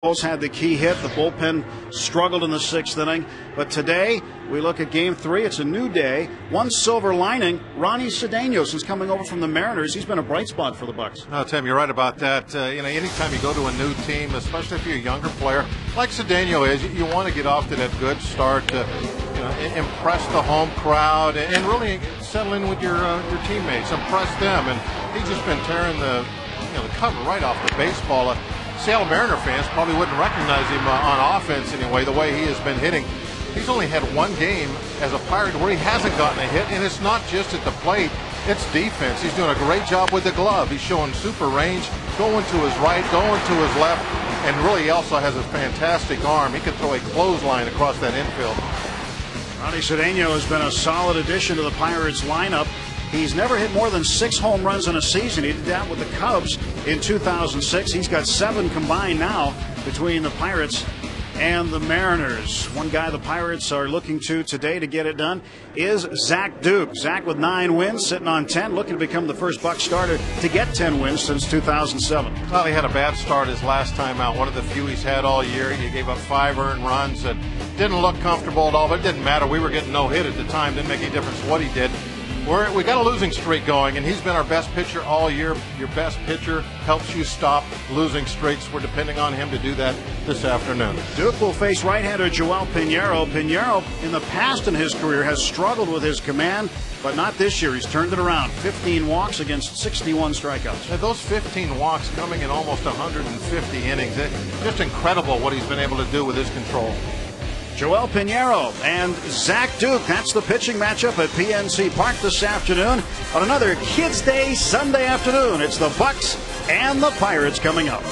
Bulls had the key hit. The bullpen struggled in the sixth inning. But today, we look at Game 3. It's a new day. One silver lining, Ronnie Cedeno, since coming over from the Mariners, he's been a bright spot for the Bucks. No, Tim, you're right about that. Anytime you go to a new team, especially if you're a younger player, like Cedeno is, you want to get off to that good start to impress the home crowd and really settle in with your teammates, impress them. And he's just been tearing the cover right off the baseball. Seattle Mariner fans probably wouldn't recognize him on offense anyway, the way he has been hitting. He's only had one game as a Pirate where he hasn't gotten a hit, and it's not just at the plate, it's defense. He's doing a great job with the glove. He's showing super range, going to his right, going to his left, and really he also has a fantastic arm. He can throw a clothesline across that infield. Ronnie Cedeno has been a solid addition to the Pirates lineup. He's never hit more than 6 home runs in a season. He did that with the Cubs in 2006. He's got 7 combined now between the Pirates and the Mariners. One guy the Pirates are looking to today to get it done is Zach Duke. Zach with 9 wins, sitting on 10, looking to become the first Buck starter to get 10 wins since 2007. Well, he had a bad start his last time out, one of the few he's had all year. He gave up 5 earned runs and didn't look comfortable at all, but it didn't matter. We were getting no hit at the time. Didn't make any difference what he did. We got a losing streak going, and he's been our best pitcher all year. Your best pitcher helps you stop losing streaks. We're depending on him to do that this afternoon. Duke will face right-hander Joel Pinheiro. Pinheiro, in the past in his career, has struggled with his command, but not this year. He's turned it around. 15 walks against 61 strikeouts. And those 15 walks coming in almost 150 innings. It's just incredible what he's been able to do with his control. Joel Pinheiro and Zach Duke. That's the pitching matchup at PNC Park this afternoon on another Kids Day Sunday afternoon. It's the Bucks and the Pirates coming up.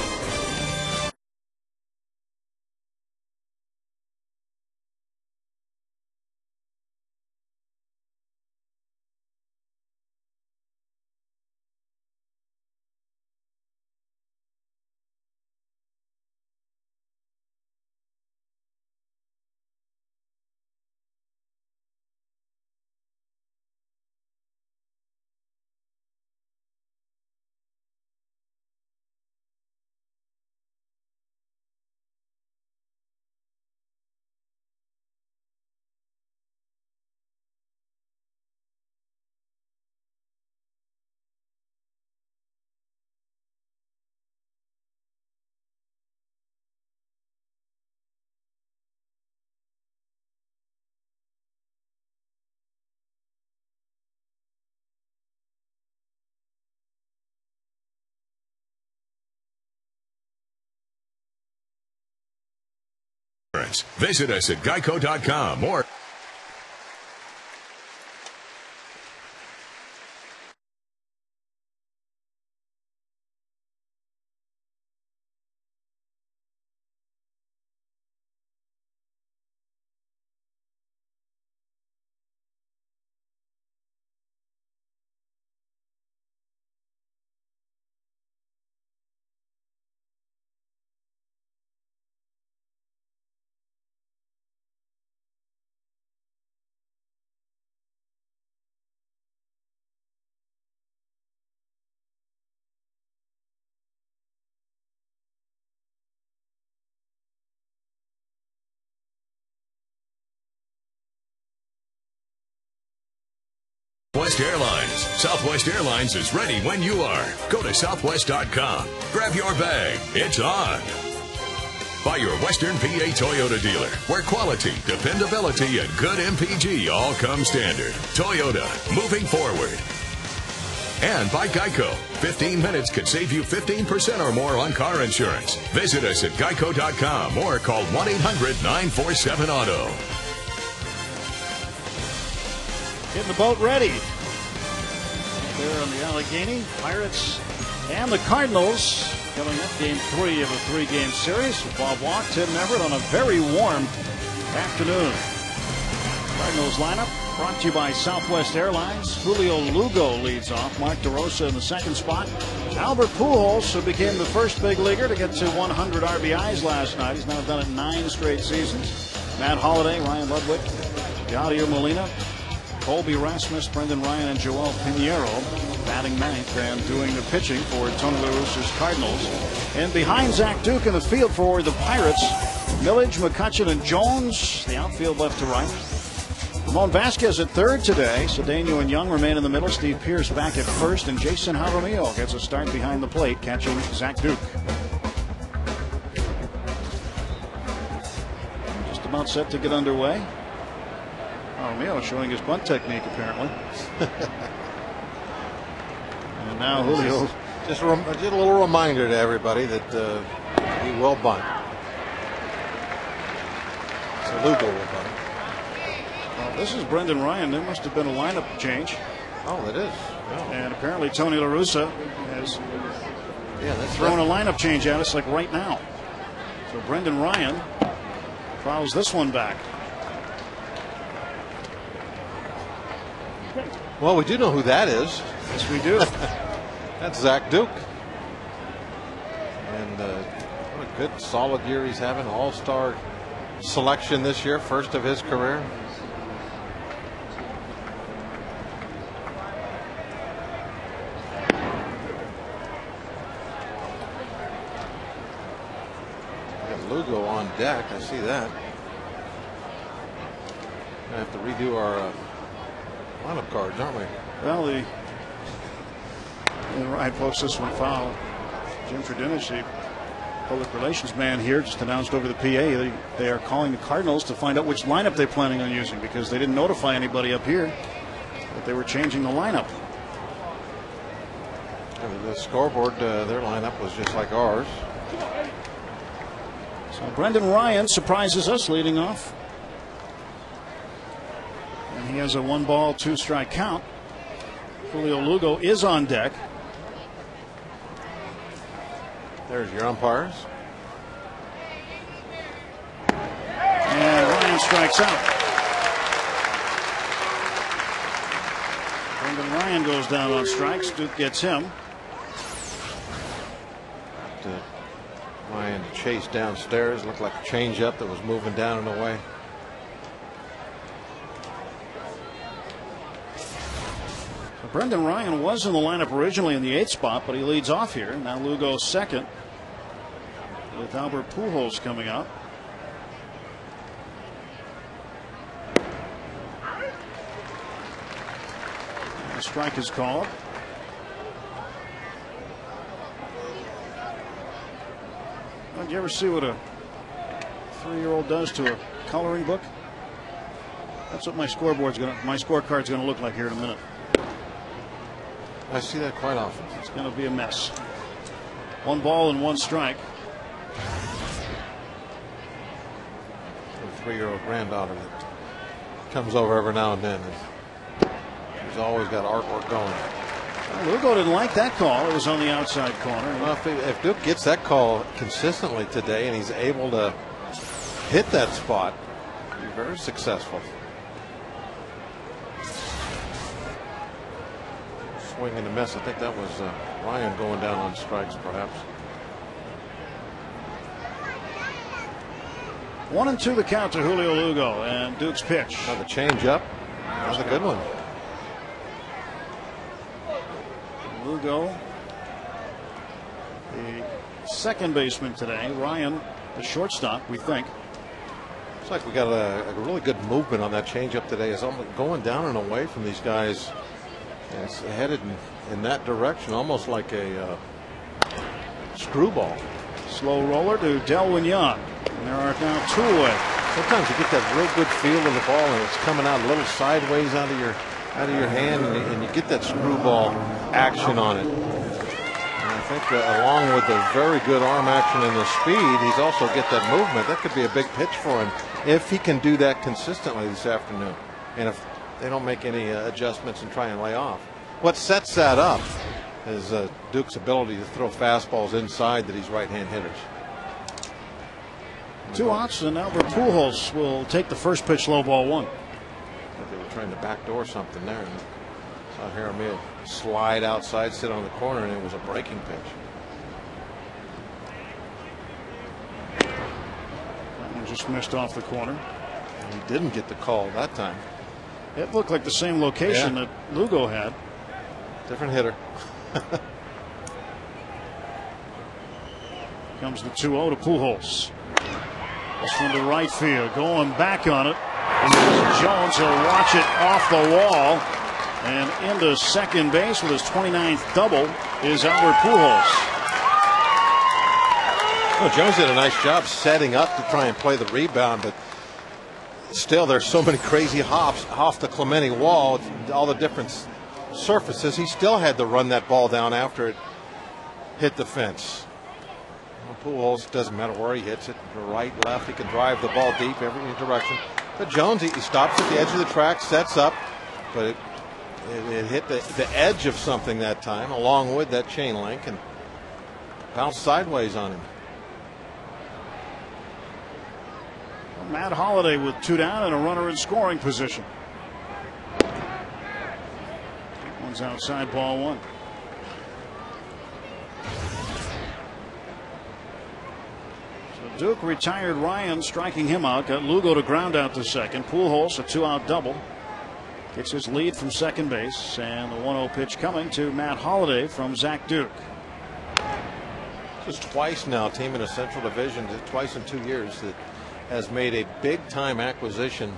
Visit us at geico.com or Southwest Airlines. Southwest Airlines is ready when you are. Go to southwest.com. Grab your bag. It's on. By your Western PA Toyota dealer, where quality, dependability, and good MPG all come standard. Toyota, moving forward. And by Geico. 15 minutes could save you 15% or more on car insurance. Visit us at geico.com or call 1-800-947-AUTO. Getting the boat ready. There on the Allegheny, Pirates and the Cardinals coming up Game 3 of a 3-game series. Bob Walk, Tim Everett on a very warm afternoon. Cardinals lineup brought to you by Southwest Airlines. Julio Lugo leads off. Mark DeRosa in the second spot. Albert Pujols, who became the first big leaguer to get to 100 RBIs last night. He's now done it 9 straight seasons. Matt Holliday, Ryan Ludwig, Yadier Molina, Colby Rasmus, Brendan Ryan, and Joel Pinheiro. batting ninth and doing the pitching for Tony La Russa's Cardinals. And behind Zach Duke in the field for the Pirates, Millage, McCutchen, and Jones. The outfield left to right. Ramon Vasquez at third today. Cedeno and Young remain in the middle. Steve Pearce back at first, and Jason Jaramillo gets a start behind the plate, catching Zach Duke. Just about set to get underway. Jaramillo showing his bunt technique, apparently. And now Julio. Just a little reminder to everybody that he will bunt. So Lugo will bunt. Well, this is Brendan Ryan. There must have been a lineup change. Oh, it is. Oh. And apparently Tony La Russa has thrown a lineup change at us like right now. So Brendan Ryan fouls this one back. Well, we do know who that is. Yes, we do. That's Zach Duke. And what a good, solid year he's having. All-star selection this year, first of his career. Lugo on deck, I see that. I have to redo our lineup cards, aren't we? Well, the Ryan posts this one foul. Jim Fredinich, the public relations man here, just announced over the PA they are calling the Cardinals to find out which lineup they're planning on using, because they didn't notify anybody up here that they were changing the lineup. The scoreboard, their lineup was just like ours. So Brendan Ryan surprises us leading off. And he has a 1-ball, 2-strike count. Julio Lugo is on deck. There's your umpires. And Ryan strikes out. Brendan Ryan goes down on strikes. Duke gets him. Ryan chased downstairs. Looked like a changeup that was moving down and away. So Brendan Ryan was in the lineup originally in the 8th spot, but he leads off here. Now Lugo's second, with Albert Pujols coming out. The strike is called. Did you ever see what a 3-year-old does to a coloring book? That's what my scorecard's gonna look like here in a minute. I see that quite often. It's gonna be a mess. 1 ball and 1 strike. A 3-year-old granddaughter that comes over every now and then. And she's always got artwork going. Well, Lugo didn't like that call. It was on the outside corner. Well, if Duke gets that call consistently today and he's able to hit that spot, he'll be very successful. Swing and a miss. I think that was Ryan going down on strikes, perhaps. 1-2 the count to Julio Lugo, and Duke's pitch. Now the change up. That was a good one. Lugo, the second baseman today. Ryan, the shortstop, we think. Looks like we got a really good movement on that changeup today. It's almost going down and away from these guys. And it's headed in that direction, almost like a screwball. Slow roller to Delwyn Young. And there are now 2 away. Sometimes you get that real good feel of the ball, and it's coming out a little sideways out of your hand, and you get that screwball action on it. And I think along with the very good arm action and the speed, he's also get that movement. That could be a big pitch for him if he can do that consistently this afternoon. And if they don't make any adjustments and try and lay off. What sets that up is Duke's ability to throw fastballs inside to these right-hand hitters. 2 outs, and Albert Pujols will take the first pitch, low ball 1. They were trying to backdoor something there. And saw Jaramillo slide outside, sit on the corner, and it was a breaking pitch. That one just missed off the corner. And he didn't get the call that time. It looked like the same location that Lugo had. Different hitter. Comes the 2-0 to Pujols. This one to right field. Going back on it. Jones will watch it off the wall. And into second base with his 29th double is Albert Pujols. Well, Jones did a nice job setting up to try and play the rebound, but still there's so many crazy hops off the Clemente wall, all the different surfaces. He still had to run that ball down after it hit the fence. Well, Pujols, doesn't matter where he hits it, right, left, he can drive the ball deep every direction. But Jones, he stops at the edge of the track, sets up, but it hit the edge of something that time, along with that chain link, and bounced sideways on him. Matt Holliday with 2 down and a runner in scoring position. One's outside, ball 1. So Duke retired Ryan, striking him out. Got Lugo to ground out to second. Pujols a 2-out double. Gets his lead from second base. And the 1-0 pitch coming to Matt Holliday from Zach Duke. Just twice now, a team in a Central Division, twice in 2 years, that has made a big-time acquisition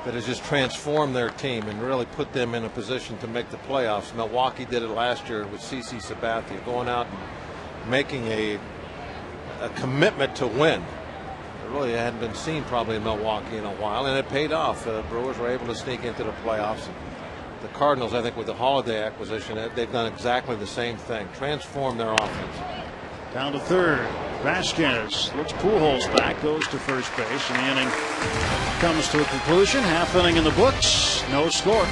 that has just transformed their team and really put them in a position to make the playoffs. Milwaukee did it last year with CC Sabathia, going out and making a commitment to win. It really hadn't been seen probably in Milwaukee in a while, and it paid off. Brewers were able to sneak into the playoffs. The Cardinals, I think, with the Holiday acquisition, they've done exactly the same thing, transformed their offense. Down to third. Vasquez looks Pujols back, goes to first base, and the inning comes to a conclusion. Half inning in the books, no score.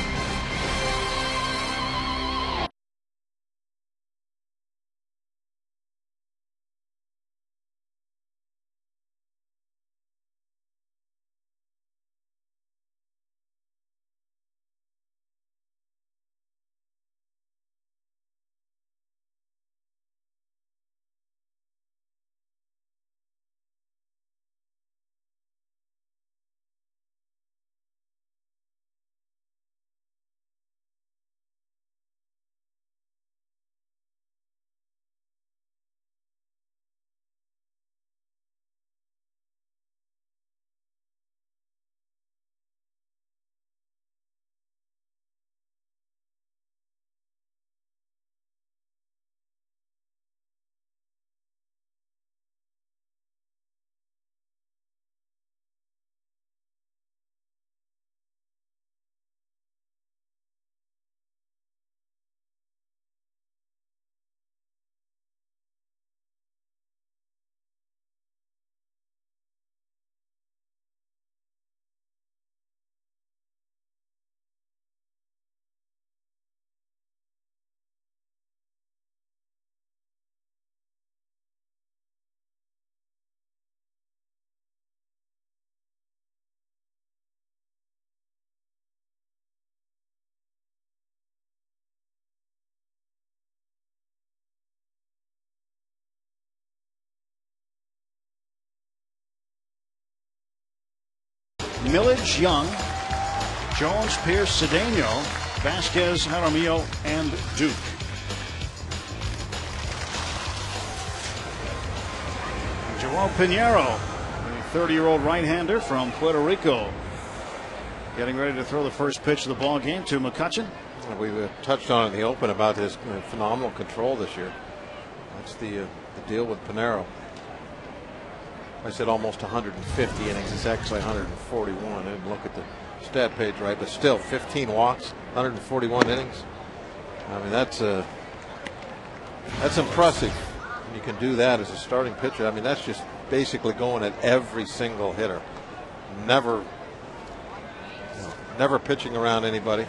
Millage, Young, Jones, Pierce, Cedeno, Vasquez, Jaramillo, and Duke. Joao Pinheiro, the 30-year-old right-hander from Puerto Rico, getting ready to throw the first pitch of the ball game to McCutchen. We touched on in the open about his phenomenal control this year. That's the deal with Pinheiro. I said almost 150 innings. It's actually 141. I didn't look at the stat page right, but still 15 walks, 141 innings. I mean, that's impressive. You can do that as a starting pitcher. I mean, that's just basically going at every single hitter. Never pitching around anybody.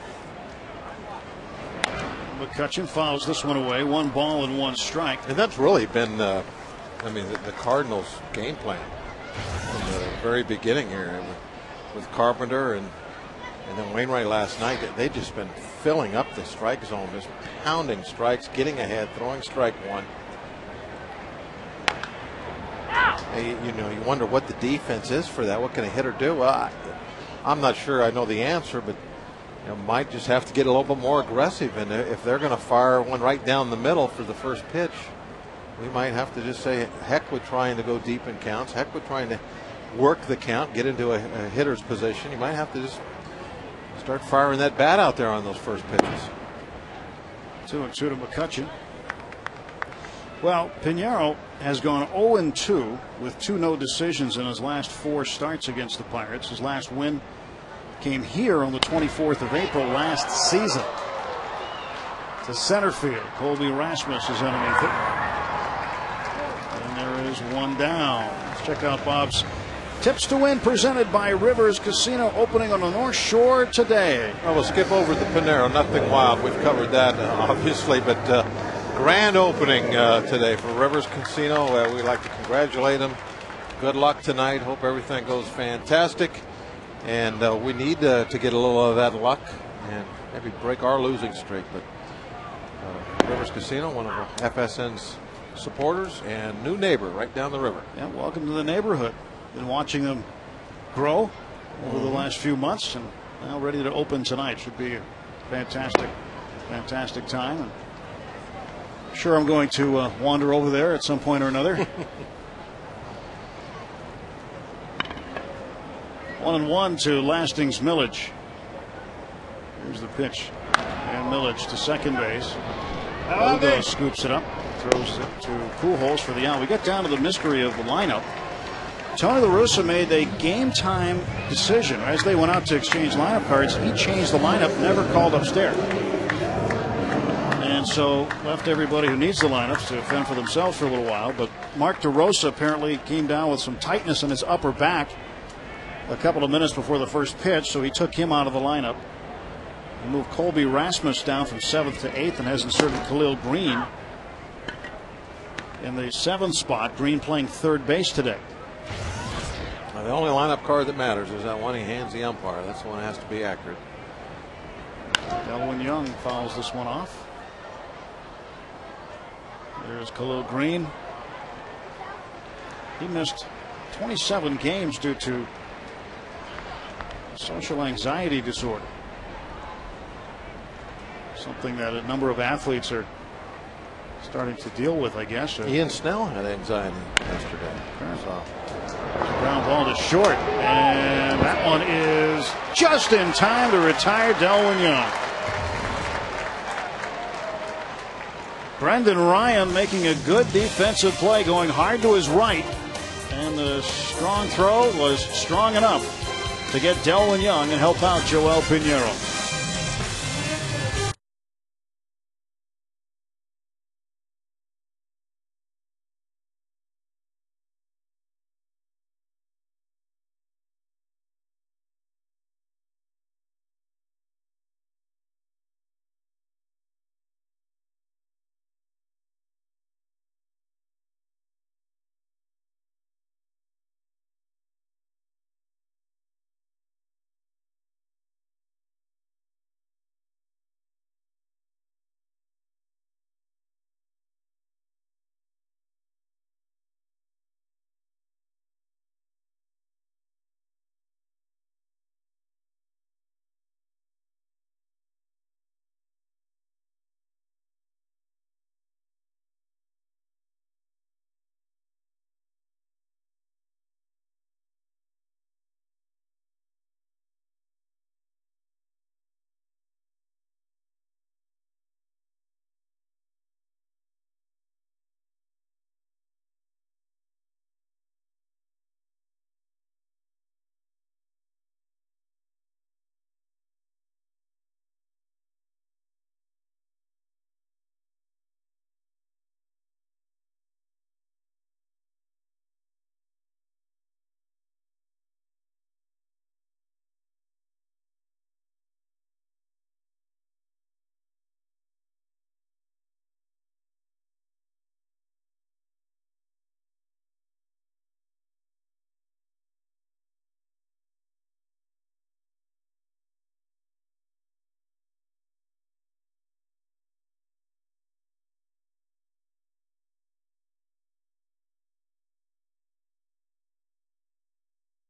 McCutchen fouls this one away. 1 ball and 1 strike. And that's really been, the Cardinals' game plan from the very beginning here with Carpenter and then Wainwright last night. They've just been filling up the strike zone, just pounding strikes, getting ahead, throwing strike 1. You wonder what the defense is for that. What can a hitter do? Well, I'm not sure I know the answer, but might just have to get a little bit more aggressive. And if they're going to fire one right down the middle for the first pitch, we might have to just say heck with trying to go deep in counts, heck with trying to work the count, get into a hitter's position. You might have to just start firing that bat out there on those first pitches. 2-2 to McCutcheon. Well, Pinheiro has gone 0-2 with 2 no decisions in his last 4 starts against the Pirates. His last win came here on the 24th of April last season. To center field. Colby Rasmus is underneath it. And there is one down. Let's check out Bob's Tips to Win presented by Rivers Casino, opening on the North Shore today. Well, we'll skip over the Pinheiro. Nothing wild. We've covered that, obviously, but grand opening today for Rivers Casino. We'd like to congratulate them. Good luck tonight. Hope everything goes fantastic. And we need to get a little of that luck and maybe break our losing streak. But Rivers Casino, one of FSN's supporters and new neighbor right down the river. Yeah, welcome to the neighborhood. Been watching them grow over the last few months, and now ready to open tonight. Should be a fantastic time. And sure, I'm going to wander over there at some point or another. 1-1 to Lastings Millage. Here's the pitch, and Millage to second base. Aldo scoops it up, throws it to Pujols for the out. We get down to the mystery of the lineup. Tony La Russa made a game time decision. As they went out to exchange lineup cards, he changed the lineup, never called upstairs. And so left everybody who needs the lineups to fend for themselves for a little while. But Mark DeRosa apparently came down with some tightness in his upper back a couple of minutes before the first pitch, so he took him out of the lineup. He moved Colby Rasmus down from 7th to 8th and has inserted Khalil Green in the 7th spot. Green playing third base today. The only lineup card that matters is that one he hands the umpire. That's the one that has to be accurate. Delwyn Young fouls this one off. There's Khalil Green. He missed 27 games due to social anxiety disorder. Something that a number of athletes are starting to deal with, I guess. Ian Snell had anxiety yesterday. Ground ball to short, and that one is just in time to retire Delwyn Young. Brendan Ryan making a good defensive play, going hard to his right, and the strong throw was strong enough to get Delwyn Young and help out Joel Pinheiro.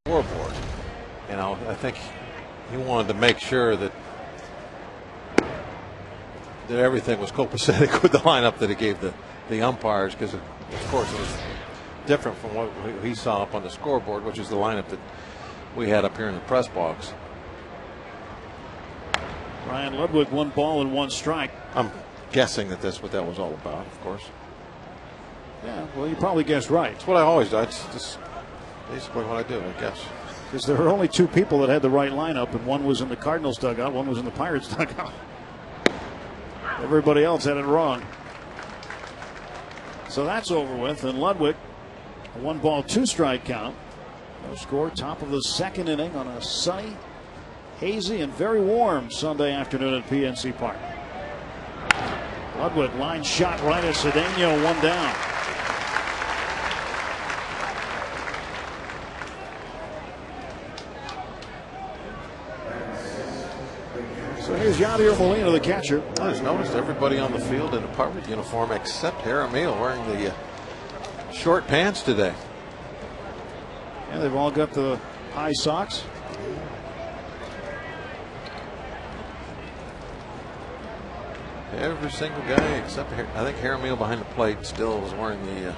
Scoreboard. I think he wanted to make sure that that everything was copacetic with the lineup that he gave the umpires, because of course it was different from what he saw up on the scoreboard, which is the lineup that we had up here in the press box. Ryan Ludwig, 1 ball and 1 strike. I'm guessing that that's what that was all about, of course. Yeah, well, you probably guessed right. It's what I always do. It's just basically what I do, I guess. Because there were only 2 people that had the right lineup, and one was in the Cardinals dugout, one was in the Pirates dugout. Everybody else had it wrong. So that's over with, and Ludwig, a 1 ball, 2 strike count. No score, top of the 2nd inning on a sunny, hazy, and very warm Sunday afternoon at PNC Park. Ludwig, line shot right at Cedeno, 1 down. So here's Yadier Molina, the catcher. I just noticed everybody on the field in a Pirate uniform except Jaramillo wearing the short pants today. Yeah, they've all got the high socks. Every single guy except I think Jaramillo behind the plate still was wearing the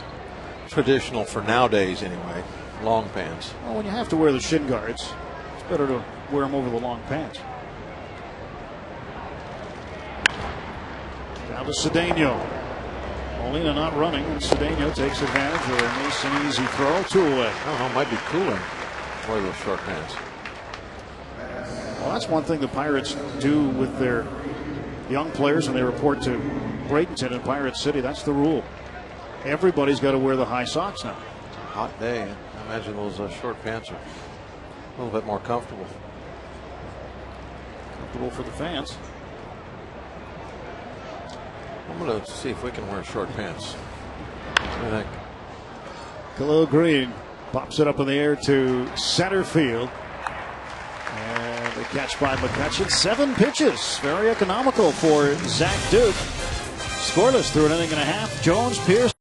traditional, for nowadays anyway, long pants. Well, when you have to wear the shin guards, it's better to wear them over the long pants. Down to Cedeno. Molina not running, and Cedeno takes advantage of a nice and easy throw. 2 away. I don't know, it might be cooler to wear those short pants. Well, that's one thing the Pirates do with their young players when they report to Bradenton in Pirate City. That's the rule. Everybody's got to wear the high socks now. It's a hot day. I imagine those short pants are a little bit more comfortable. Comfortable for the fans. I'm going to see if we can wear short pants. What do you think? Khalil Green pops it up in the air to center field. And the catch by McCutcheon. 7 pitches. Very economical for Zach Duke. Scoreless through an inning and a half. Jones, Pierce.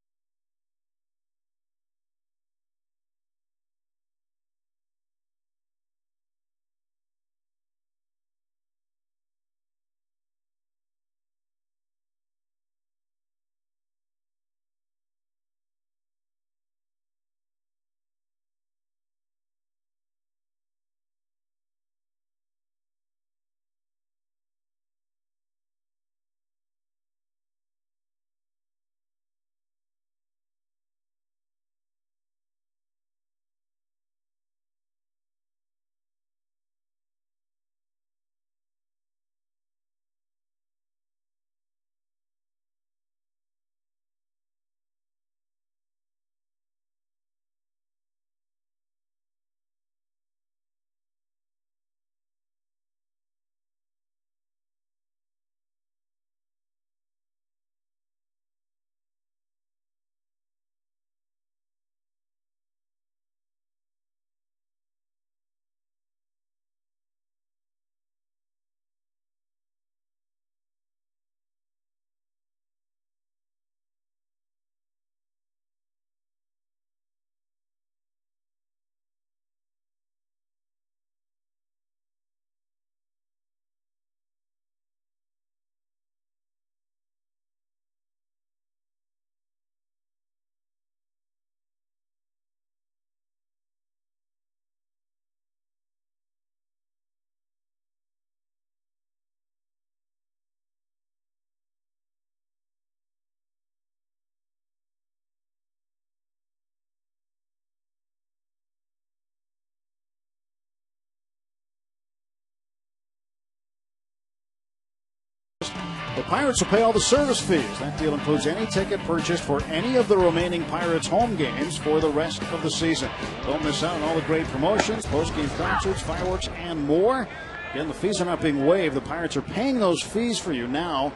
The Pirates will pay all the service fees. That deal includes any ticket purchased for any of the remaining Pirates home games for the rest of the season. Don't miss out on all the great promotions, post-game concerts, fireworks, and more. Again, the fees are not being waived. The Pirates are paying those fees for you now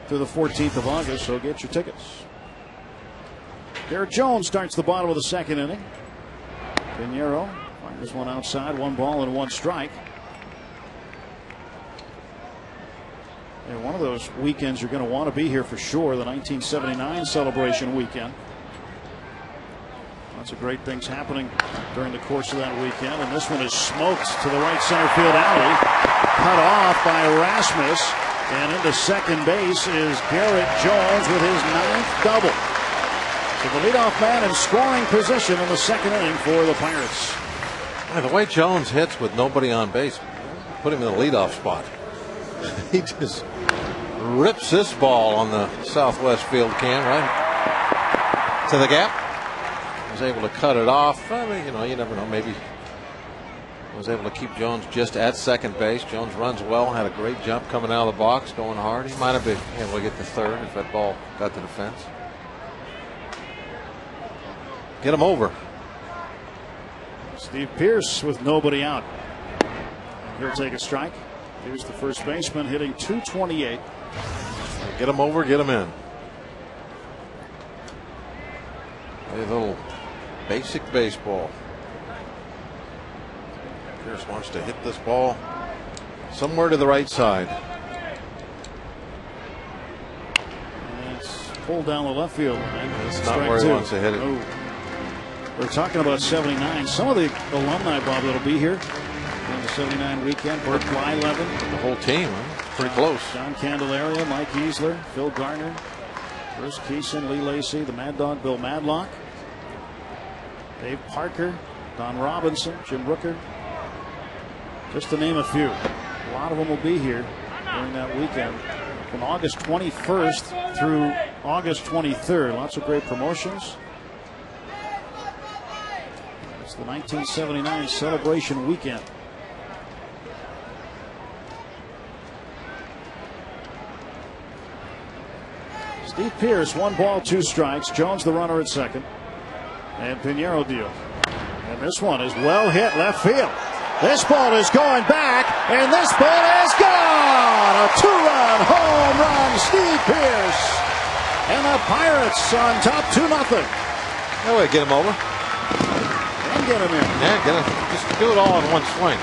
through the 14th of August, so get your tickets. Garrett Jones starts the bottom of the 2nd inning. Pinheiro fires one outside, 1 ball and 1 strike. And one of those weekends you're going to want to be here for sure, the 1979 celebration weekend. Lots of great things happening during the course of that weekend, and this one is smoked to the right center field alley. Cut off by Erasmus. And into second base is Garrett Jones with his 9th double. So the leadoff man in scoring position in the second inning for the Pirates. Yeah, the way Jones hits with nobody on base, put him in the leadoff spot. He just rips this ball on the southwest field can right to the gap. Was able to cut it off. I mean, you never know. Maybe was able to keep Jones just at second base. Jones runs well, had a great jump coming out of the box, going hard. He might have been able to get to third if that ball got to the fence. Get him over. Steve Pearce with nobody out. He'll take a strike. Here's the first baseman hitting .228. Get him over, get him in. A little basic baseball. Pearce wants to hit this ball somewhere to the right side. And it's pulled down the left field line. That's not where he wants to hit it. Oh. We're talking about 79. Some of the alumni, Bob, that'll be here on the 79 weekend. Bert Blyleven. The whole team, huh? Pretty close. John Candelaria, Mike Easler, Phil Garner, Bruce Keeson, Lee Lacy, the Mad Dog, Bill Madlock, Dave Parker, Don Robinson, Jim Rooker. Just to name a few. A lot of them will be here during that weekend from August 21st through August 23rd. Lots of great promotions. It's the 1979 celebration weekend. Steve Pearce, 1 ball, 2 strikes. Jones the runner at second. And Pinheiro deals. And this one is well hit left field. This ball is going back, and this ball is gone. A 2-run home run, Steve Pearce. And the Pirates on top 2-0. That way, get him over. And get him in. Yeah, get him. Just do it all in one swing.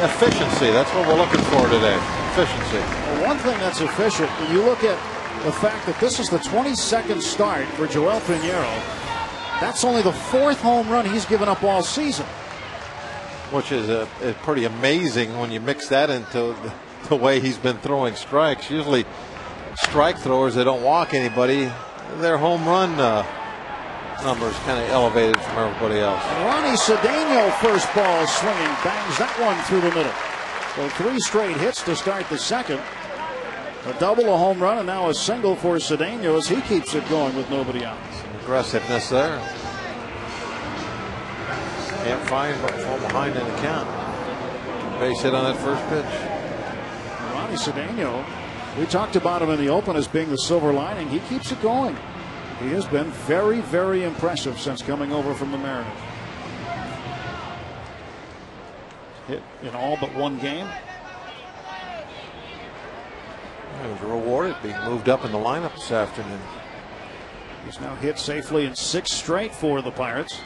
Efficiency, that's what we're looking for today. Efficiency. Well, one thing that's efficient, when you look at the fact that this is the 22nd start for Joel Pinheiro, that's only the 4th home run he's given up all season. Which is pretty amazing when you mix that into the way he's been throwing strikes. Usually strike throwers, they don't walk anybody. Their home run numbers kind of elevated from everybody else. And Ronnie Cedeno, first ball swinging, bangs that one through the middle. So 3 straight hits to start the second. A double, a home run, and now a single for Cedeno as he keeps it going with nobody out. Some aggressiveness there. Can't fall behind in the count. Base hit on that first pitch. Ronnie Cedeno, we talked about him in the open as being the silver lining. He keeps it going. He has been very, very impressive since coming over from the Mariners. Hit in all but 1 game. He was rewarded being moved up in the lineup this afternoon. He's now hit safely in 6 straight for the Pirates.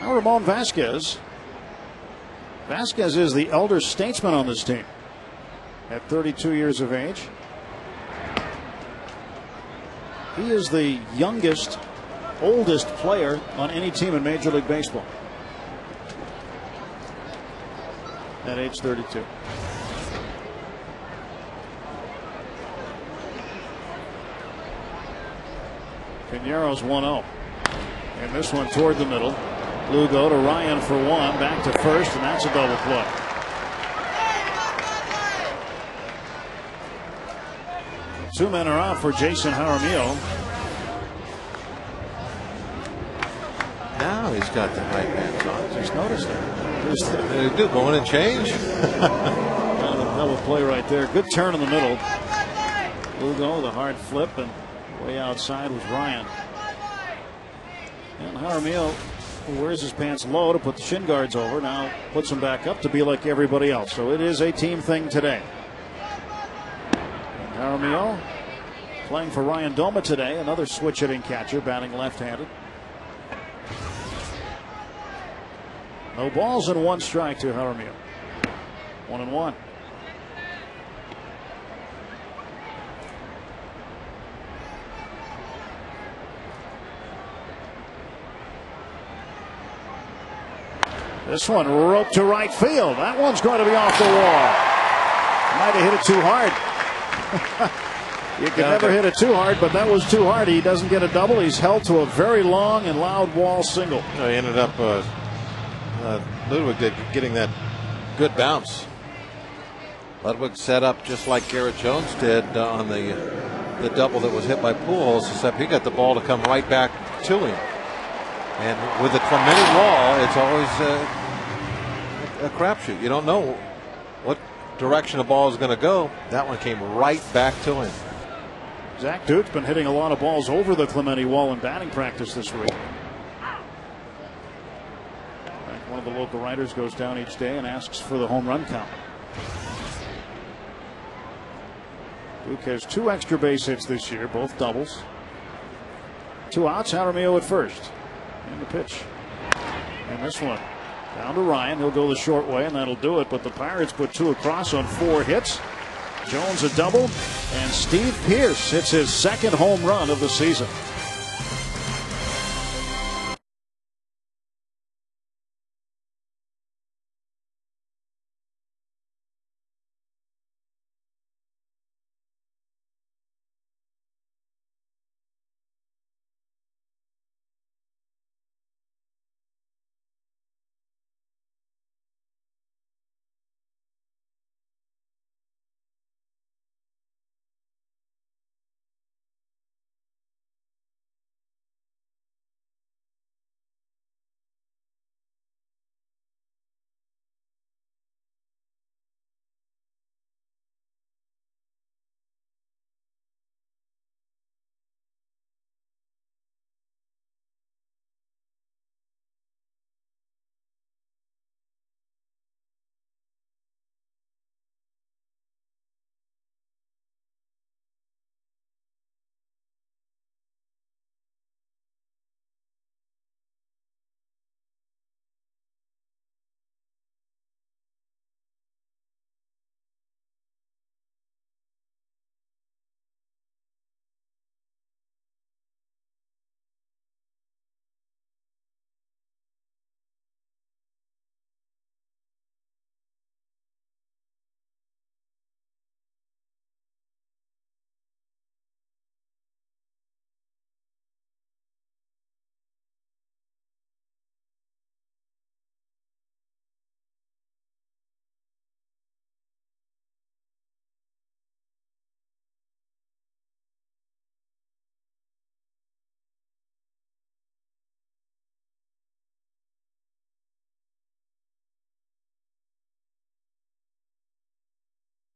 Now Ramon Vasquez. Vasquez is the elder statesman on this team at 32 years of age. He is the youngest, oldest player on any team in Major League Baseball at age 32. Pinheiro's 1-0. And this one toward the middle. Lugo to Ryan for 1, back to first, and that's a double play. Two men are out for Jason Jaramillo. Now he's got the right hands on. Just noticed it. Did he do going and change? Double play right there. Good turn in the middle. Lugo, the hard flip, and way outside was Ryan. And Jaramillo, who wears his pants low to put the shin guards over, now puts them back up to be like everybody else. So it is a team thing today. And Jaramillo playing for Ryan Doma today, another switch hitting catcher, batting left-handed. No balls and 1 strike to Jaramillo. 1-1. This one roped to right field. That one's going to be off the wall. Might have hit it too hard. You can never hit it too hard, but that was too hard. He doesn't get a double. He's held to a very long and loud wall single. He ended up Ludwig getting that good bounce. Ludwig set up just like Garrett Jones did on the double that was hit by Pujols, except he got the ball to come right back to him. And with the Clemente wall, it's always a crapshoot. You don't know what direction the ball is going to go. That one came right back to him. Zach Duke's been hitting a lot of balls over the Clemente wall in batting practice this week. One of the local writers goes down each day and asks for the home run count. Duke has 2 extra base hits this year, both doubles. 2 outs, Jaramillo at first. And the pitch. And this one down to Ryan. He'll go the short way, and that'll do it. But the Pirates put 2 across on 4 hits. Jones a double, and Steve Pearce hits his 2nd home run of the season.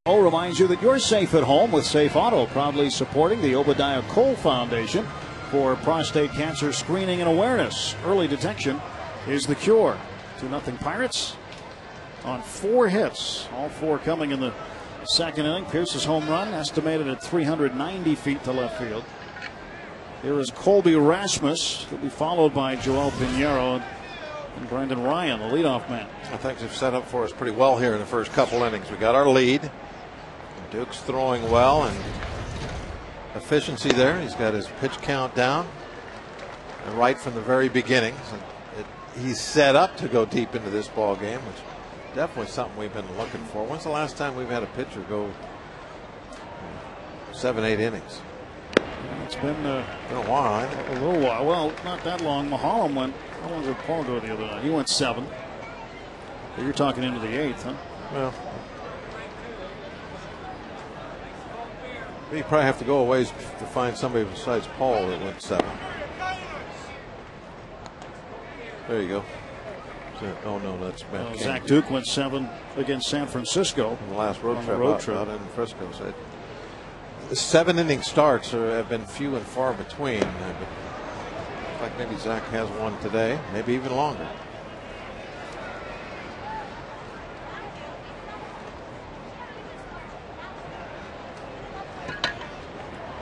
Reminds you that you're safe at home with Safe Auto, proudly supporting the Obadiah Cole Foundation for prostate cancer screening and awareness. Early detection is the cure. 2-0 Pirates on 4 hits, all 4 coming in the 2nd inning. Pierce's home run estimated at 390 feet to left field. Here is Colby Rasmus. He'll be followed by Joel Pinheiro and Brendan Ryan, the leadoff man. I think they've set up for us pretty well here in the first couple innings. We got our lead. Duke's throwing well, and efficiency there. He's got his pitch count down, and right from the very beginning. So he's set up to go deep into this ball game, which is definitely something we've been looking for. When's the last time we've had a pitcher go 7-8 innings? It's been a while. A little while. Well, not that long. Maholm went. How long did Paul go the other night? He went 7. But you're talking into the 8th, huh? Well, you probably have to go a ways to find somebody besides Paul that went 7. There you go. Oh no, that's Matt. Zach Duke went 7 against San Francisco on the last road trip out in Frisco. So 7-inning starts have been few and far between. But like maybe Zach has one today, maybe even longer.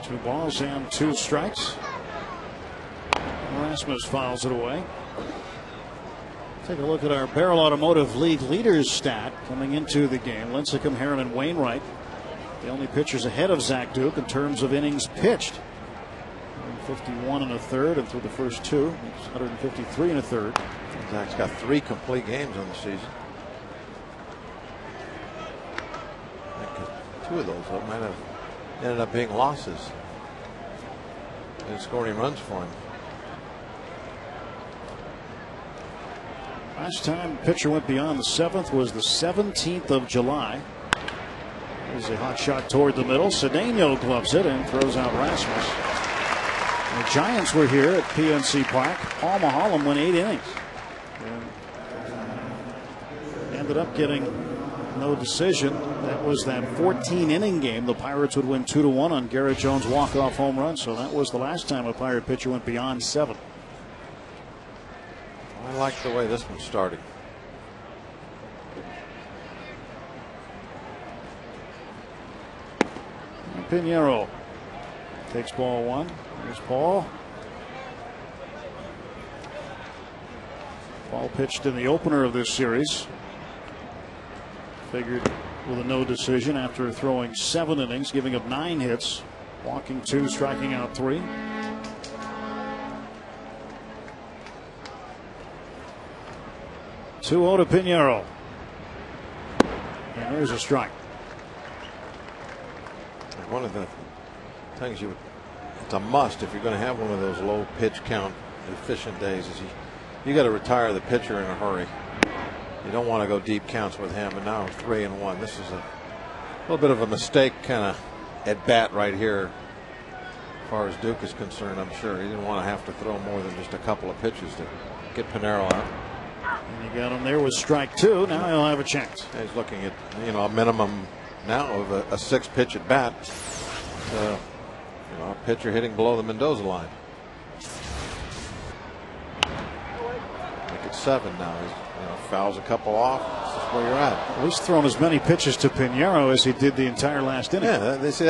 Two balls and 2 strikes. Rasmus fouls it away. Take a look at our Barrel Automotive League leaders stat coming into the game. Lincecum, Heron, and Wainwright, the only pitchers ahead of Zach Duke in terms of innings pitched. 151 1/3, and through the first 2, it's 153 1/3. Zach's got 3 complete games on the season. 2 of those might have ended up being losses and scoring runs for him. Last time pitcher went beyond the 7th was the 17th of July. There's a hot shot toward the middle. Cedeno gloves it and throws out Rasmus. The Giants were here at PNC Park. Paul Maholm went 8 innings. And ended up getting no decision. That was that 14-inning game. The Pirates would win 2-1 on Garrett Jones' walk-off home run. So that was the last time a Pirate pitcher went beyond 7. I like the way this one started. Pinheiro takes ball 1. Here's Paul. Paul pitched in the opener of this series. Figured with a no decision after throwing 7 innings, giving up 9 hits, walking 2, striking out 3. To Pinheiro. And there's a strike. One of the things it's a must if you're going to have one of those low pitch count efficient days is you got to retire the pitcher in a hurry. You don't want to go deep counts with him. And now 3-1. This is a little bit of a mistake kind of at bat right here. As far as Duke is concerned, I'm sure he didn't want to have to throw more than just a couple of pitches to get Pinheiro out. And you got him there with strike 2. Now he'll have a chance. He's looking at a minimum now of a 6-pitch at bat. A pitcher hitting below the Mendoza line. Make it 7 now. He fouls a couple off. This is where you're at. Well, he's thrown as many pitches to Pinheiro as he did the entire last inning. Yeah, they see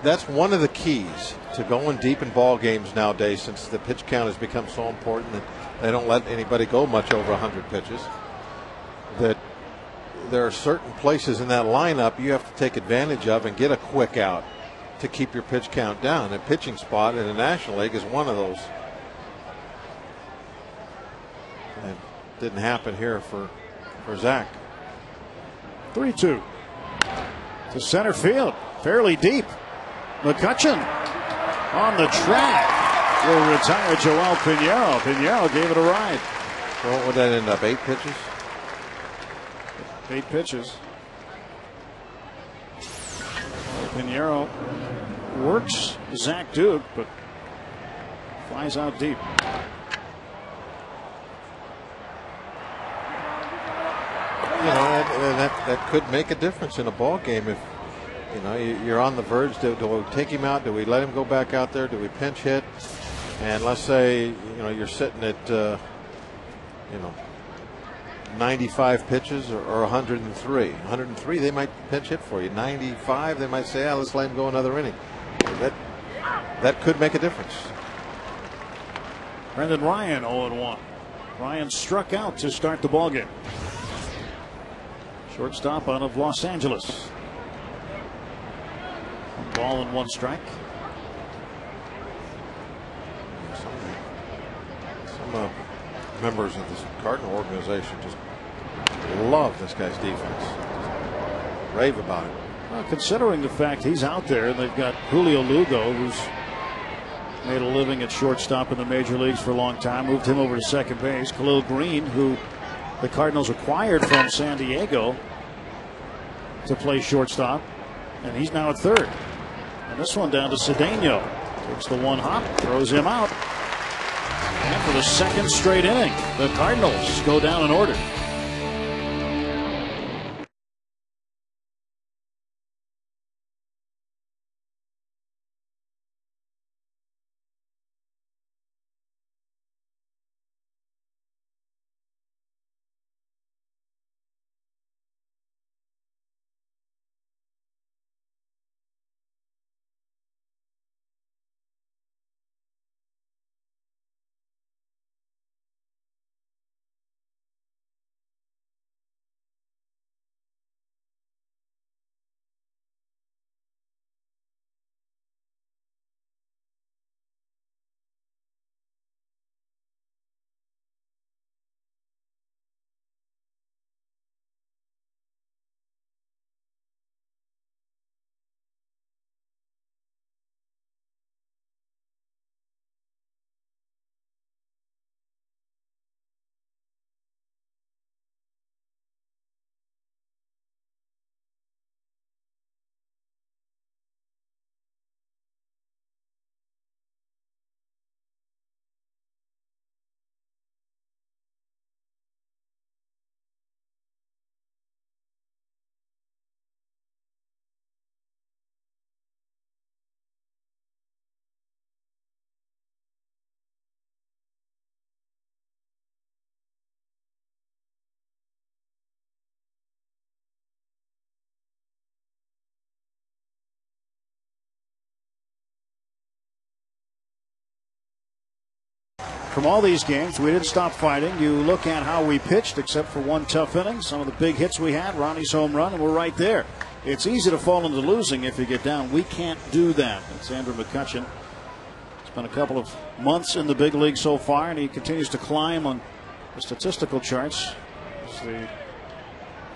that's one of the keys to going deep in ball games nowadays, since the pitch count has become so important that they don't let anybody go much over 100 pitches. That there are certain places in that lineup you have to take advantage of and get a quick out to keep your pitch count down. A pitching spot in the National League is one of those. It didn't happen here for Zach. 3-2 to center field, fairly deep. McCutcheon on the track will retire Joel Pinheiro. Pinheiro gave it a ride. Well, what would that end up? 8 pitches? 8 pitches. Pinheiro works Zach Duke, but flies out deep. That could make a difference in a ball game if you're on the verge. Do we take him out? Do we let him go back out there? Do we pinch hit? And let's say you're sitting at 95 pitches or 103. 103 they might pinch hit for you. 95 they might say, let's let him go another inning. That could make a difference. Brendan Ryan 0-1. Ryan struck out to start the ball game. Shortstop out of Los Angeles. 1 ball and 1 strike. Some members of this Cardinal organization just love this guy's defense. Rave about it. Well, considering the fact he's out there, and they've got Julio Lugo, who's made a living at shortstop in the major leagues for a long time, moved him over to second base. Khalil Green, who the Cardinals acquired from San Diego to play shortstop, and he's now at third. And this one down to Cedeno. Takes the 1 hop, throws him out. And for the 2nd straight inning, the Cardinals go down in order. from all these games, we didn't stop fighting. You look at how we pitched, except for one tough inning. Some of the big hits we had, Ronnie's home run, and we're right there. It's easy to fall into losing if you get down. We can't do that. It's Andrew McCutchen. It's been a couple of months in the big league so far, and he continues to climb on the statistical charts. As the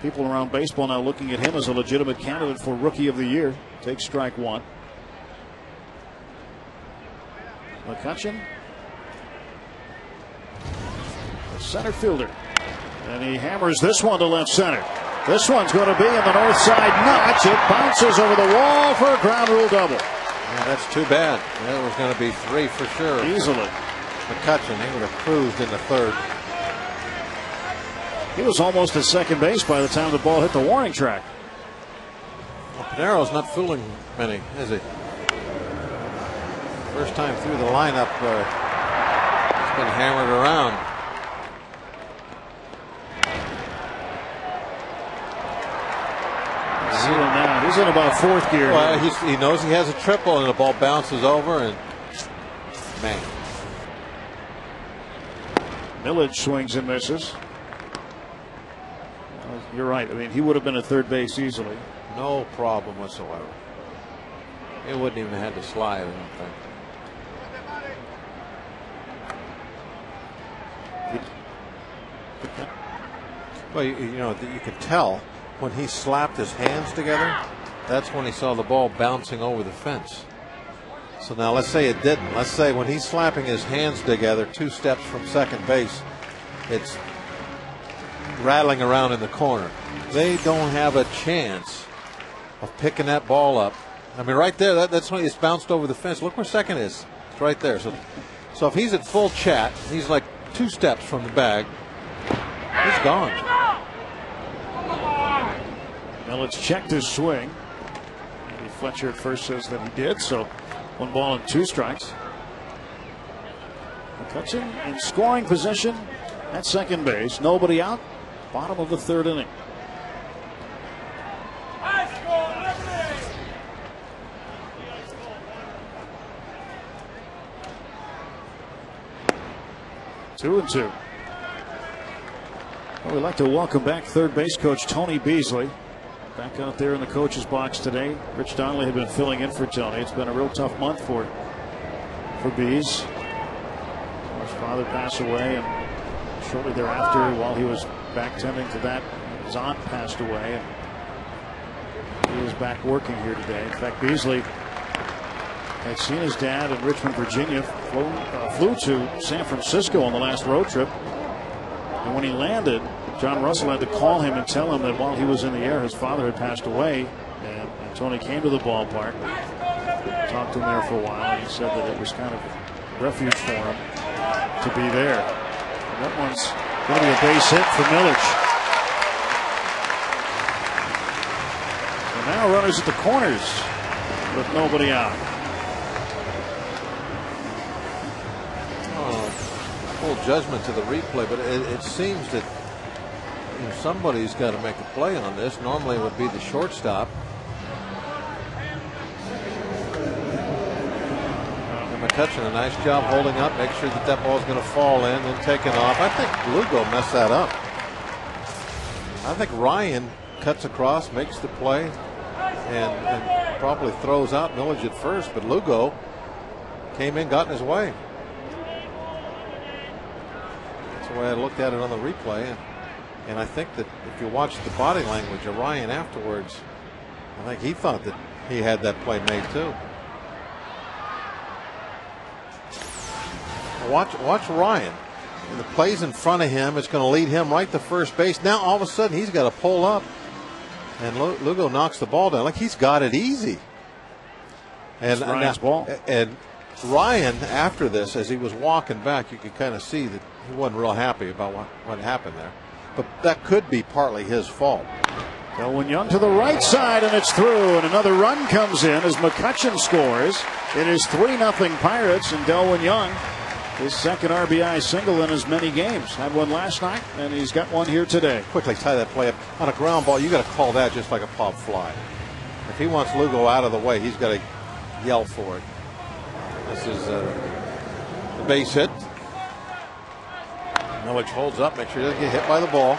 people around baseball now looking at him as a legitimate candidate for Rookie of the Year. Takes strike one. McCutchen, the center fielder, and he hammers this one to left center. This one's going to be in the north side notch. It bounces over the wall for a ground rule double. Yeah, that's too bad. That was going to be 3 for sure. Easily. McCutchen, he would have cruised in the third. He was almost at second base by the time the ball hit the warning track. Well, Pinero's not fooling many, is he? First time through the lineup, it's been hammered around. Now. He's in about fourth gear. Well, he knows he has a triple, and the ball bounces over, and man. Millage swings and misses. You're right. I mean, he would have been at third base easily. No problem whatsoever. It wouldn't even have had to slide, I don't think. Well, you know, you could tell when he slapped his hands together, that's when he saw the ball bouncing over the fence. So now let's say it didn't. Let's say when he's slapping his hands together 2 steps from second base, it's rattling around in the corner. They don't have a chance of picking that ball up. I mean, right there, that's when it's bounced over the fence. Look where second is. It's right there. So if he's at full chat, he's like 2 steps from the bag. He's gone. Millage checked his swing. Maybe Fletcher at first says that he did, so 1 ball and 2 strikes. McCutchen in scoring position at second base. Nobody out. Bottom of the third inning. Two and two. Well, we'd like to welcome back third base coach Tony Beasley. Back out there in the coach's box today. Rich Donnelly had been filling in for Tony. It's been a real tough month for Bees. His father passed away, and shortly thereafter, while he was back tending to that, his aunt passed away, and he was back working here today. In fact, Beasley had seen his dad in Richmond, Virginia, flew to San Francisco on the last road trip, and when he landed, John Russell had to call him and tell him that while he was in the air, his father had passed away. And Tony came to the ballpark, talked to him there for a while, and he said that it was kind of refuge for him to be there. And that one's going to be a base hit for Millage. And now runners at the corners with nobody out. Full judgment to the replay, but it seems that somebody's got to make a play on this. Normally it would be the shortstop. And McCutchen, a nice job holding up, make sure that that ball's going to fall in and taken off. I think Lugo messed that up. I think Ryan cuts across, makes the play, and probably throws out Millage at first, but Lugo came in, got in his way. That's the way I looked at it on the replay. And I think that if you watch the body language of Ryan afterwards, I think he thought that he had that play made too. Watch Ryan. And the play's in front of him. It's going to lead him right to first base. Now all of a sudden he's got to pull up, and Lugo knocks the ball down like he's got it easy. And Ryan's ball. And Ryan, after this, as he was walking back, you could kind of see that he wasn't real happy about what happened there. But that could be partly his fault. Delwyn Young to the right side, and it's through. And another run comes in as McCutchen scores. It is 3-0 Pirates, and Delwyn Young, his second RBI single in as many games. Had one last night, and he's got one here today. Quickly tie that play up. On a ground ball, you got to call that just like a pop fly. If he wants Lugo out of the way, he's got to yell for it. This is the base hit. Milledge holds up, make sure he doesn't get hit by the ball.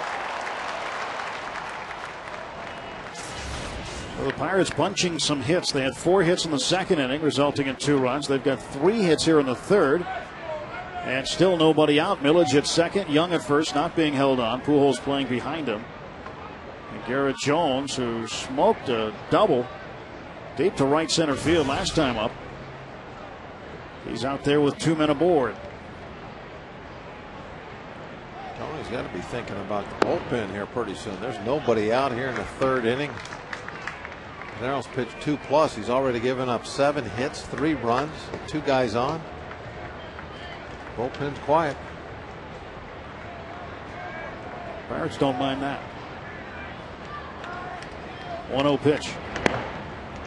Well, the Pirates bunching some hits. They had 4 hits in the second inning, resulting in 2 runs. They've got 3 hits here in the third. And still nobody out. Milledge at second, Young at first, not being held on. Pujols playing behind him. And Garrett Jones, who smoked a double deep to right center field last time up. He's out there with 2 men aboard. Tony's got to be thinking about the bullpen here pretty soon. There's nobody out here in the third inning. Canaro's pitched 2+. He's already given up 7 hits, 3 runs, 2 guys on. Bullpen's quiet. Pirates don't mind that. 1-0 pitch.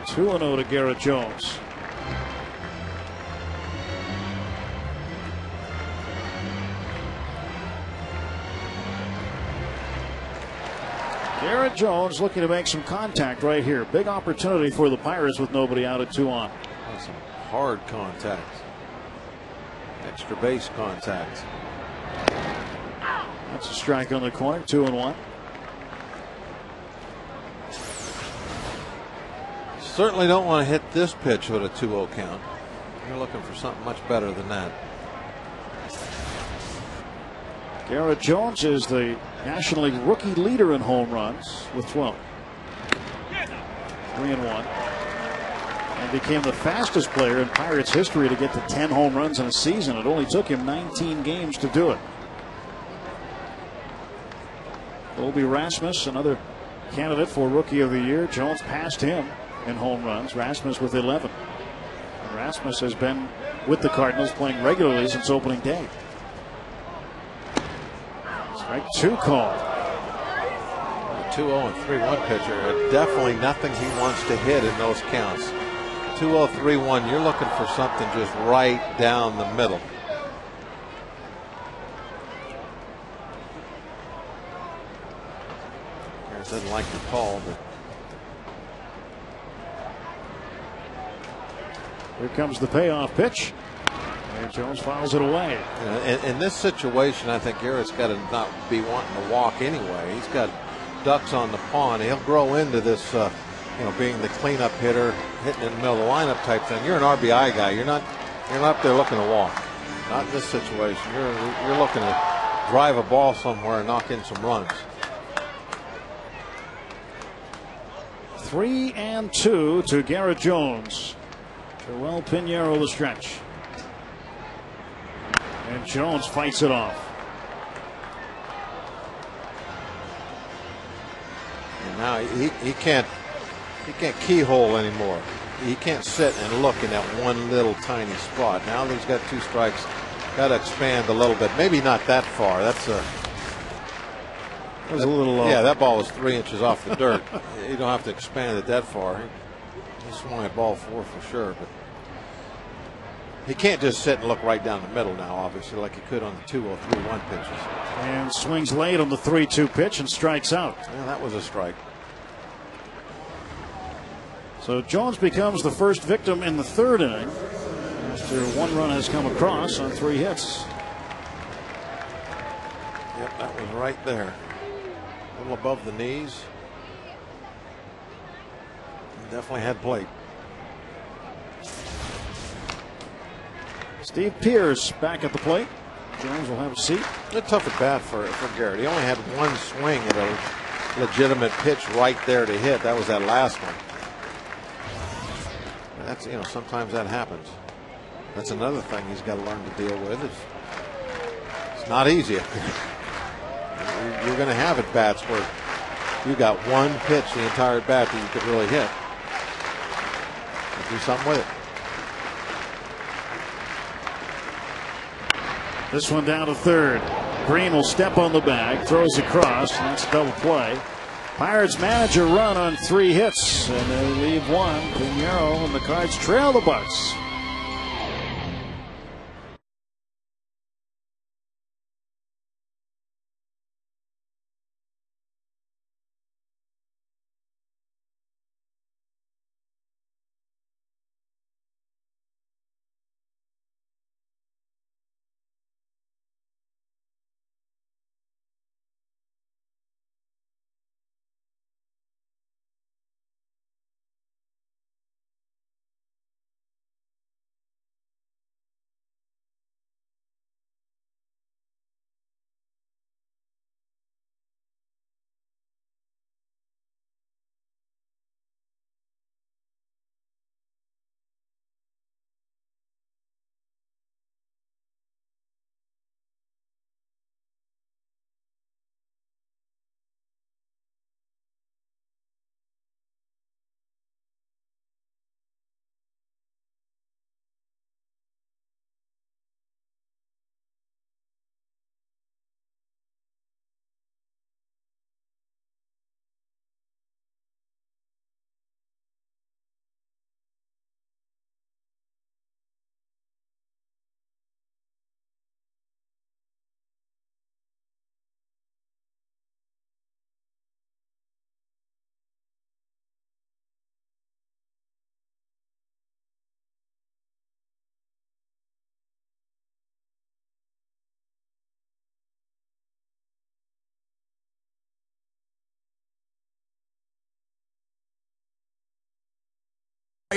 2-0 to Garrett Jones. Garrett Jones looking to make some contact right here. Big opportunity for the Pirates with nobody out at 2 on. That's some hard contact. Extra base contact. That's a strike on the corner. 2-1. Certainly don't want to hit this pitch with a 2-0 count. You're looking for something much better than that. Garrett Jones is the National League rookie leader in home runs with 12. 3-1. And became the fastest player in Pirates history to get to 10 home runs in a season. It only took him 19 games to do it. Colby Rasmus, another candidate for Rookie of the Year. Jones passed him in home runs. Rasmus with 11. And Rasmus has been with the Cardinals playing regularly since opening day. Strike 2 called. A 2-0 and 3-1 pitcher. Definitely nothing he wants to hit in those counts. 2-0, 3-1. You're looking for something just right down the middle. Harris doesn't like the call, but here comes the payoff pitch. And Jones fouls it away. in this situation, I think Garrett's got to not be wanting to walk anyway. He's got ducks on the pond. He'll grow into this, being the cleanup hitter, hitting in the middle of the lineup type thing. You're an RBI guy. You're not up there looking to walk. Not in this situation. You're looking to drive a ball somewhere and knock in some runs. 3-2 to Garrett Jones. Joel Pinheiro the stretch. And Jones fights it off. And now he can't keyhole anymore. He can't sit and look in that one little tiny spot. Now that he's got 2 strikes, got to expand a little bit. Maybe not that far. That was a little low. Yeah, that ball was 3 inches off the dirt. You don't have to expand it that far. He swung at ball 4 for sure, but he can't just sit and look right down the middle now, obviously, like he could on the 2-0, 3-1 pitches. And swings late on the 3-2 pitch and strikes out. Yeah, that was a strike. So Jones becomes the first victim in the third inning after 1 run has come across on 3 hits. Yep, that was right there. A little above the knees. He definitely had plate. Steve Pierce back at the plate. Jones will have a seat. A tough at bat for Garrett. He only had 1 swing at a legitimate pitch right there to hit. That was that last one. That's, sometimes that happens. That's another thing he's got to learn to deal with. It's not easy. You're going to have at bats where you got 1 pitch the entire at bat that you could really hit. Do something with it. This one down to third. Green will step on the bag, throws across, and that's a double play. Pirates manage a run on 3 hits, and they leave 1. Pinheiro and the Cards trail the Bucks.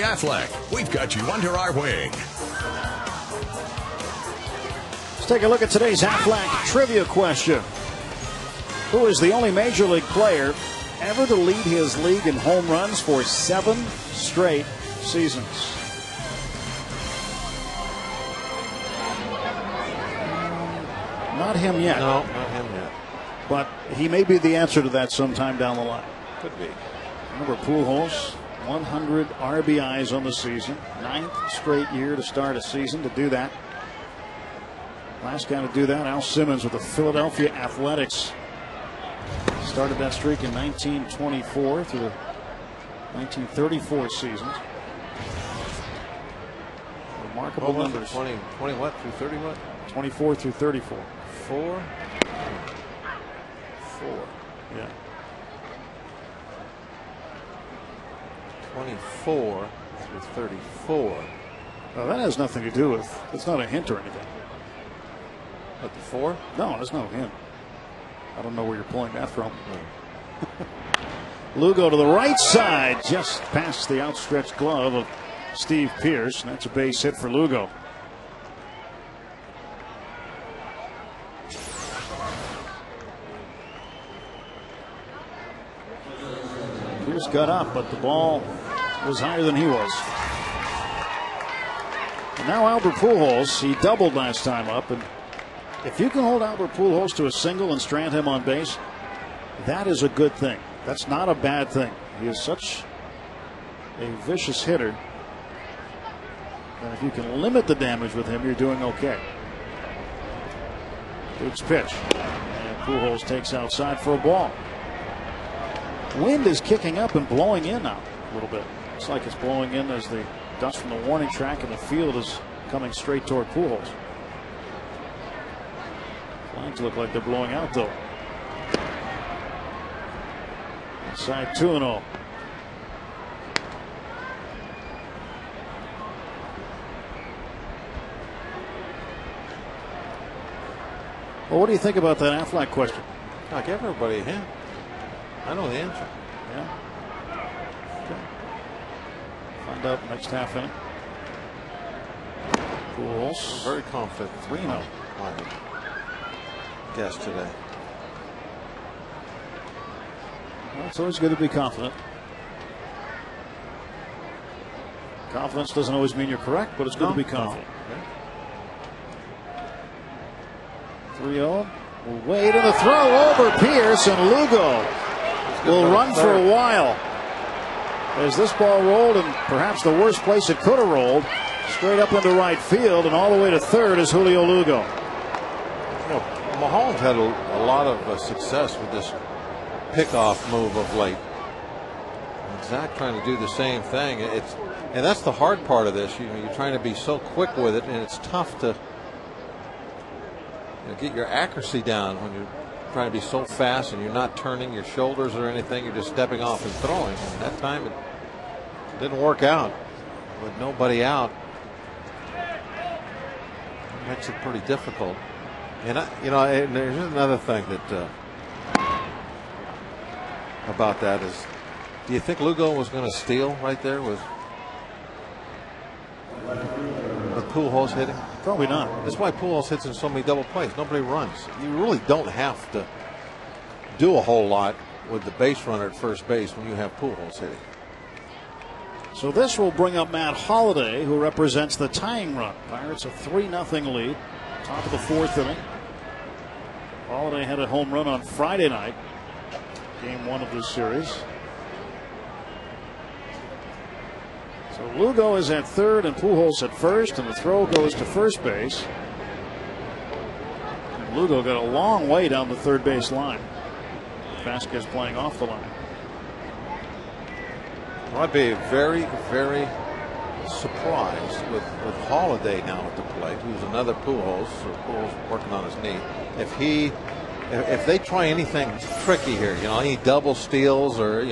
Affleck, we've got you under our wing. Let's take a look at today's Affleck trivia question. Who is the only Major League player ever to lead his league in home runs for 7 straight seasons? Not him yet. No, not him yet. But he may be the answer to that sometime down the line. Could be. Remember Pujols, 100 RBIs on the season. 9th straight year to start a season to do that. Last guy to do that, Al Simmons with the Philadelphia Athletics. Started that streak in 1924 through the 1934 seasons. Remarkable numbers. 20 what through 30 what? 24 through 34. 4. Yeah. 24 through 34. Well, that has nothing to do with. It's not a hint or anything. What, the 4? No, there's no hint. I don't know where you're pulling that from. Lugo to the right side, just past the outstretched glove of Steve Pearce, and that's a base hit for Lugo. Pearce got up, but the ball was higher than he was. And now Albert Pujols, he doubled last time up, and if you can hold Albert Pujols to a single and strand him on base, that is a good thing. That's not a bad thing. He is such a vicious hitter that if you can limit the damage with him, you're doing okay. Duke's pitch. And Pujols takes outside for a ball. Wind is kicking up and blowing in now a little bit. It's like it's blowing in as the dust from the warning track in the field is coming straight toward Pujols. Flags look like they're blowing out though. Inside 2-0. Well, what do you think about that Affleck question? I give everybody a hint. I know the answer. Yeah. Okay. Find out next half inning. Pujols. Very confident. 3-0. Guess today. Well, it's always good to be confident. Confidence doesn't always mean you're correct, but it's good to be confident. No. 3-0. We'll wait, and the throw over Pearce, and Lugo will run for a while as this ball rolled in perhaps the worst place it could have rolled, straight up into right field, and all the way to third is Julio Lugo. You know, Mahomes had a lot of success with this pickoff move of late. And Zach trying to do the same thing. And that's the hard part of this. You're trying to be so quick with it, and it's tough to get your accuracy down when you're trying to be so fast and you're not turning your shoulders or anything. You're just stepping off and throwing. And that time it didn't work out. With nobody out, it makes it pretty difficult. And and there's another thing that about that is, do you think Lugo was going to steal right there with Pujols hitting? Probably not. That's why Pujols hits in so many double plays. Nobody runs. You really don't have to do a whole lot with the base runner at first base when you have Pujols hitting. So this will bring up Matt Holliday, who represents the tying run. Pirates a 3-0 lead, top of the 4th inning. Holliday had a home run on Friday night, game 1 of this series. So Lugo is at third and Pujols at first, and the throw goes to first base. And Lugo got a long way down the third base line. Vasquez playing off the line. Well, I'd be very, very surprised with Holliday now at the plate, who's another Pujols. So Pujols working on his knee. If they try anything tricky here, any double steals or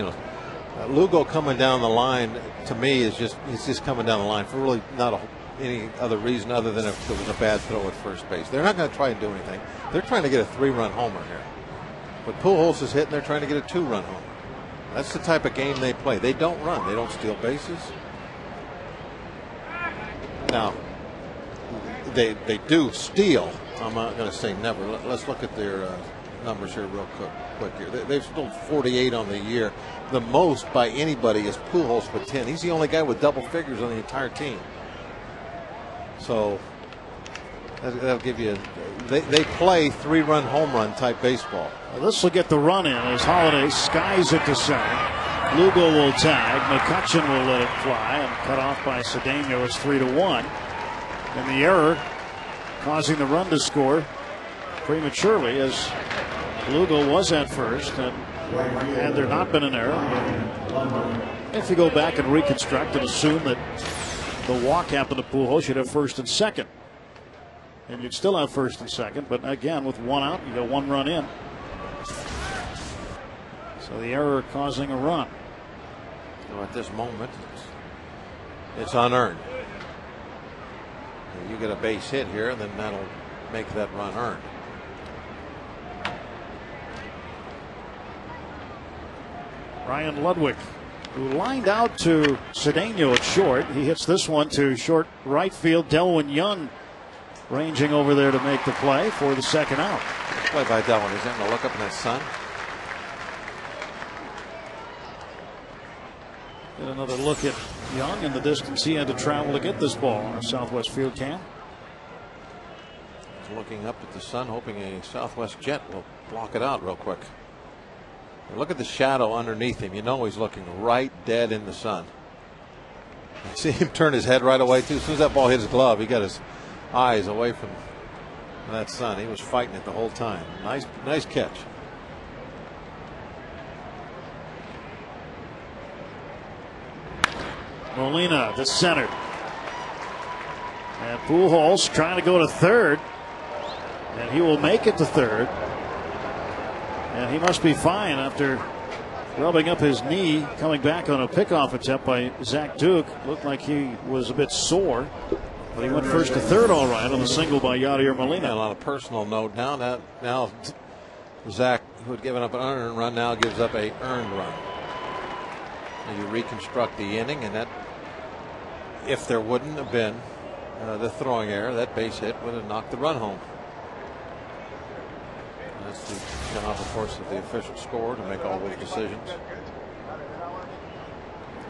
Lugo coming down the line, to me he's just coming down the line for really not any other reason other than if it was a bad throw at first base. They're not going to try and do anything. They're trying to get a 3-run homer here. But Pujols is hitting, they're trying to get a 2-run homer. That's the type of game they play. They don't run. They don't steal bases. Now, they do steal. I'm not going to say never. Let's look at their numbers here real quick here. They've stolen 48 on the year. The most by anybody is Pujols with 10. He's the only guy with double figures on the entire team. So that'll give you. They play 3-run home run type baseball. Well, this will get the run in as Holiday skies it to center. Lugo will tag. McCutchen will let it fly and cut off by Cedeno. It's 3-1. And the error causing the run to score prematurely as Lugo was at first. And had there not been an error, if you go back and reconstruct and assume that the walk happened to Pujols, you'd have first and second. And you'd still have first and second. But again, with one out, you got one run in. So the error causing a run. So at this moment, it's unearned. You get a base hit here, then that'll make that run earned. Ryan Ludwig, who lined out to Cedeno at short. He hits this one to short right field. Delwyn Young ranging over there to make the play for the second out. Play by Delwyn. He's going to look up in that sun. Get another look at Young and the distance he had to travel to get this ball on a Southwest field cam. He's looking up at the sun, hoping a Southwest jet will block it out real quick. Look at the shadow underneath him. You know he's looking right dead in the sun. You see him turn his head right away too. As soon as that ball hit his glove, he got his eyes away from that sun. He was fighting it the whole time. Nice catch. Molina, the center. And Pujols trying to go to third. And he will make it to third. And he must be fine after rubbing up his knee, coming back on a pickoff attempt by Zach Duke. Looked like he was a bit sore. But he went first to third all right on the single by Yadier Molina. And on a personal note, now Zach, who had given up an unearned run, now gives up a earned run. And you reconstruct the inning, and that, if there wouldn't have been the throwing error, that base hit would have knocked the run home. That's the job, of course, of the official score to make all those decisions.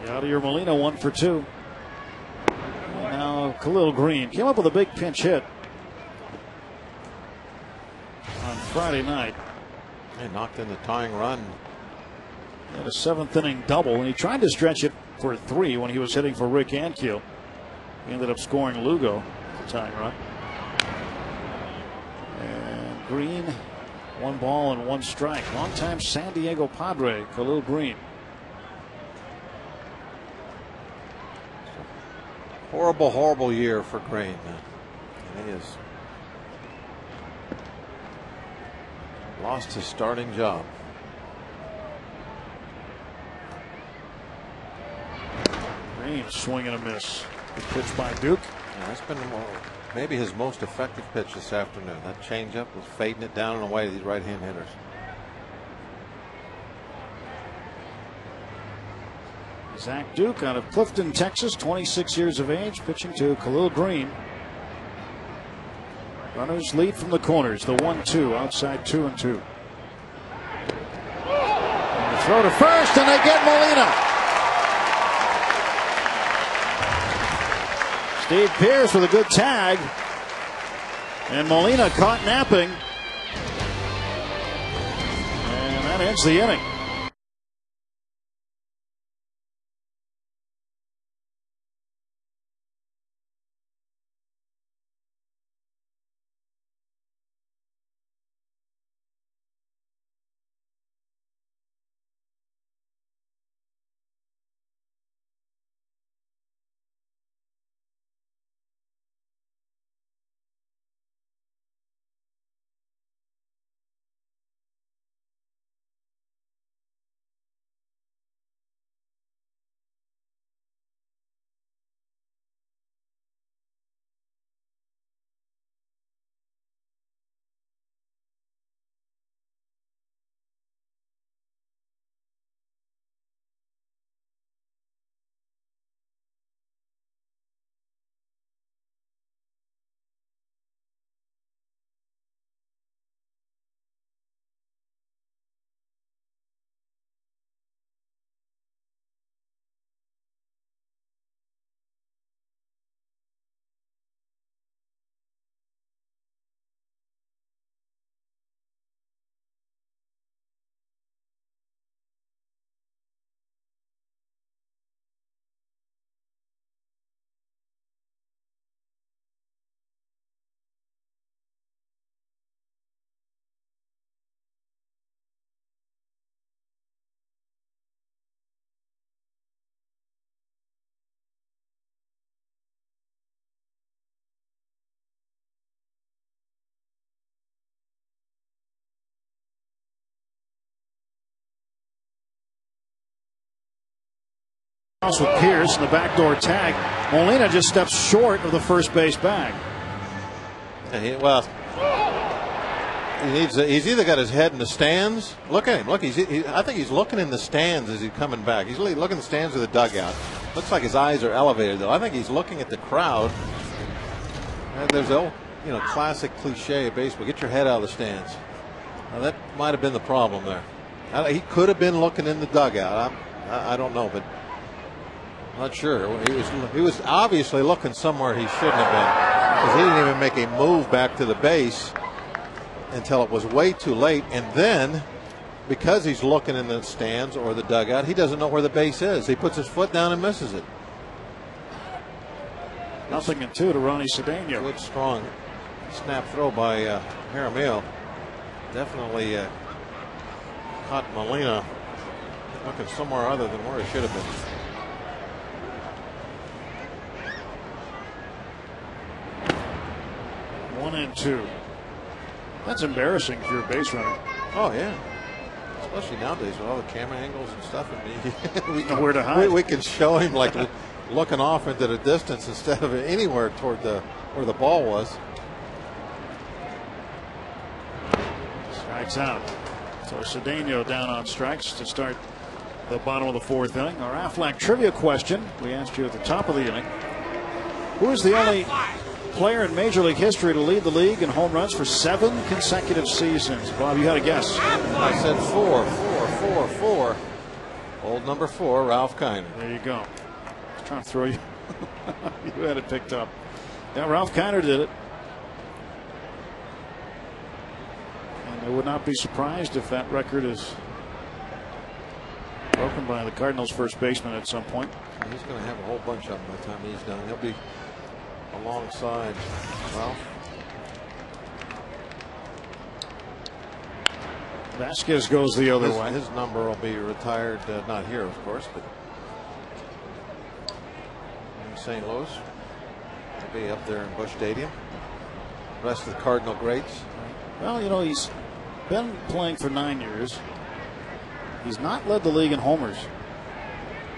Yadier Molina 1 for 2. Now Khalil Green came up with a big pinch hit on Friday night. He knocked in the tying run. He had a 7th inning double, and he tried to stretch it for 3 when he was hitting for Rick Ankiel. He ended up scoring Lugo the tying run. And Green, 1 ball and 1 strike. Longtime San Diego Padre, Khalil Green. Horrible year for Green. And he has lost his starting job. Green swing and a miss. Good pitch by Duke. Yeah, that's been maybe his most effective pitch this afternoon. That changeup was fading it down and away to these right-hand hitters. Zach Duke out of Clifton, Texas, 26 years of age, pitching to Khalil Green. Runners lead from the corners. The 1-2 outside 2-2. And the throw to first, and they get Molina. Steve Pearce with a good tag. And Molina caught napping. And that ends the inning. With Pierce and the backdoor tag. Molina just steps short of the first base bag. He's either got his head in the stands. Look at him. Look, I think he's looking in the stands as he's coming back. He's looking in the stands of the dugout. Looks like his eyes are elevated, though. I think he's looking at the crowd. And there's the classic cliche of baseball. Get your head out of the stands. Now, that might have been the problem there. He could have been looking in the dugout. I don't know, but not sure. He was obviously looking somewhere he shouldn't have been, because he didn't even make a move back to the base until it was way too late. And then, because he's looking in the stands or the dugout, he doesn't know where the base is. He puts his foot down and misses it. 0-2 to Ronnie Cedeno. Good, strong snap throw by Jaramillo. Definitely caught Molina looking somewhere other than where he should have been. 1-2. That's embarrassing if you're a base runner. Oh yeah, especially nowadays with all the camera angles and stuff. And we know where to hide. We can show him like looking off into the distance instead of anywhere toward where the ball was. Strikes out. So Cedeno down on strikes to start the bottom of the fourth inning. Our Aflac trivia question we asked you at the top of the inning: who is the only player in Major League history to lead the league in home runs for 7 consecutive seasons? Bob, you had a guess. I said 4. Old number 4, Ralph Kiner. There you go. I was trying to throw you. You had it picked up. Yeah, Ralph Kiner did it. And I would not be surprised if that record is broken by the Cardinals' first baseman at some point. He's going to have a whole bunch of them by the time he's done. He'll be alongside Ralph. Vasquez goes the other way. His number will be retired, not here, of course, but in St. Louis. He'll be up there in Busch Stadium. The rest of the Cardinal greats. Well, he's been playing for 9 years. He's not led the league in homers.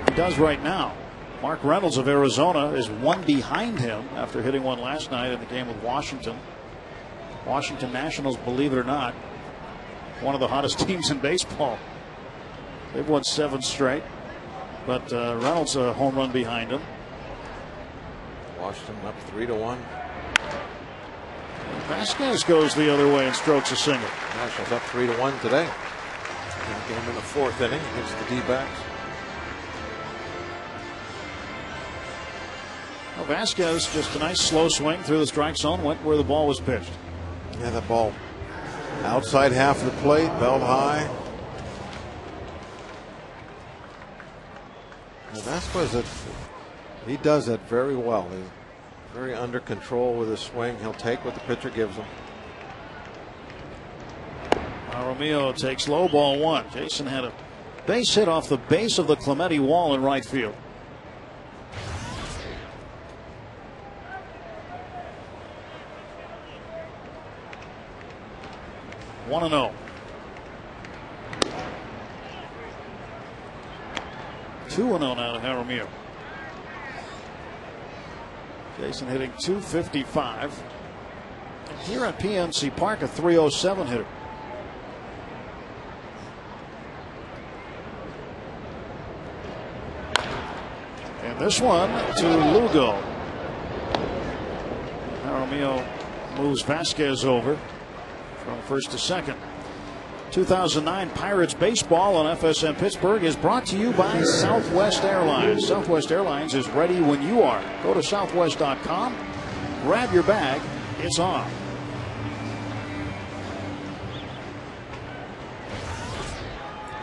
He does right now. Mark Reynolds of Arizona is one behind him after hitting one last night in the game with Washington. Washington Nationals, believe it or not, one of the hottest teams in baseball. They've won 7 straight, but Reynolds a home run behind him. Washington up 3-1. Vasquez goes the other way and strokes a single. Nationals up 3-1 today. Game in the 4th inning against the D-backs. Well, Vasquez, just a nice slow swing through the strike zone, went where the ball was pitched. Yeah, that ball outside half of the plate, belt high. And Vasquez, he does that very well. He's very under control with his swing. He'll take what the pitcher gives him. Romeo takes low, ball 1. Jason had a base hit off the base of the Clemente wall in right field. One and 0. 2-0 now to Jaramillo. Jason hitting .255. And here at PNC Park, a .307 hitter. And this one to Lugo. Jaramillo moves Vasquez over from first to second. 2009 Pirates baseball on FSM Pittsburgh is brought to you by Southwest Airlines. Southwest Airlines is ready when you are. Go to southwest.com, grab your bag, it's on.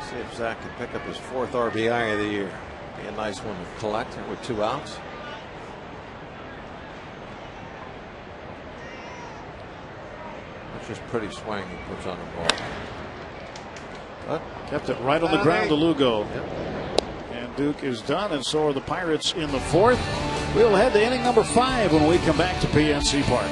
See if Zach can pick up his 4th RBI of the year. Be a nice one to collect with 2 outs. That's just pretty swing he puts on the ball. But kept it right on the ground to Lugo. Yep. And Duke is done, and so are the Pirates in the 4th. We'll head to inning number 5 when we come back to PNC Park.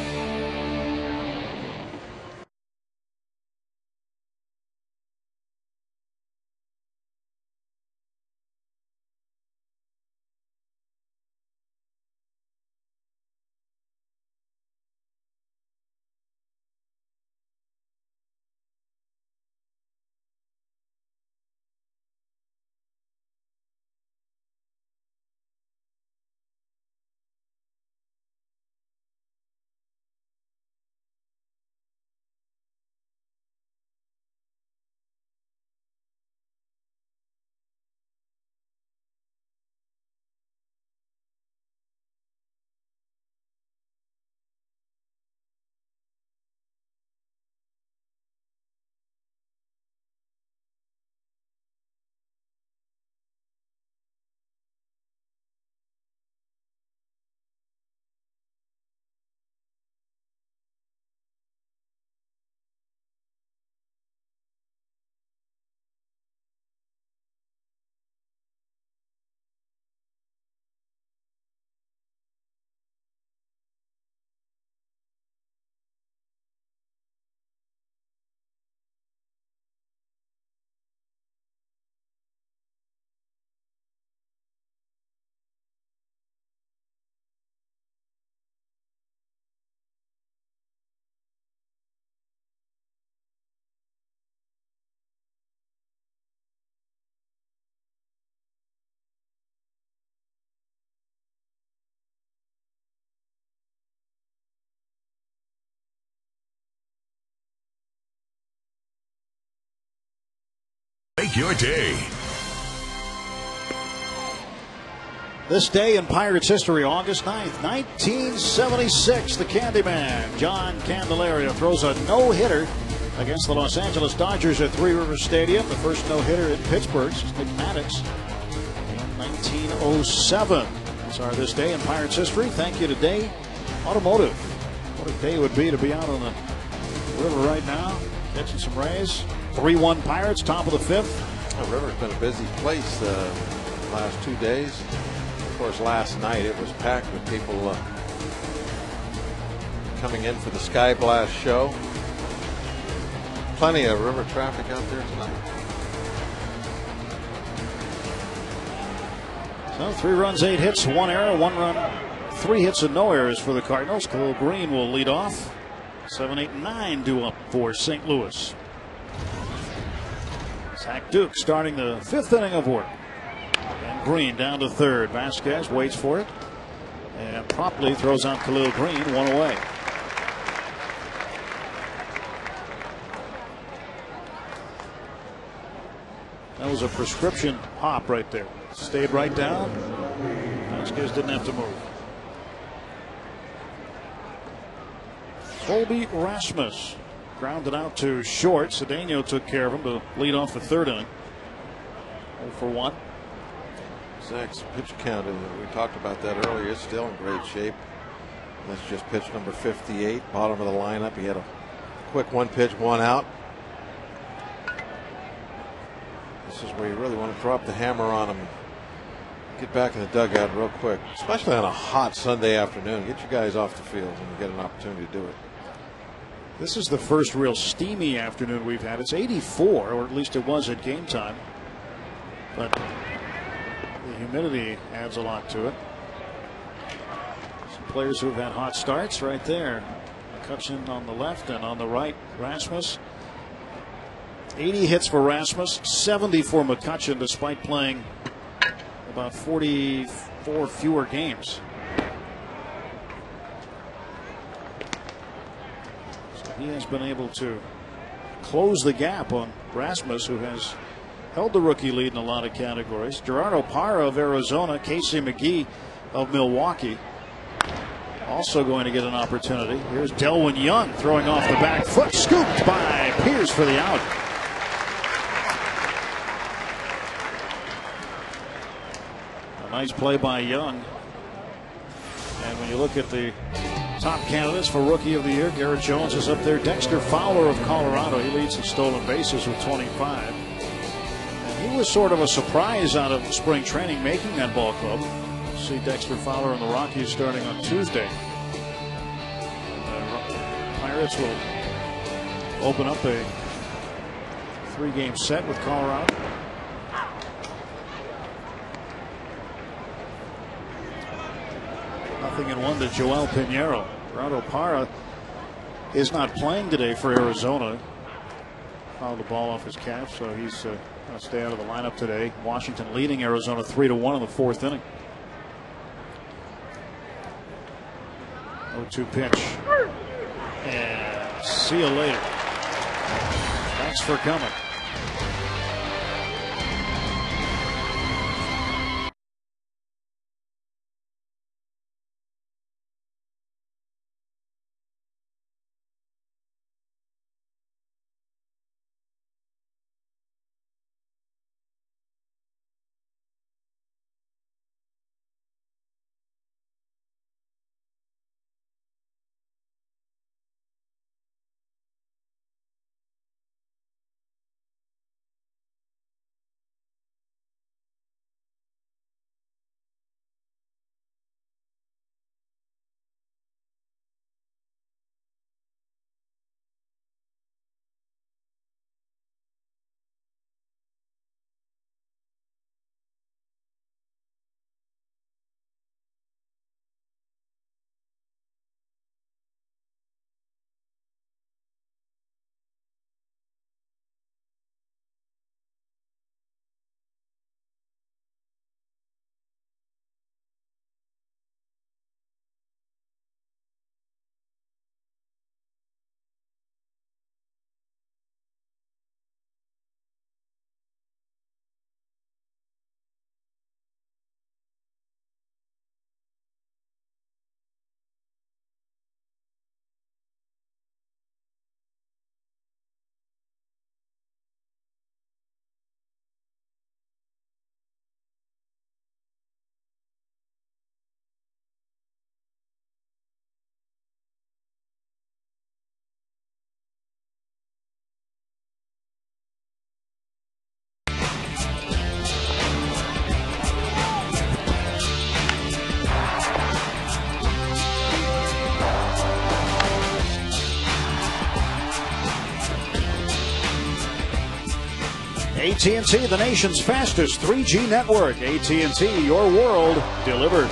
make your day. This day in Pirates history, August 9th, 1976, the Candyman, John Candelaria, throws a no-hitter against the Los Angeles Dodgers at Three Rivers Stadium. The first no-hitter in Pittsburgh since Nick Maddox in 1907. These are this day in Pirates history. Thank you to Day Automotive. What a day it would be to be out on the river right now, catching some rays. 3-1 Pirates, top of the fifth. The river's been a busy place the last 2 days. Of course, last night it was packed with people coming in for the Sky Blast show. Plenty of river traffic out there tonight. So 3 runs, 8 hits, 1 error, 1 run, 3 hits and no errors for the Cardinals. Khalil Green will lead off. 7, 8, 9 due up for St. Louis. Zach Duke starting the 5th inning of work. And Green down to third. Vasquez waits for it and promptly throws out Khalil Green, 1 away. That was a prescription hop right there. Stayed right down. Vasquez didn't have to move. Colby Rasmus grounded out to short. Cedeno took care of him to lead off the 3rd inning. 0 for 1. Zach's pitch count, we talked about that earlier, it's still in great shape. That's just pitch number 58, bottom of the lineup. He had a quick 1 pitch, 1 out. This is where you really want to drop the hammer on him. Get back in the dugout real quick, especially on a hot Sunday afternoon. Get you guys off the field when you get an opportunity to do it. This is the first real steamy afternoon we've had. It's 84, or at least it was at game time. But the humidity adds a lot to it. Some players who've had hot starts right there. McCutcheon on the left and on the right, Rasmus. 80 hits for Rasmus, 70 for McCutcheon, despite playing about 44 fewer games. So he has been able to close the gap on Rasmus, who has held the rookie lead in a lot of categories. Gerardo Parra of Arizona, Casey McGee of Milwaukee also going to get an opportunity. Here's Delwyn Young throwing off the back foot, scooped by Pierce for the out. A nice play by Young. And when you look at the top candidates for Rookie of the Year, Garrett Jones is up there. Dexter Fowler of Colorado, he leads in stolen bases with 25. He was sort of a surprise out of spring training making that ball club. We'll see Dexter Fowler and the Rockies starting on Tuesday. The Pirates will open up a 3-game set with Colorado. Nothing in 1 to Joel Pinheiro. Gerardo Parra is not playing today for Arizona. Fouled the ball off his calf, so he's going to stay out of the lineup today. Washington leading Arizona 3-1 in the 4th inning. 0-2 pitch. And see you later. Thanks for coming. AT&T, the nation's fastest 3G network. AT&T, your world delivered.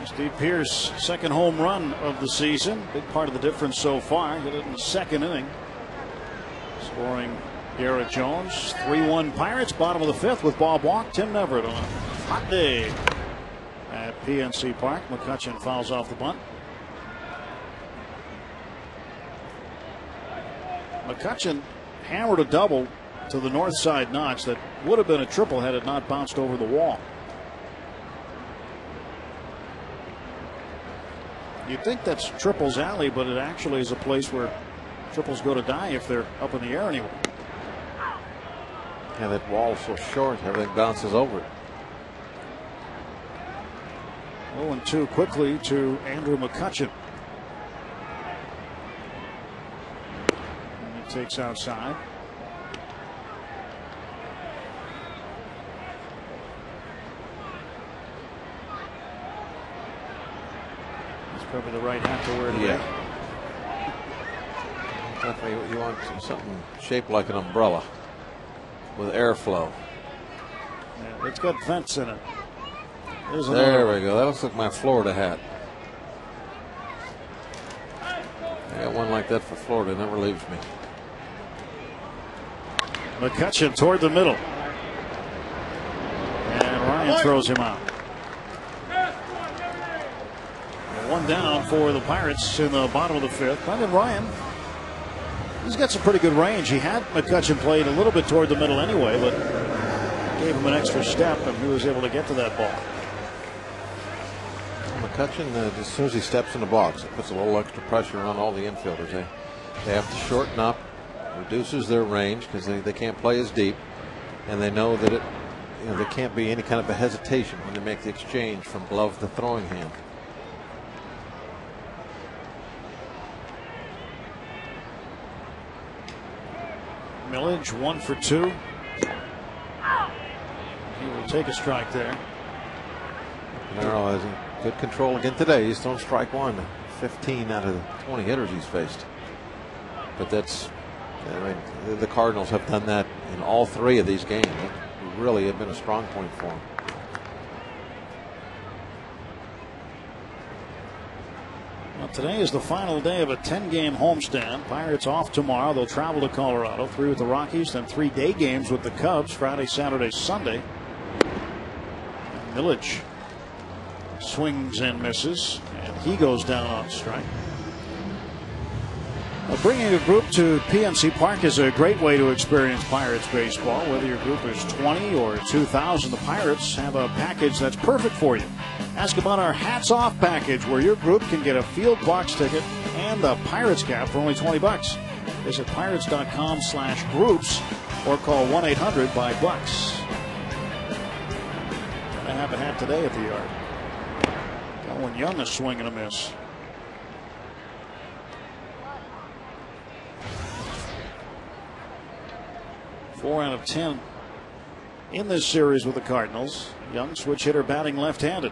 Steve Pearce, second home run of the season. Big part of the difference so far. Hit it in the second inning. Scoring Garrett Jones. 3-1 Pirates, bottom of the fifth with Bob Walk. Tim Neverett on a hot day at PNC Park. McCutchen fouls off the bunt. McCutchen hammered a double to the north side notch that would have been a triple had it not bounced over the wall. You'd think that's triples alley, but it actually is a place where triples go to die if they're up in the air anyway. Yeah, that wall's so short, everything bounces over it. 0-2 quickly to Andrew McCutchen. And he takes outside. Probably the right hat to wear today. Yeah. Definitely you want something shaped like an umbrella with airflow. Yeah, it's got vents in it. There we go. That looks like my Florida hat. I got one like that for Florida. It never leaves me. McCutchen toward the middle. And Ryan throws him out. One down for the Pirates in the bottom of the fifth. Brendan Ryan, he's got some pretty good range. He had McCutchen played a little bit toward the middle anyway, but gave him an extra step, and he was able to get to that ball. McCutchen, as soon as he steps in the box, it puts a little extra pressure on all the infielders. They have to shorten up, reduces their range because they can't play as deep, and they know that there can't be any kind of a hesitation when they make the exchange from glove to throwing hand. Millage 1 for 2. He will take a strike there. Pinero has good control again today. He's thrown strike one, 15 out of the 20 hitters he's faced. But that's, the Cardinals have done that in all three of these games. It really have been a strong point for them. Well, today is the final day of a 10-game homestand. Pirates off tomorrow. They'll travel to Colorado. 3 with the Rockies, then 3 day games with the Cubs Friday, Saturday, Sunday. And Millage swings and misses, and he goes down on strike. Well, bringing a group to PNC Park is a great way to experience Pirates baseball. Whether your group is 20 or 2,000, the Pirates have a package that's perfect for you. Ask about our Hats Off package, where your group can get a field box ticket and a Pirates cap for only $20. Visit pirates.com/groups or call 1-800-BUY-BUCKS. Gonna have a hat today at the yard. Got one young, a swing and a miss. Four out of 10 in this series with the Cardinals. Young switch hitter batting left-handed.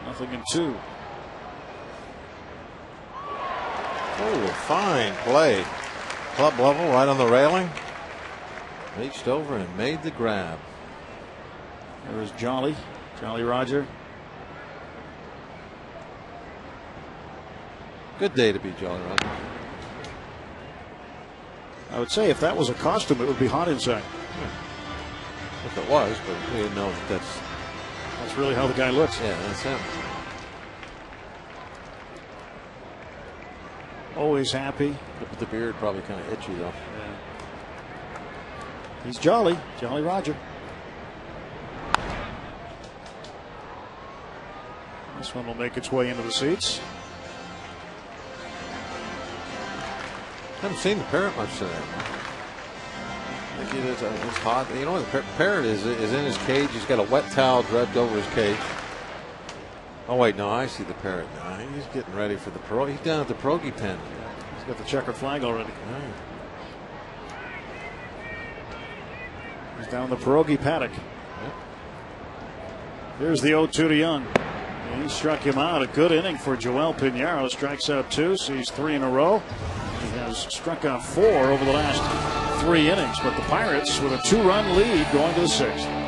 Nothing in 2. Oh, fine play. Club level, right on the railing. Reached over and made the grab. There was Jolly Roger. Good day to be Jolly Roger. I would say if that was a costume, it would be hot inside. If it was, but we didn't know that that's really how the guy looks. Yeah, that's him. Always happy. The beard probably kind of itchy though. Yeah. He's Jolly Roger. This one will make its way into the seats. Haven't seen the parrot much today. I think it's hot. You know, the parrot is in his cage. He's got a wet towel draped over his cage. Oh wait, no, I see the parrot now. He's getting ready for the pro. He's down at the pierogi tent. He's got the checkered flag already. Right. He's down in the pierogi paddock. Yep. Here's the 0-2 to Young. He struck him out. A good inning for Joel Pinheiro. Strikes out 2, so he's 3 in a row. He has struck out 4 over the last 3 innings. But the Pirates with a 2-run lead going to the 6th.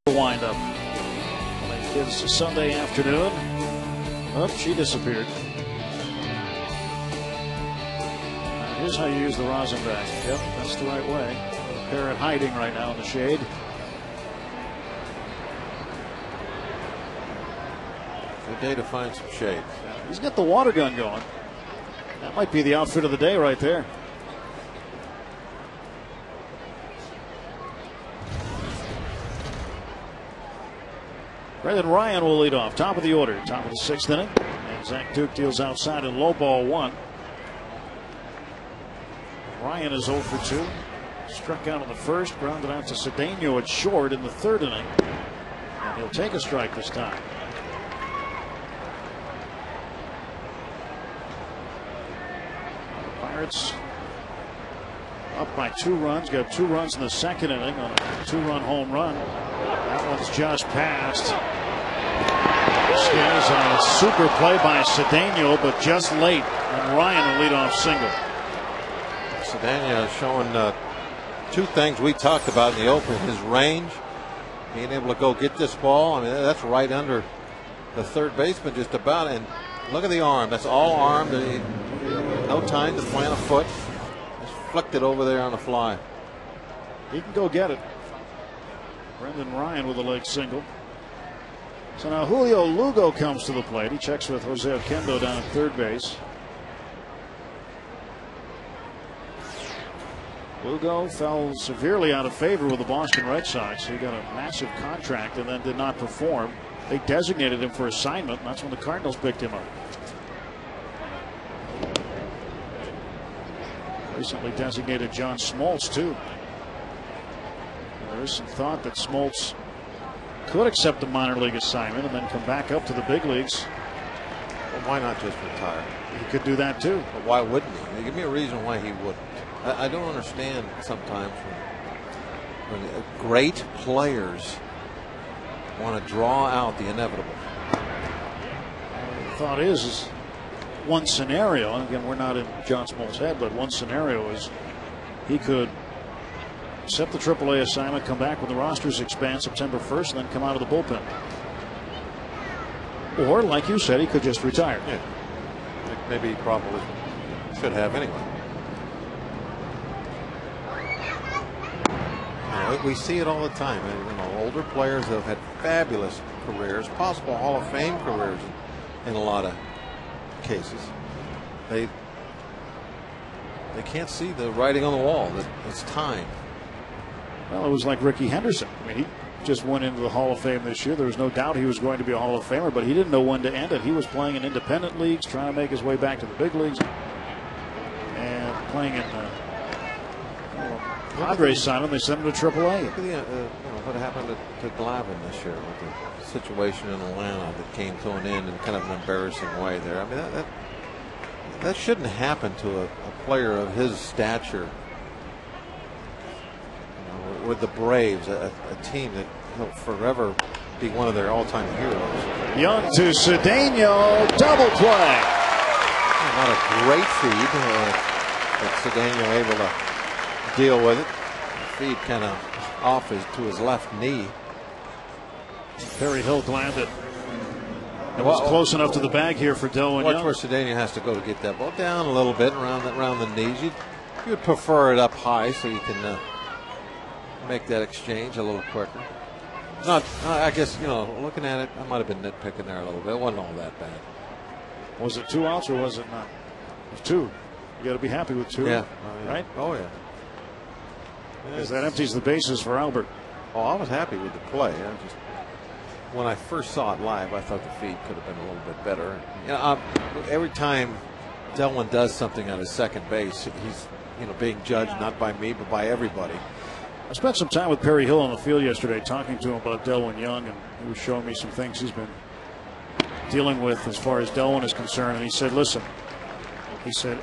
Wind up. It's Sunday afternoon. Oh, she disappeared. Here's how you use the rosin bag. Yep, that's the right way. Parrot hiding right now in the shade. Good day to find some shade. He's got the water gun going. That might be the outfit of the day right there. Brendan Ryan will lead off. Top of the order. Top of the 6th inning. And Zach Duke deals outside in low ball 1. Ryan is 0 for 2. Struck out in the 1st. Grounded out to Cedeno at short in the 3rd inning. And he'll take a strike this time. Pirates up by 2 runs. Got 2 runs in the 2nd inning on a 2-run home run. That one's just passed. This is a super play by Cedeno, but just late. And Ryan will lead off single. Cedeno is showing 2 things we talked about in the open. His range, being able to go get this ball. I mean, that's right under the 3rd baseman just about. And look at the arm. That's all arm. No time to plant a foot. Just flicked it over there on the fly. He can go get it. Brendan Ryan with a leg single. So now Julio Lugo comes to the plate. He checks with Jose Oquendo down at 3rd base. Lugo fell severely out of favor with the Boston Red Sox. He got a massive contract and then did not perform. They designated him for assignment, and that's when the Cardinals picked him up. Recently designated John Smoltz, too. There is some thought that Smoltz could accept a minor league assignment and then come back up to the big leagues. Well, why not just retire? He could do that too. But why wouldn't he? Give me a reason why he wouldn't. I don't understand sometimes when great players want to draw out the inevitable. The thought is one scenario, and again, we're not in John Smoltz's head, but one scenario is he could accept the AAA assignment, come back when the rosters expand September 1st, and then come out of the bullpen. Or, like you said, he could just retire. Yeah. Maybe he probably should have anyway. We see it all the time. Older players have had fabulous careers, possible Hall of Fame careers in a lot of cases. They can't see the writing on the wall that it's time. Well, it was like Rickey Henderson. I mean, he just went into the Hall of Fame this year. There was no doubt he was going to be a Hall of Famer, but he didn't know when to end it. He was playing in independent leagues, trying to make his way back to the big leagues, and playing in Padres signed him. They sent him to AAA. Look at what happened to Glavine this year with the situation in Atlanta that came to an end in kind of an embarrassing way there. I mean, that shouldn't happen to a player of his stature. With the Braves, a team that will forever be one of their all-time heroes. Young to Cedeno, double play. Not a great feed, but Cedeno able to deal with it. The feed kind of off to his left knee. Perry Hill glad that it was close enough to the bag here for Delwyn Young. Watch where Cedeno has to go to get that ball down a little bit around the knees. You'd prefer it up high so you can make that exchange a little quicker. I guess, looking at it, I might have been nitpicking there a little bit. It wasn't all that bad. Was it 2 outs or was it not? It was 2. You got to be happy with 2. Yeah. Right? Oh, yeah. Because that empties the bases for Albert. Oh, I was happy with the play. When I first saw it live, I thought the feed could have been a little bit better. Every time Delwyn does something on his second base, he's being judged not by me but by everybody. I spent some time with Perry Hill on the field yesterday talking to him about Delwyn Young, and he was showing me some things he's been dealing with as far as Delwyn is concerned. And he said, listen,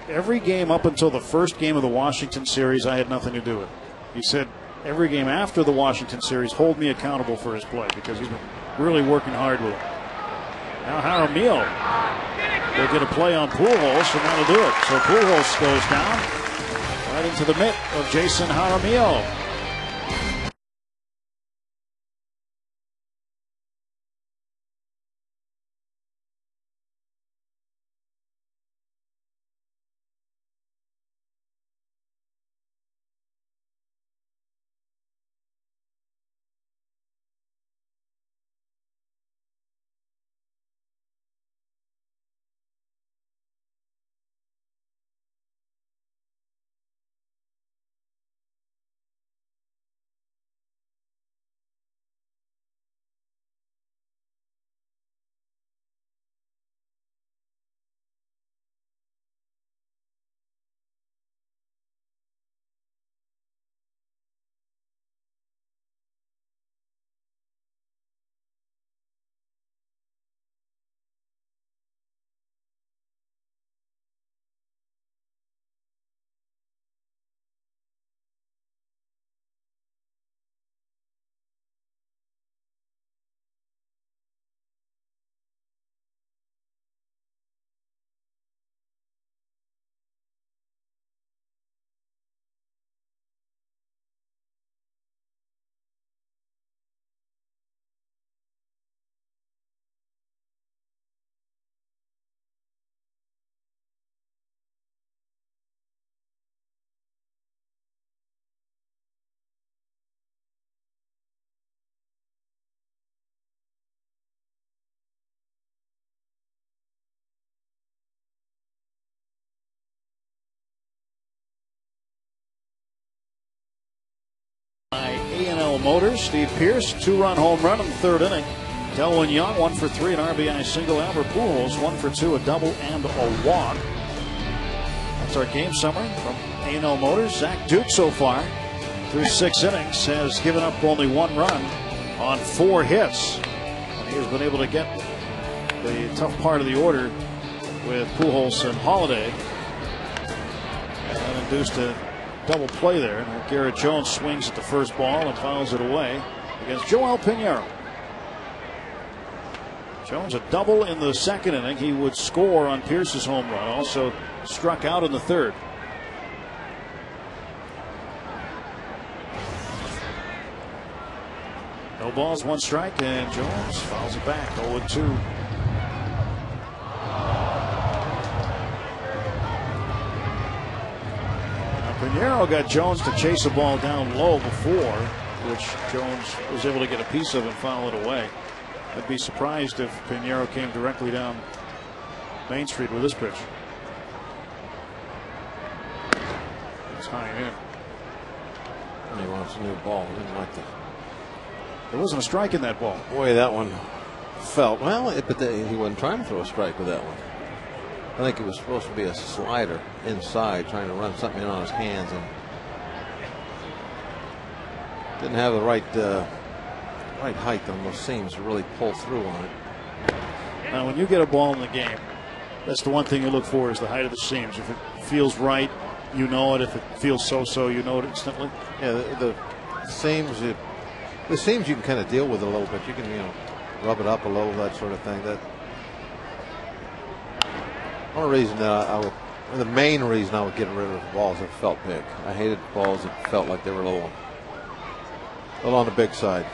every game up until the first game of the Washington series, I had nothing to do with. He said, every game after the Washington series, hold me accountable for his play because he's been really working hard with him. Now Jaramillo will get a play on Pujols, and that'll do it. So Pujols goes down right into the mitt of Jason Jaramillo. A&L Motors, Steve Pearce, 2-run home run in the third inning. Delwyn Young, 1 for 3, an RBI single. Albert Pujols, 1 for 2, a double and a walk. That's our game summary from A&L Motors. Zach Duke so far, through 6 innings, has given up only 1 run on 4 hits. And he has been able to get the tough part of the order with Pujols and Holiday. And induced a double play there. And Garrett Jones swings at the first ball and fouls it away against Joel Pinheiro. Jones a double in the second inning. He would score on Pierce's home run. Also struck out in the third. No balls, 1 strike, and Jones fouls it back. 0-2. Pinheiro got Jones to chase a ball down low before, which Jones was able to get a piece of and foul it away. I'd be surprised if Pinheiro came directly down Main Street with this pitch. It's high in. He wants a new ball. He didn't like There wasn't a strike in that ball. Boy, that one felt well, but he wasn't trying to throw a strike with that one. I think it was supposed to be a slider inside, trying to run something in on his hands, and didn't have the right height on those seams to really pull through on it. Now, when you get a ball in the game, that's the one thing you look for, is the height of the seams. If it feels right, you know it. If it feels so-so, you know it instantly. Yeah, the seams you can kind of deal with a little bit. You can rub it up a little, that sort of thing. That one reason that the main reason I would get rid of balls that felt big. I hated balls that felt like they were a little on the big side.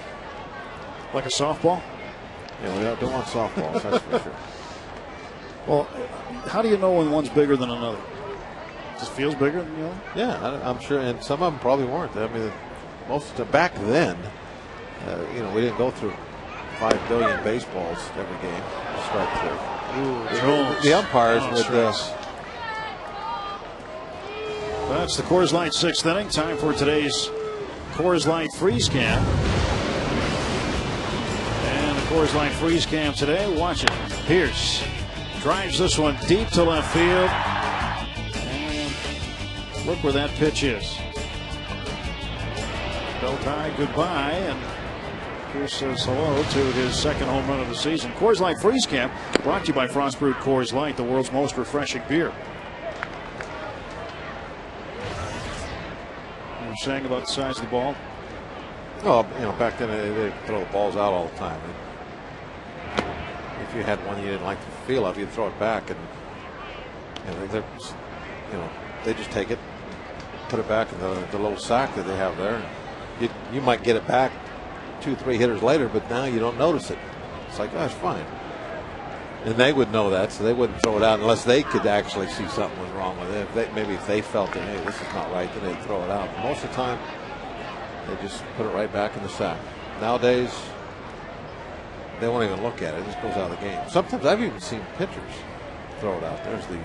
Like a softball? Yeah, we don't want softballs, that's for sure. Well, how do you know when one's bigger than another? It just feels bigger than the other? Yeah, I'm sure, and some of them probably weren't. I mean, back then, we didn't go through 5 billion baseballs every game to strike through. The umpires would. That's the Coors Light 6th inning. Time for today's Coors Light Freeze Cam. And the Coors Light Freeze Cam today. Watch it. Pierce drives this one deep to left field. And look where that pitch is. Bell tie goodbye, and Pierce says hello to his second home run of the season. Coors Light Freeze Cam brought to you by Frost Brewed Coors Light, the world's most refreshing beer. You were saying about the size of the ball? Oh, back then they'd throw the balls out all the time. If you had one you didn't like the feel of, you'd throw it back, and they just take it, put it back in the little sack that they have there. You might get it back 2-3 hitters later, but now you don't notice it. It's like, oh, it's fine. And they would know that, so they wouldn't throw it out unless they could actually see something was wrong with it. Maybe if they felt that, hey, this is not right, then they'd throw it out. But most of the time, they just put it right back in the sack. Nowadays, they won't even look at it. It just goes out of the game. Sometimes I've even seen pitchers throw it out. There's the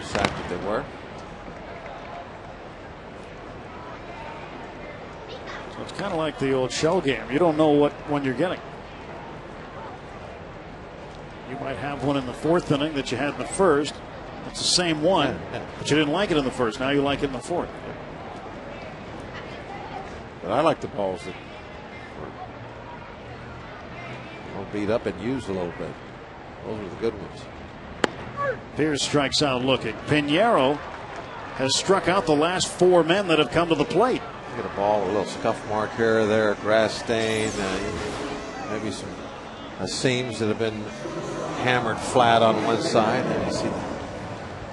sack that they wear. So it's kind of like the old shell game. You don't know what one you're getting. You might have one in the 4th inning that you had in the 1st. It's the same one, but you didn't like it in the 1st. Now you like it in the 4th. But I like the balls that were beat up and used a little bit. Those are the good ones. Pierce strikes out looking. Pinheiro has struck out the last 4 men that have come to the plate. You get a ball with a little scuff mark here or there, grass stain, maybe some seams that have been hammered flat on one side. And you see the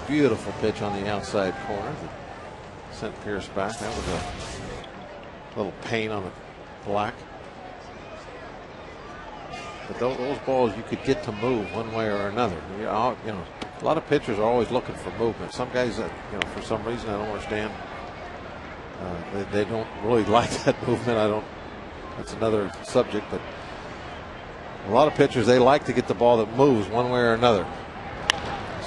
beautiful pitch on the outside corner that sent Pierce back. That was a little paint on the black. But those balls you could get to move one way or another. A lot of pitchers are always looking for movement. Some guys that, for some reason I don't understand, they don't really like that movement. That's another subject, but a lot of pitchers, they like to get the ball that moves one way or another.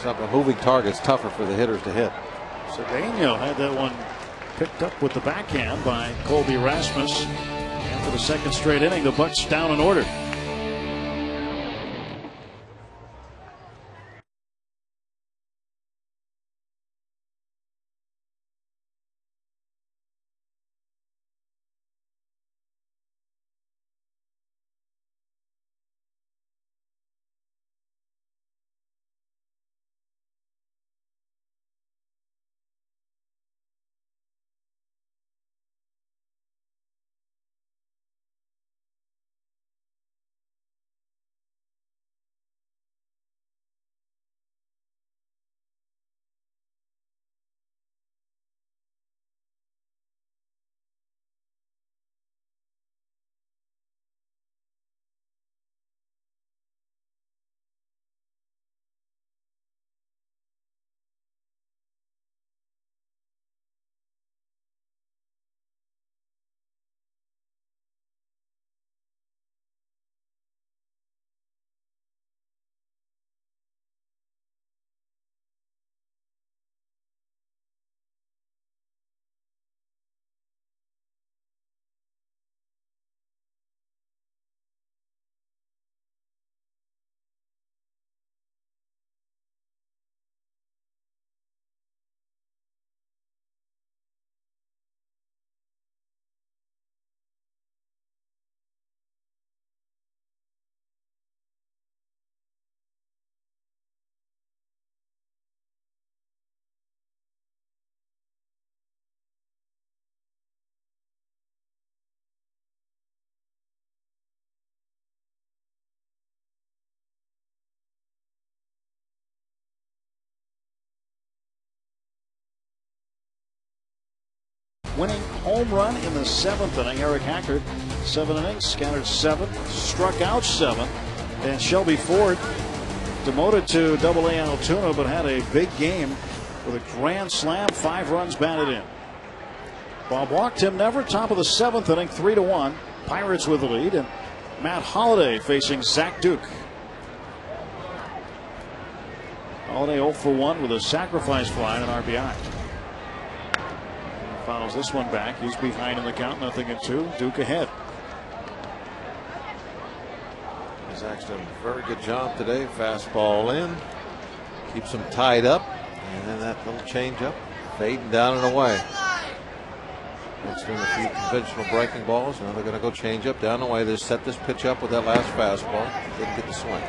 A moving target's tougher for the hitters to hit. Cedeno had that one picked up with the backhand by Colby Rasmus. And for the 2nd straight inning, the Bucs down in order. winning home run in the 7th inning. Eric Hackert, 7 innings, scattered 7, struck out 7. And Shelby Ford, demoted to Double-A Altoona, but had a big game with a grand slam, 5 runs batted in. Bob Walk, Tim Never, top of the 7th inning, 3-1. Pirates with the lead, and Matt Holliday facing Zach Duke. Holliday 0 for 1 with a sacrifice fly and an RBI. Follows this one back. He's behind in the count, 0-2. Duke ahead. Zach's done a very good job today. Fastball in, keeps him tied up, and then that little changeup fading down and away. Next in a few conventional breaking balls. Now they're going to go change up down the way. They set this pitch up with that last fastball. Didn't get the swing.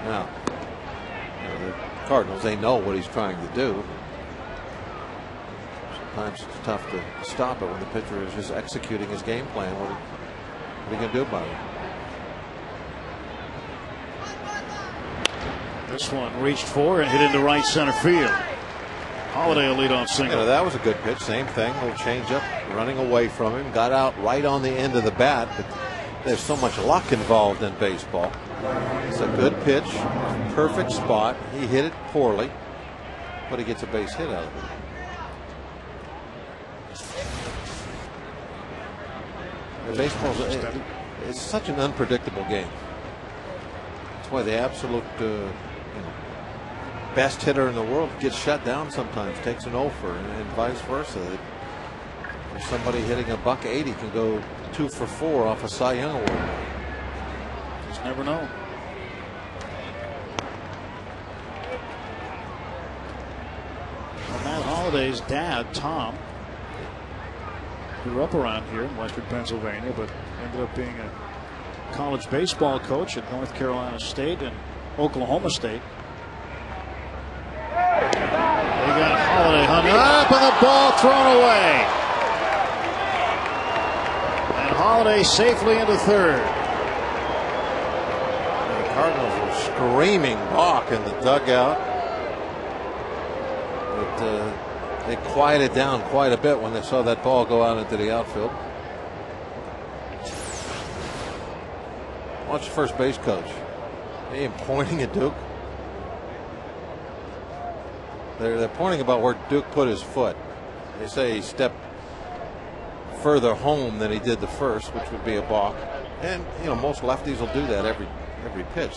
Now, the Cardinals, they know what he's trying to do. Sometimes it's tough to stop it when the pitcher is just executing his game plan. What are you going to do about it? This one reached for and hit into right center field. Holliday a leadoff single. That was a good pitch. Same thing. A little change up, running away from him. Got out right on the end of the bat, but there's so much luck involved in baseball. It's a good pitch, perfect spot. He hit it poorly, but he gets a base hit out of it. Baseball's it's such an unpredictable game. That's why the absolute best hitter in the world gets shut down sometimes, takes an offer, and vice versa. If somebody hitting a .180 can go 2 for 4 off a Cy Young award. Just never know. Well, Matt Holliday's dad, Tom, grew up around here in western Pennsylvania, but ended up being a college baseball coach at North Carolina State and Oklahoma State. They got Holliday hung up and the ball thrown away. And Holliday safely into third. The Cardinals were screaming balk in the dugout. But they quieted down quite a bit when they saw that ball go out into the outfield. Watch the first base coach. He ain't pointing at Duke. They're pointing about where Duke put his foot. They say he stepped further home than he did the first, which would be a balk. And most lefties will do that every pitch.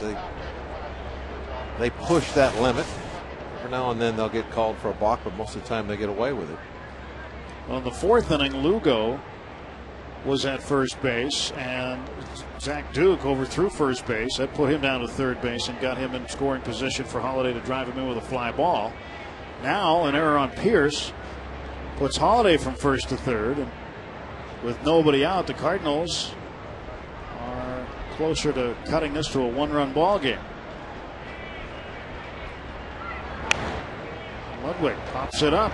They push that limit. Every now and then they'll get called for a balk, but most of the time they get away with it. Well, in the 4th inning, Lugo was at first base, and Zach Duke overthrew first base. That put him down to third base and got him in scoring position for Holliday to drive him in with a fly ball. Now an error on Pierce puts Holliday from first to third, and with nobody out, the Cardinals are closer to cutting this to a 1-run ball game. Ludwig pops it up.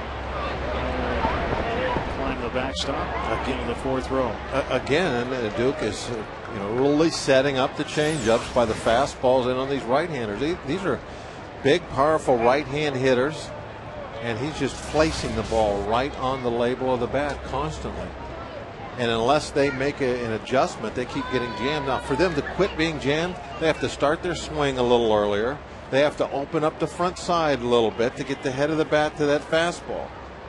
Climb the backstop. Again in the 4th row. Again, Duke is really setting up the changeups by the fastballs in on these right-handers. These are big, powerful right-hand hitters, and he's just placing the ball right on the label of the bat constantly. And unless they make an adjustment, they keep getting jammed. Now, for them to quit being jammed, they have to start their swing a little earlier. They have to open up the front side a little bit to get the head of the bat to that fastball.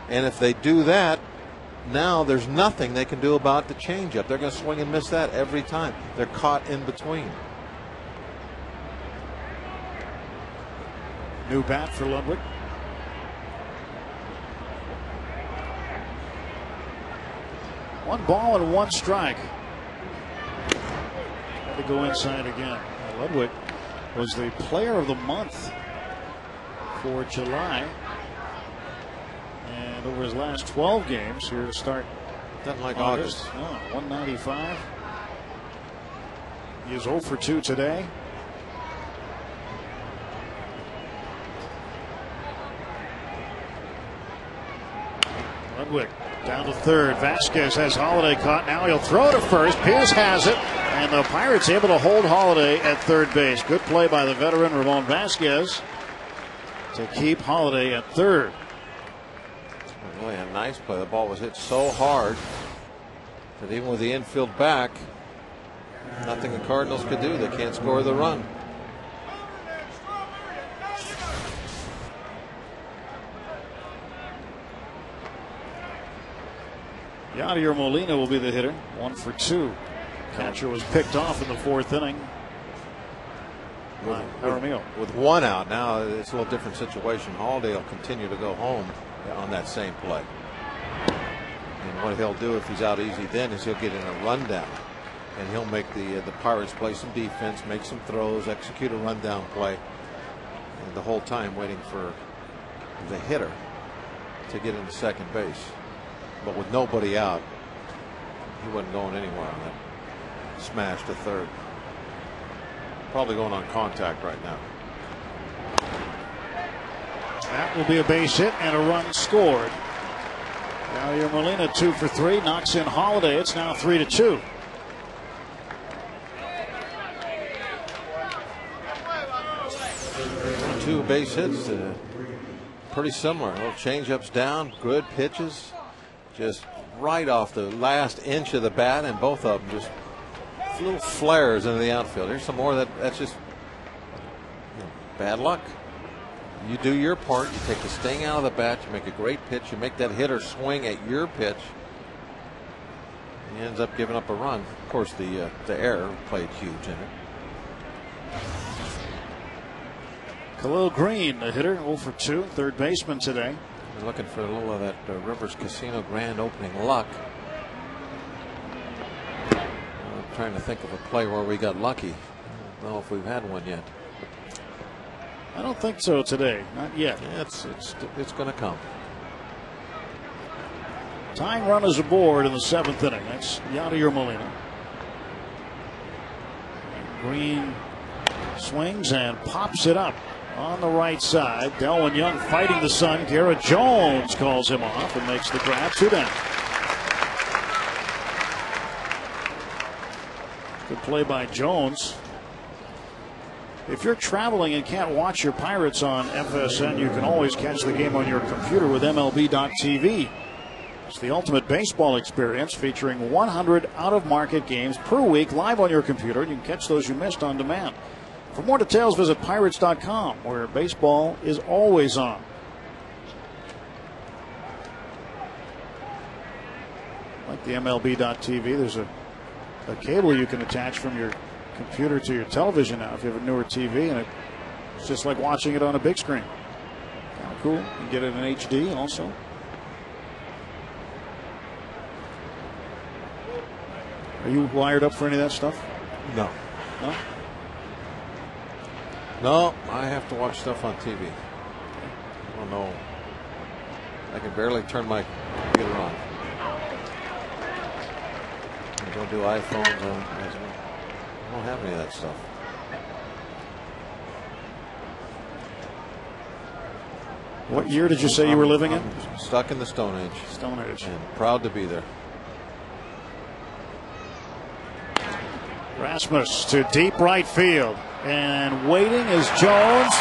And if they do that, now there's nothing they can do about the changeup. They're going to swing and miss that every time. They're caught in between. New bat for Ludwig. One ball and 1 strike. Had to go inside again. Ludwig was the player of the month for July. And over his last 12 games here to start Doesn't like August. No, 195. He is 0 for 2 today. Ludwig down to third. Vasquez has Holliday caught. Now he'll throw to first. Pierce has it. And the Pirates able to hold Holliday at third base. Good play by the veteran Ramon Vasquez. to keep Holiday at third. Really a nice play. The ball was hit so hard that even with the infield back, nothing the Cardinals could do. They can't score the run. Yadier Molina will be the hitter. 1 for 2. Catcher was picked off in the 4th inning. With 1 out now, it's a little different situation. Holiday will continue to go home on that same play. And what he'll do if he's out easy then is he'll get in a rundown. And he'll make the Pirates play some defense, make some throws, execute a rundown play. And the whole time waiting for the hitter to get into second base. But with nobody out, he wasn't going anywhere on that smash to third. Probably going on contact right now. That will be a base hit and a run scored. Yadier Molina 2 for 3, knocks in Holiday. It's now 3-2. Two base hits, pretty similar. Little changeups down, good pitches, just right off the last inch of the bat, and both of them just little flares into the outfield. Here's some more that's just bad luck. You do your part. You take the sting out of the bat. You make a great pitch. You make that hitter swing at your pitch. He ends up giving up a run. Of course, the error played huge in it. Khalil Green, the hitter, 0 for 2, third baseman today. We're looking for a little of that Rivers Casino grand opening luck. I'm trying to think of a play where we got lucky. I don't know if we've had one yet. I don't think so today. Not yet. Yeah, it's going to come. Tying runners aboard in the 7th inning. That's Yadier Molina. Green swings and pops it up on the right side. Delwyn Young fighting the sun. Garrett Jones calls him off and makes the grab. 2 down. Good play by Jones. If you're traveling and can't watch your Pirates on FSN, you can always catch the game on your computer with MLB.tv. It's the ultimate baseball experience featuring 100 out-of-market games per week live on your computer. You can catch those you missed on demand. For more details, visit Pirates.com, where baseball is always on. Like the MLB.tv, there's a cable you can attach from your computer to your television now if you have a newer TV, and it's just like watching it on a big screen. Kind of cool. You can get it in HD also. Are you wired up for any of that stuff? No. No? No, I have to watch stuff on TV. I don't know. I can barely turn my computer on. I don't do iPhones. I don't have any of that stuff. What year did you say you were living in? I'm stuck in the Stone Age. Stone Age. And proud to be there. Rasmus to deep right field. And waiting is Jones.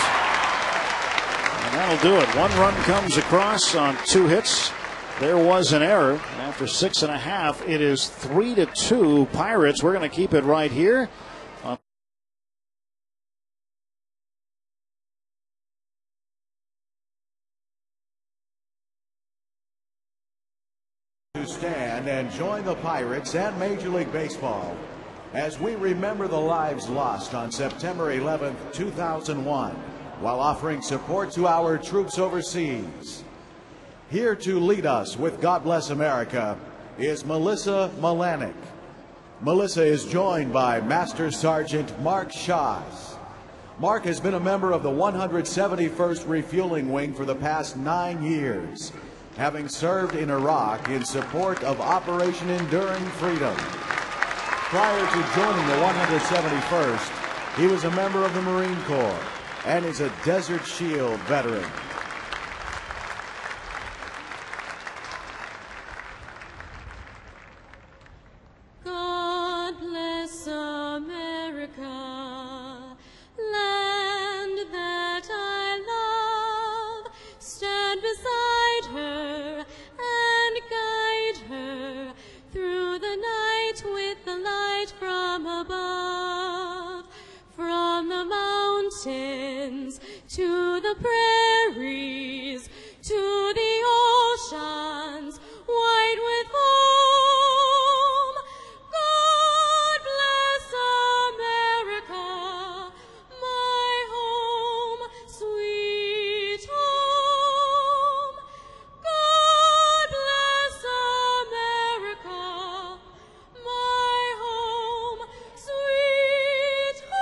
And that'll do it. 1 run comes across on 2 hits. There was an error. And after 6.5, it is 3-2 Pirates. We're going to keep it right here. To stand and join the Pirates and Major League Baseball as we remember the lives lost on September 11, 2001, while offering support to our troops overseas. Here to lead us with God Bless America is Melissa Malanik. Melissa is joined by Master Sergeant Mark Shaws. Mark has been a member of the 171st Refueling Wing for the past 9 years, having served in Iraq in support of Operation Enduring Freedom. Prior to joining the 171st, he was a member of the Marine Corps and is a Desert Shield veteran. God bless America, land that I from above, from the mountains to the prairies, to the oceans, white with foam. God bless America, my home, sweet home. God bless America, my home, sweet home.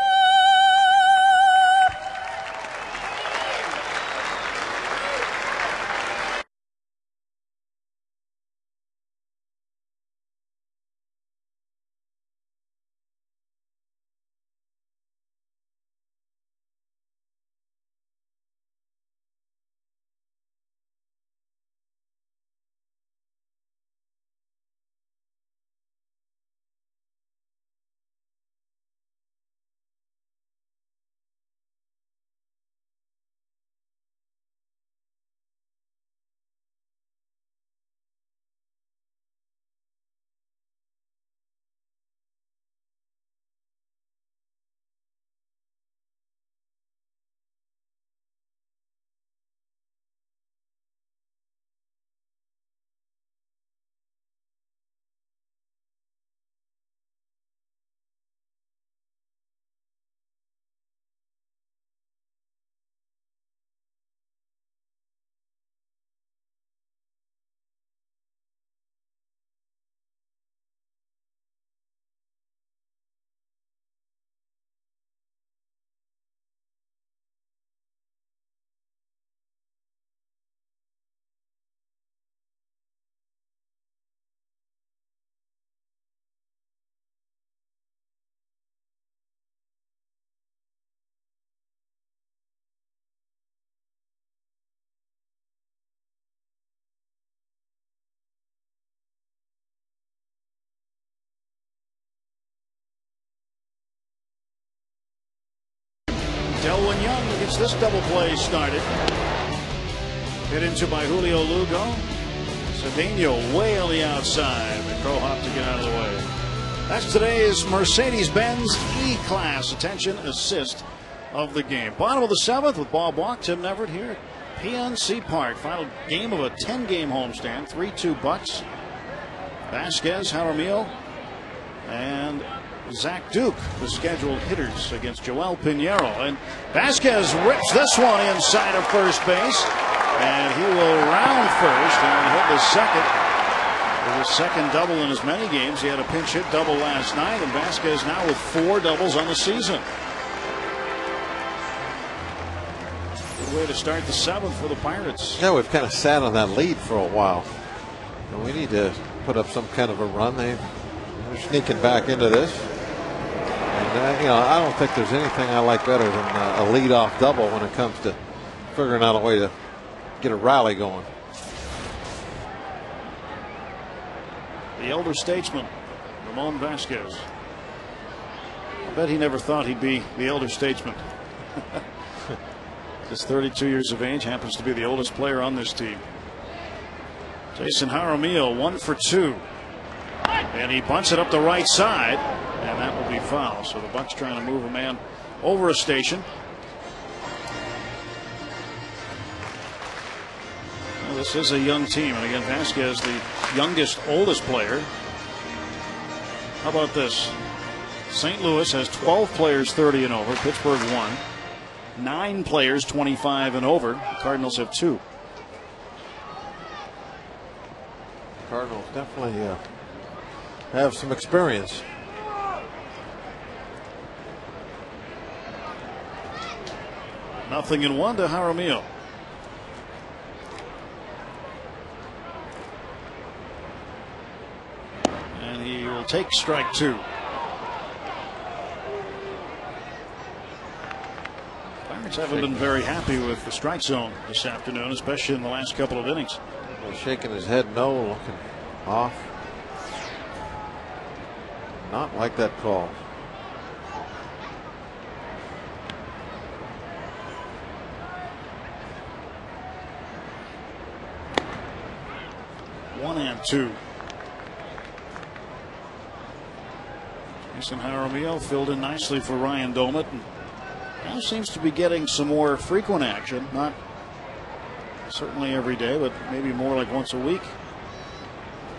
Delwyn Young gets this double play started. Hit into by Julio Lugo. Cedeno way on the outside. The Crow hop to get out of the way. That's today's Mercedes-Benz E-Class attention assist of the game. Bottom of the seventh with Bob Walk, Tim Neverett here at PNC Park. Final game of a 10-game homestand. 3-2 Bucks. Vasquez, Jaramillo, and Zach Duke, the scheduled hitters against Joel Pinheiro. And Vasquez rips this one inside of first base. And he will round first and hit the second. It was his second double in as many games. He had a pinch hit double last night. And Vasquez now with 4 doubles on the season. Good way to start the seventh for the Pirates. Yeah, we've kind of sat on that lead for a while. And we need to put up some kind of a run. They're sneaking back into this. And, I don't think there's anything I like better than a leadoff double when it comes to figuring out a way to get a rally going. The elder statesman, Ramon Vasquez. I bet he never thought he'd be the elder statesman. Just 32 years of age, happens to be the oldest player on this team. Jason Jaramillo 1 for 2. And he bunts it up the right side, and that will be foul. So the Bucks trying to move a man over a station. Well, this is a young team, and again, Vasquez, the youngest, oldest player. How about this? St. Louis has 12 players 30 and over. Pittsburgh 1. 9 players 25 and over. The Cardinals have 2. Cardinals definitely have some experience. Nothing in 1 to Jaramillo. And he will take strike 2. Pirates haven't been very happy with the strike zone this afternoon, especially in the last couple of innings. He's shaking his head no, looking off. Not like that call. One and 2. Mason Jaramillo filled in nicely for Ryan Domit, and now seems to be getting some more frequent action. Not certainly every day, but maybe more like once a week.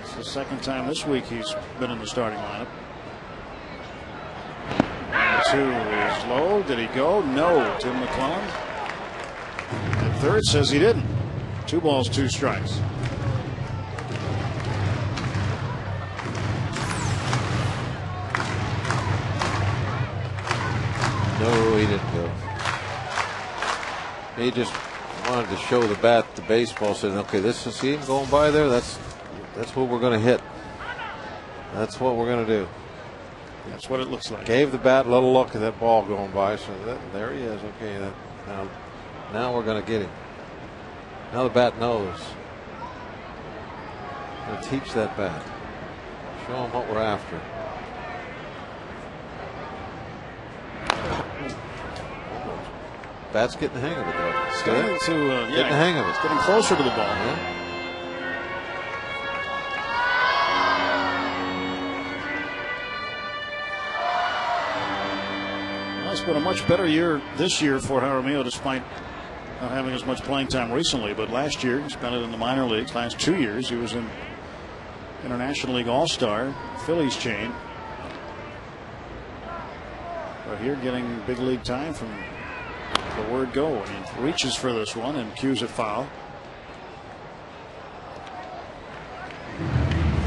It's the second time this week he's been in the starting lineup. 2 is low. Did he go? No. Tim McClellan at third says he didn't. 2 balls, 2 strikes. No, he didn't go. He just wanted to show the bat the baseball, saying, okay, this is, see him going by there? That's what we're going to hit. That's what we're going to do. That's what it looks like. Gave the bat a little look at that ball going by. So there he is. Okay, now we're going to get him. Now the bat knows. Going to teach that bat. Show him what we're after. Bat's getting the hang of it, though. Getting the hang of it. It's getting closer to the ball. Yeah. It's been a much better year this year for Jaramillo, despite not having as much playing time recently. But last year, he spent it in the minor leagues. Last 2 years, he was in International League All-Star, Phillies chain. But here, getting big league time from the word go. And he reaches for this one and cues it foul.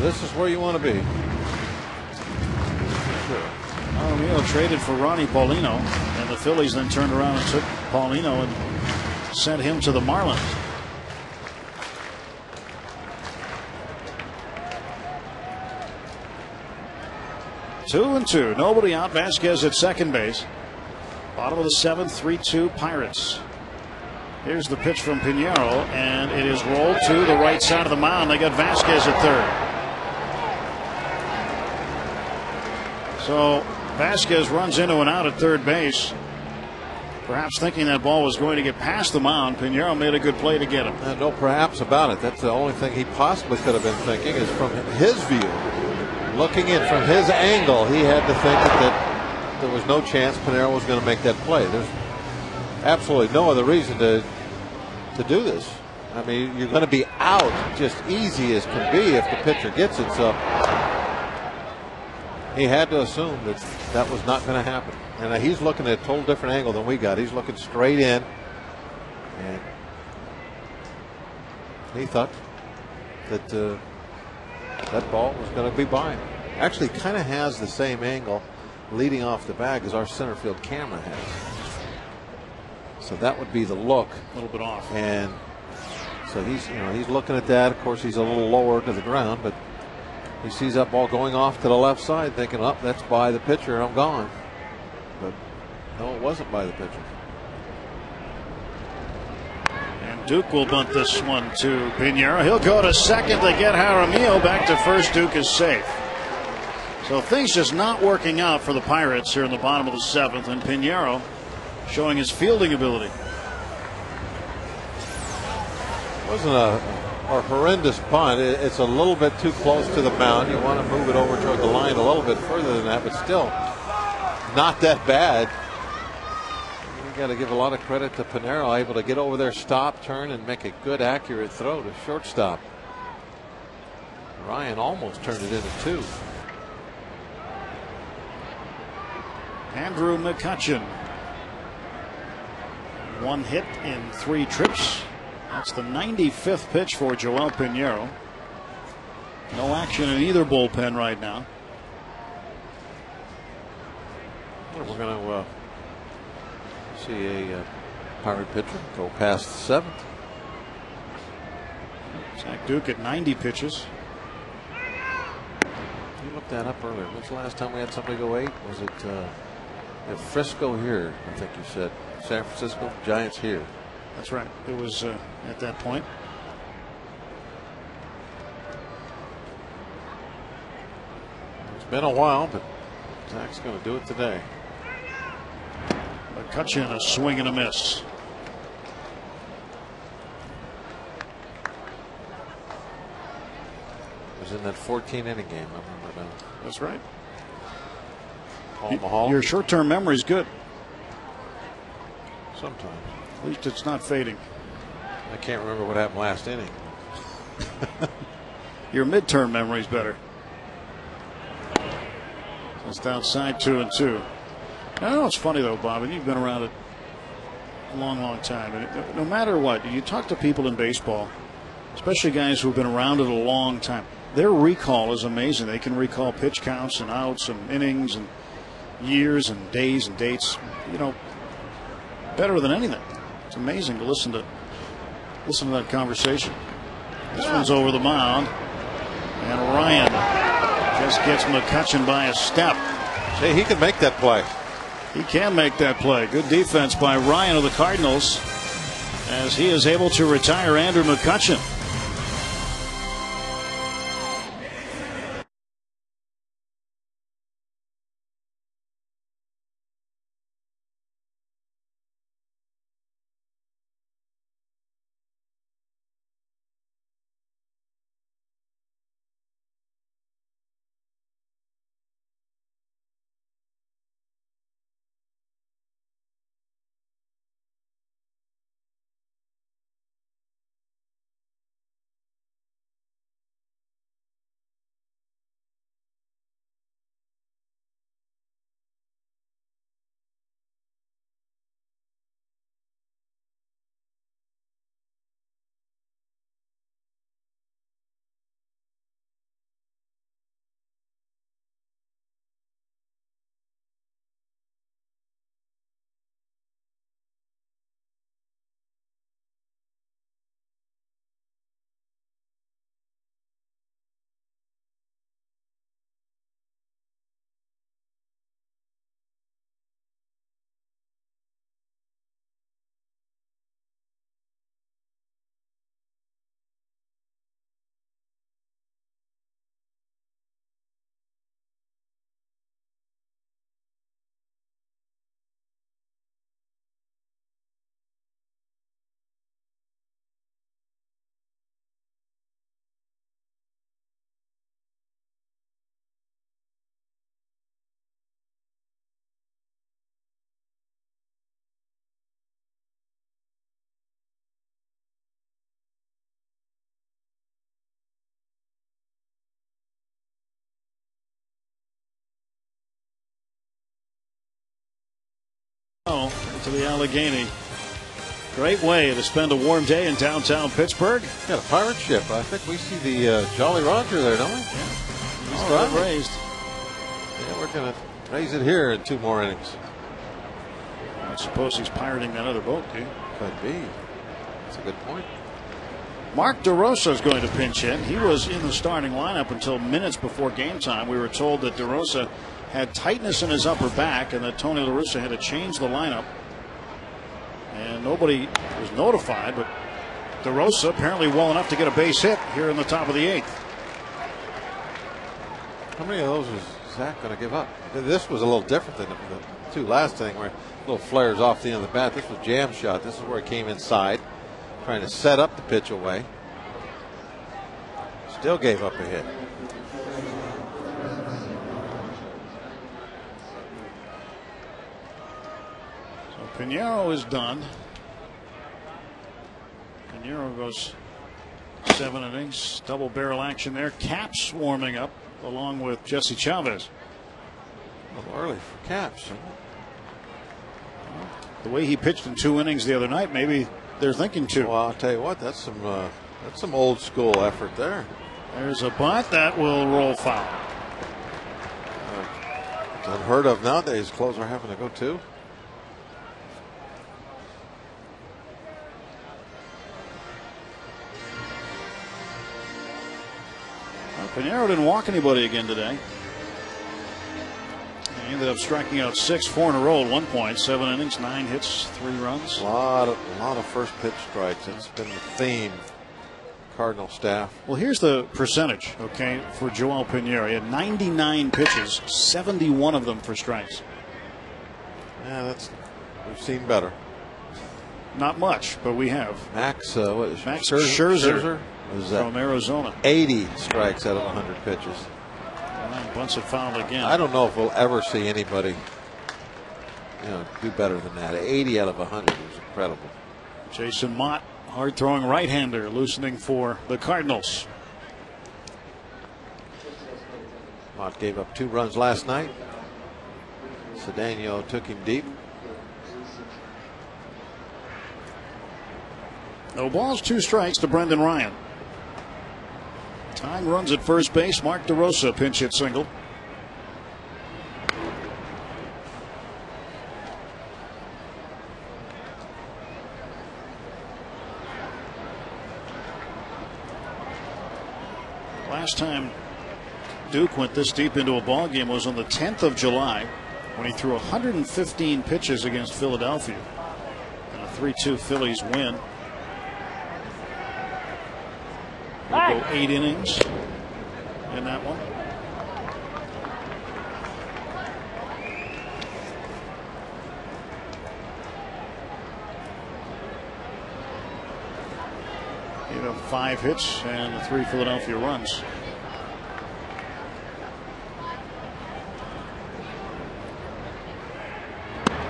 This is where you want to be. Jaramillo traded for Ronnie Paulino, and the Phillies then turned around and took Paulino and sent him to the Marlins. Two and two. Nobody out. Vasquez at second base. Bottom of the 7th, 3-2 Pirates. Here's the pitch from Pinheiro, and it is rolled to the right side of the mound. They got Vasquez at third. So Vasquez runs into an out at third base. Perhaps thinking that ball was going to get past the mound. Pinheiro made a good play to get him. No perhaps about it. That's the only thing he possibly could have been thinking, is from his view. Looking in from his angle, he had to think that there was no chance Pinheiro was going to make that play. There's absolutely no other reason to do this. I mean, you're going to be out just easy as can be if the pitcher gets it. So he had to assume that that was not going to happen. And he's looking at a total different angle than we got. He's looking straight in. And he thought that that ball was going to be by him. Actually, kind of has the same angle leading off the bag as our center field camera has. So that would be the look. A little bit off. And so he's looking at that. Of course, he's a little lower to the ground, but he sees that ball going off to the left side, thinking, oh, that's by the pitcher, I'm gone. But no, it wasn't by the pitcher. And Duke will bunt this one to Pinheiro. He'll go to second to get Jaramillo. Back to first. Duke is safe. So things just not working out for the Pirates here in the bottom of the 7th, and Pinheiro showing his fielding ability. It wasn't a horrendous bunt. It's a little bit too close to the mound. You want to move it over toward the line a little bit further than that, but still not that bad. You got to give a lot of credit to Pinheiro, able to get over there, stop, turn, and make a good, accurate throw to shortstop. Ryan almost turned it into 2. Andrew McCutcheon. 1 hit in 3 trips. That's the 95th pitch for Joel Pinheiro. No action in either bullpen right now. We're going to see a Pirate pitcher go past the 7th. Zach Duke at 90 pitches. You looked that up earlier. When's the last time we had somebody go 8? Was it Frisco here? I think you said San Francisco Giants here. That's right. It was at that point. It's been a while, but Zach's going to do it today. McCutcheon, a swing and a miss. It was in that 14-inning game. I remember now. That's right. Paul Mahal. Your short-term memory is good. Sometimes. At least it's not fading. I can't remember what happened last inning. Your midterm memory is better. Just outside 2-2. I know it's funny though, Bob, and you've been around it a long, long time. And no matter what, you talk to people in baseball, especially guys who've been around it a long time. Their recall is amazing. They can recall pitch counts and outs and innings and years and days and dates. You know, better than anything. It's amazing to listen to that conversation. This one's over the mound, and Ryan just gets McCutchen by a step. See, he can make that play. He can make that play. Good defense by Ryan of the Cardinals, as he is able to retire Andrew McCutchen. To the Allegheny. Great way to spend a warm day in downtown Pittsburgh. Got a pirate ship. I think we see the Jolly Roger there, don't we? Yeah. He's got it raised. Yeah, we're going to raise it here in 2 more innings. I suppose he's pirating that other boat, dude. Could be. That's a good point. Mark DeRosa is going to pinch hit. He was in the starting lineup until minutes before game time. We were told that DeRosa had tightness in his upper back and that Tony La Russa had to change the lineup. And nobody was notified, but DeRosa apparently well enough to get a base hit here in the top of the 8th. How many of those was Zach going to give up? This was a little different than the 2 last inning, where little flares off the end of the bat. This was jam shot. This is where he came inside, trying to set up the pitch away. Still gave up a hit. Pinheiro is done. Pinheiro goes 7 innings, double barrel action there. Caps warming up along with Jesse Chavez. A little early for Caps. The way he pitched in 2 innings the other night, maybe they're thinking 2. Well, I'll tell you what, that's some old school effort there. There's a bunt that will roll foul. It's unheard of nowadays. Closer having to go 2. Pinheiro didn't walk anybody again today. He ended up striking out 4 in a row at one point. 7 innings, 9 hits, 3 runs. A lot of first pitch strikes. It's been the theme. Cardinal staff. Well, here's the percentage, okay, for Joel Pinheiro. He had 99 pitches, 71 of them for strikes. Yeah, we've seen better. Not much, but we have. Max Scherzer was from Arizona. 80 strikes out of 100 pitches. Right. Bunts it fouled again. I don't know if we'll ever see anybody, do better than that. 80 out of 100 is incredible. Jason Mott, hard throwing right-hander, loosening for the Cardinals. Mott gave up 2 runs last night. Cedeno took him deep. No balls, 2 strikes to Brendan Ryan. Tying runs at first base. Mark DeRosa pinch hit single. Last time Duke went this deep into a ball game was on the 10th of July when he threw 115 pitches against Philadelphia in a 3-2 Phillies win. We'll go 8 innings in that one. He had 5 hits and 3 Philadelphia runs.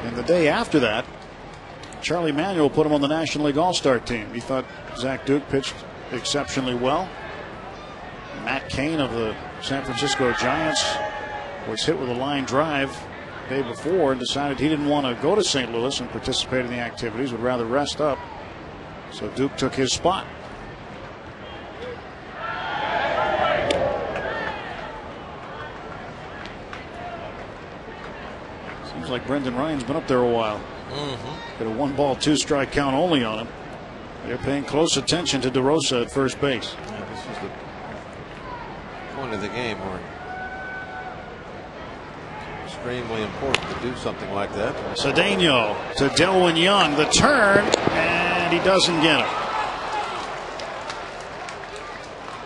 And the day after that, Charlie Manuel put him on the National League All-Star team. He thought Zach Duke pitched exceptionally well. Matt Cain of the San Francisco Giants was hit with a line drive the day before and decided he didn't want to go to St. Louis and participate in the activities, would rather rest up. So Duke took his spot. Seems like Brendan Ryan's been up there a while. Got a 1-ball, 2-strike count only on him. They're paying close attention to DeRosa at first base. Yeah, this is the point of the game where it's extremely important to do something like that. Cedeno to Delwyn Young. The turn, and he doesn't get him.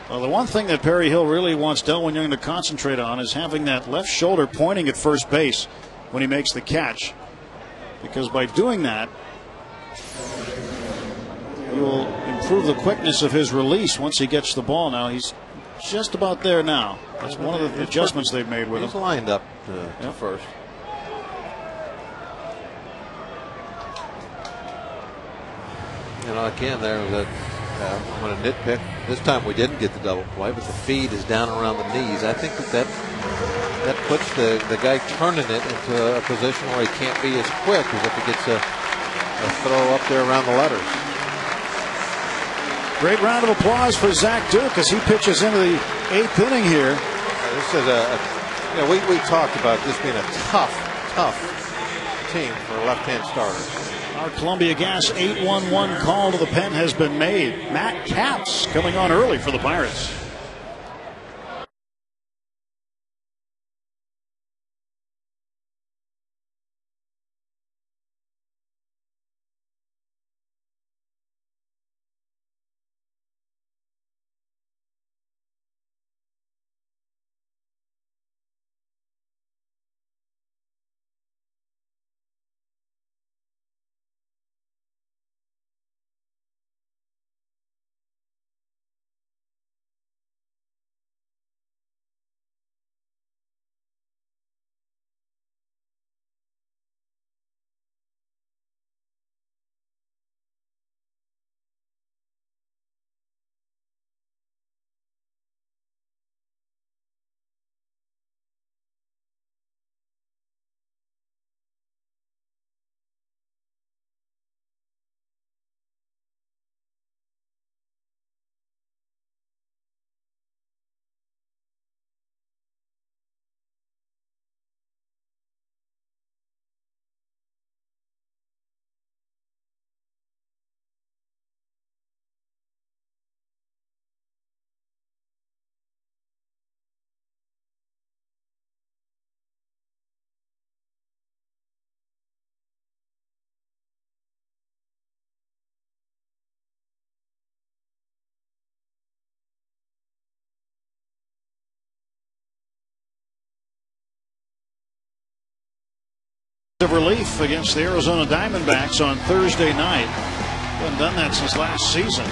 Well, the one thing that Perry Hill really wants Delwyn Young to concentrate on is having that left shoulder pointing at first base when he makes the catch. Because by doing that, he will improve the quickness of his release once he gets the ball. Now he's just about there now. That's one of the adjustments they've made with him. He's lined up to first. Again, there was I'm going to nitpick. This time we didn't get the double play, but the feed is down around the knees. I think that puts the guy turning it into a position where he can't be as quick as if he gets a throw up there around the letters. Great round of applause for Zach Duke as he pitches into the 8th inning here. This is we talked about this being a tough team for left-hand starters. Our Columbia Gas 8-1-1 call to the pen has been made. Matt Capps coming on early for the Pirates. Of relief against the Arizona Diamondbacks on Thursday night. He hasn't done that since last season.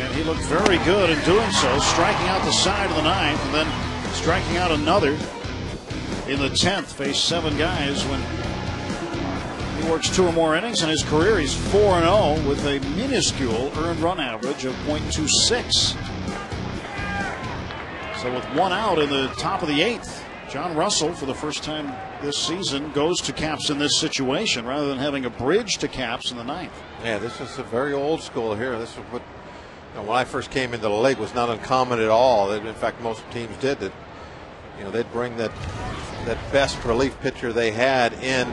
And he looked very good in doing so, striking out the side of the ninth and then striking out another in the 10th. Faced 7 guys when he works 2 or more innings. In his career, he's 4-0 with a minuscule earned run average of .26. So with 1 out in the top of the 8th, John Russell, for the first time this season, goes to Caps in this situation rather than having a bridge to Caps in the 9th. Yeah, this is a very old school here. This is what, when I first came into the league, was not uncommon at all. In fact, most teams did that. They'd bring that best relief pitcher they had in,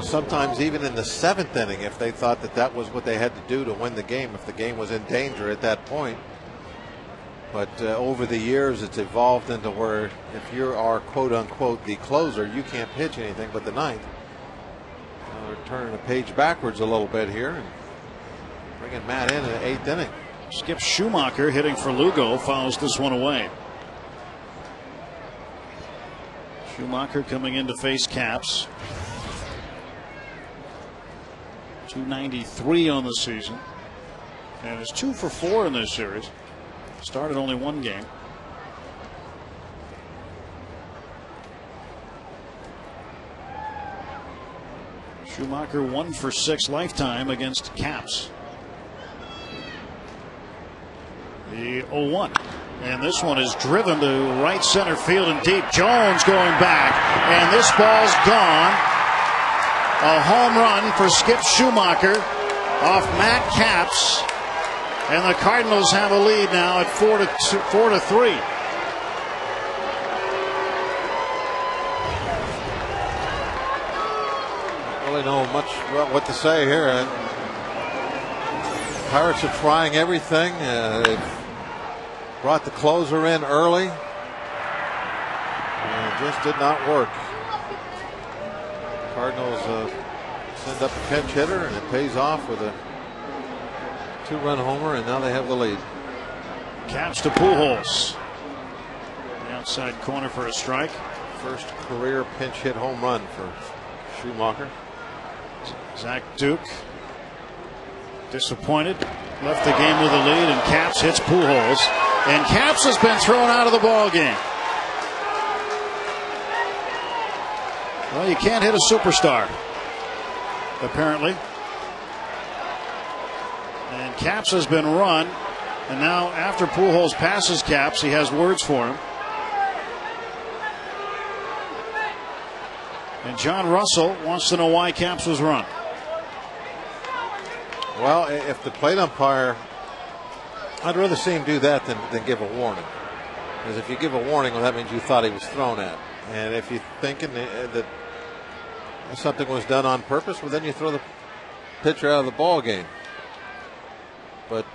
sometimes even in the 7th inning, if they thought that was what they had to do to win the game, if the game was in danger at that point. But over the years, it's evolved into where if you are quote unquote the closer, you can't pitch anything but the 9th. We're turning the page backwards a little bit here and bringing Matt in the 8th inning. Skip Schumacher, hitting for Lugo, fouls this one away. Schumacher coming in to face Caps. 293 on the season, and is 2 for 4 in this series. Started only 1 game. Schumacher 1 for 6 lifetime against Caps. The 0-1. And this one is driven to right center field and deep. Jones going back, and this ball's gone. A home run for Skip Schumacher off Matt Capps. And the Cardinals have a lead now at 4-3. Don't really know much what to say here. Pirates are trying everything. They've brought the closer in early, and it just did not work. Cardinals send up a pinch hitter, and it pays off with a 2-run homer, and now they have the lead. Caps to Pujols. The outside corner for a strike. First career pinch hit home run for Schumacher. Zach Duke disappointed. Left the game with a lead, and Caps hits Pujols. And Caps has been thrown out of the ball game. Well, you can't hit a superstar, apparently. And Caps has been run, and now after Pujols passes Caps, he has words for him. And John Russell wants to know why Caps was run. Well, if the plate umpire, I'd rather see him do that than give a warning. Because if you give a warning, well, that means you thought he was thrown at. And if you're thinking that something was done on purpose, well, then you throw the pitcher out of the ball game. But,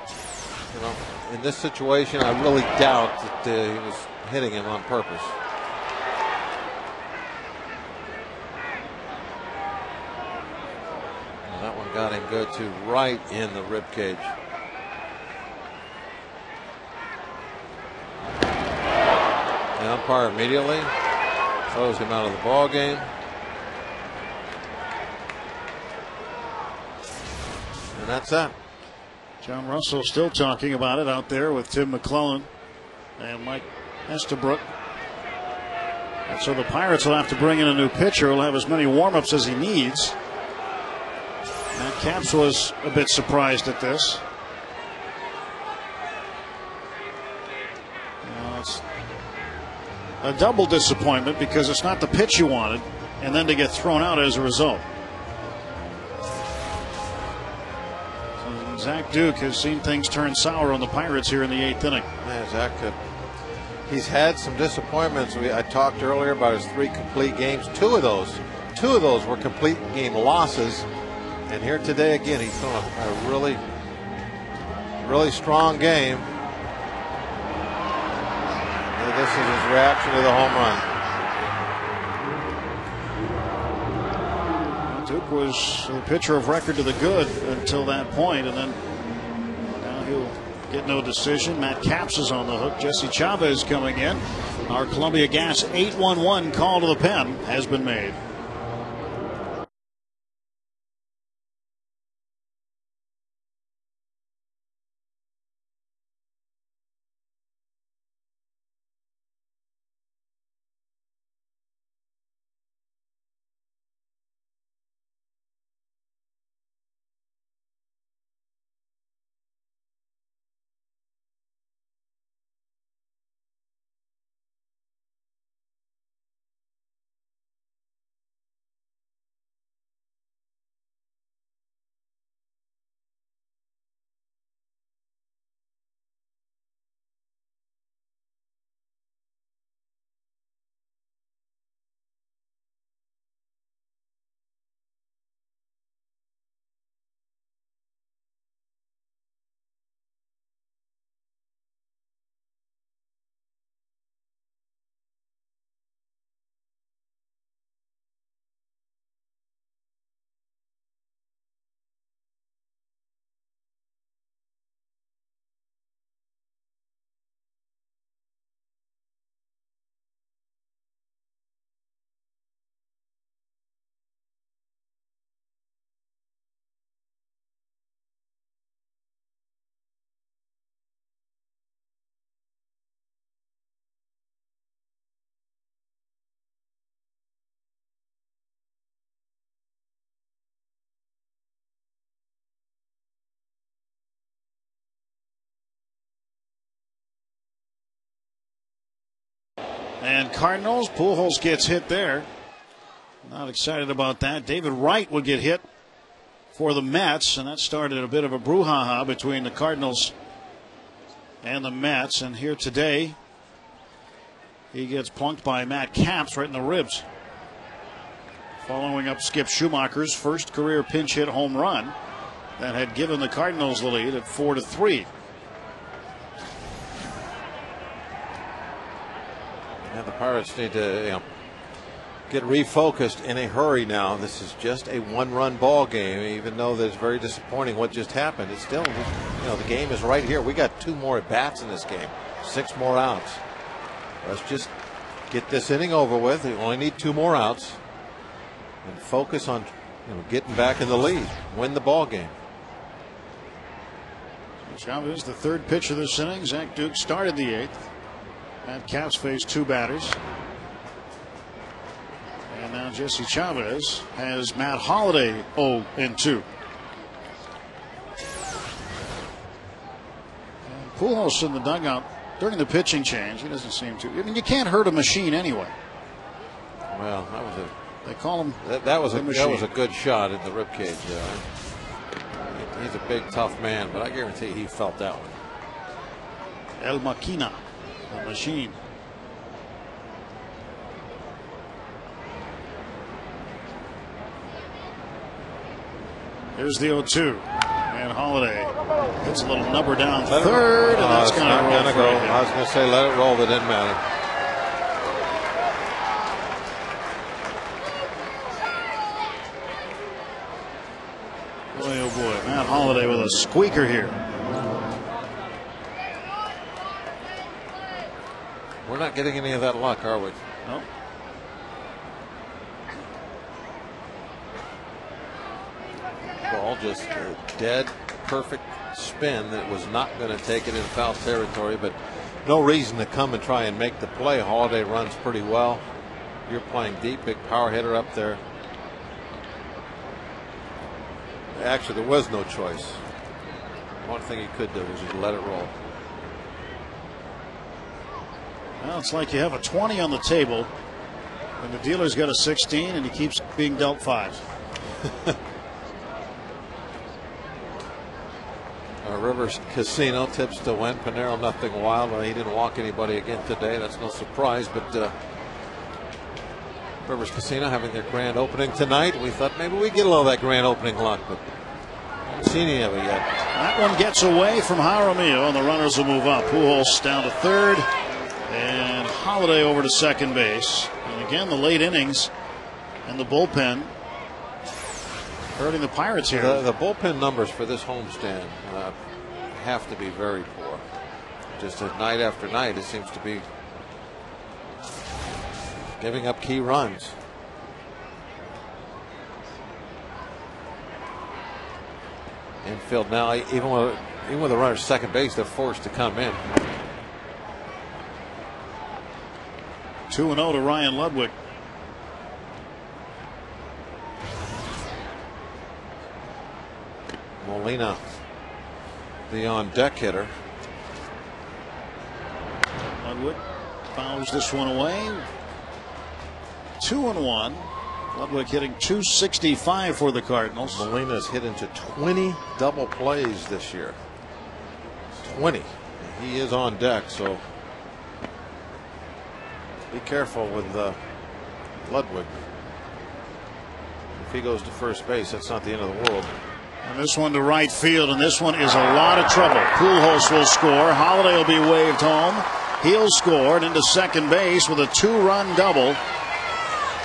in this situation, I really doubt that he was hitting him on purpose. And that one got him good, too, right in the rib cage. The umpire immediately throws him out of the ball game. And that's that. John Russell still talking about it out there with Tim McClellan and Mike Estabrook. And so the Pirates will have to bring in a new pitcher. He'll have as many warm-ups as he needs. Matt Capps was a bit surprised at this. It's a double disappointment because it's not the pitch you wanted, and then to get thrown out as a result. Zach Duke has seen things turn sour on the Pirates here in the 8th inning. Yeah, Zach, he's had some disappointments. I talked earlier about his 3 complete games. Two of those were complete game losses. And here today again, he's thrown a really, really strong game. And this is his reaction to the home run. Duke was the pitcher of record to the good until that point, and then now he'll get no decision. Matt Capps is on the hook. Jesse Chavez coming in. Our Columbia Gas 8-1-1 call to the pen has been made. and Cardinals. Pujols gets hit there. Not excited about that. David Wright would get hit for the Mets, and that started a bit of a brouhaha between the Cardinals and the Mets. And here today, he gets plunked by Matt Capps right in the ribs, following up Skip Schumacher's first career pinch hit home run that had given the Cardinals the lead at 4-3. Yeah, the Pirates need to get refocused in a hurry now. This is just a one-run ball game, even though that's very disappointing what just happened. It's still, the game is right here. We got 2 more at bats in this game, 6 more outs. Let's just get this inning over with. We only need 2 more outs and focus on getting back in the lead, win the ball game. Chavez, the third pitch of this inning. Zach Duke started the 8th. Matt Capps faced 2 batters. And now Jesse Chavez has Matt Holliday 0-2. And Pujols in the dugout during the pitching change. He doesn't seem to. I mean, you can't hurt a machine anyway. Well, they call him. That was a good shot in the ribcage there. He's a big, tough man, but I guarantee he felt that one. El Maquina, the machine. Here's the 0-2. And Holliday hits a little number down third, and that's going to go. I was going to say let it roll, but it didn't matter. Boy, oh boy. Matt Holliday with a squeaker here. We're not getting any of that luck, are we? Nope. Ball just a dead, perfect spin that was not going to take it in foul territory, but no reason to come and try and make the play. Holliday runs pretty well. You're playing deep, big power hitter up there. Actually, there was no choice. One thing he could do was just let it roll. Well, it's like you have a 20 on the table, and the dealer's got a 16, and he keeps being dealt 5s. Rivers Casino tips to win. Pinero nothing wild. Well, he didn't walk anybody again today. That's no surprise. But Rivers Casino having their grand opening tonight. We thought maybe we'd get a little of that grand opening luck, but haven't seen any of it yet. That one gets away from Jaramillo, and the runners will move up. Pujols down to third, and Holliday over to second base. And again, the late innings and the bullpen hurting the Pirates here. The bullpen numbers for this homestand have to be very poor. Just night after night, it seems to be giving up key runs. Infield now, even with the runners second base, they're forced to come in. 2-0 to Ryan Ludwig. Molina, the on-deck hitter. Ludwig fouls this one away. 2-1. Ludwig hitting .265 for the Cardinals. Molina's hit into 20 double plays this year. 20. He is on deck, so be careful with Ludwig. If he goes to first base, that's not the end of the world. And this one to right field, and this one is a lot of trouble. Pujols will score. Holliday will be waved home. He'll score, and into second base with a 2-run double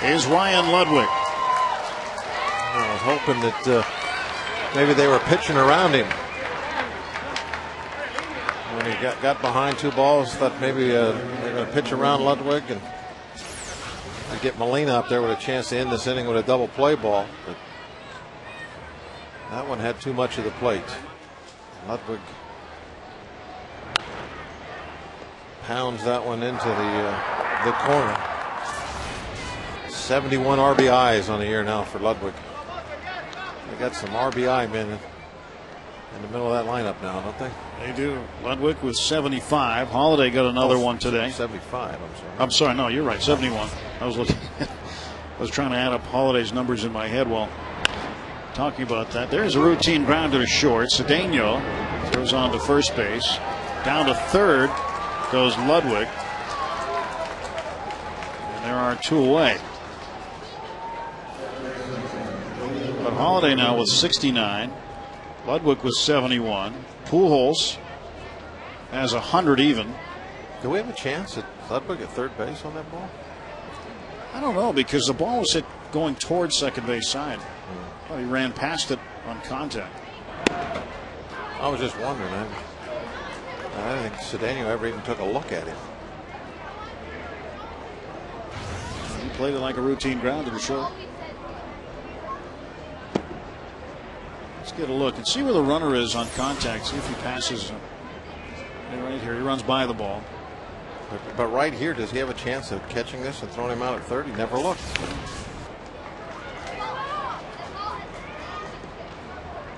is Ryan Ludwig. I was hoping that maybe they were pitching around him. When he got behind 2 balls, thought maybe they're going to pitch around Ludwig and get Molina up there with a chance to end this inning with a double play ball. But that one had too much of the plate. Ludwig pounds that one into the corner. 71 RBIs on the year now for Ludwig. They got some RBI men in the middle of that lineup now, don't they? They do. Ludwig with 75. Holiday got another one today. 75, I'm sorry. I'm sorry, no, you're right, 71. I was looking. I was trying to add up Holiday's numbers in my head while talking about that. There's a routine grounder to short. Cedeno throws on to first base. Down to third goes Ludwig. And there are two away. But Holiday now with 69. Ludwig with 71. Pujols has 100 even. Do we have a chance at Ludwig at third base on that ball? I don't know, because the ball was hit going towards second base side. Well, he ran past it on contact. I was just wondering. I don't think Cedeno ever even took a look at him. He played it like a routine grounder to short. Let's get a look and see where the runner is on contact. See if he passes him. Right here, he runs by the ball. But right here, does he have a chance of catching this and throwing him out at third? He never looked.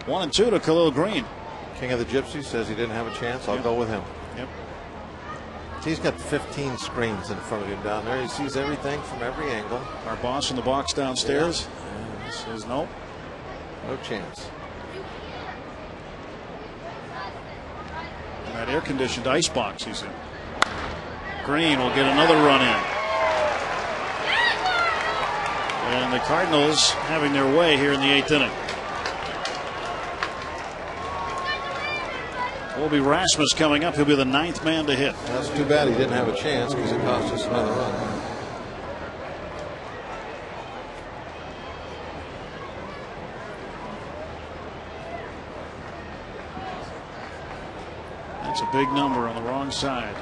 1-2 to Khalil Green. King of the Gypsies says he didn't have a chance. I'll go with him. Yep. He's got 15 screens in front of him down there. He sees everything from every angle. Our boss in the box downstairs says no. No chance. That air-conditioned ice box he's in. Green will get another run in. And the Cardinals having their way here in the 8th inning. Will be Rasmus coming up. He'll be the 9th man to hit. That's too bad he didn't have a chance because it cost us another run. That's a big number on the wrong side.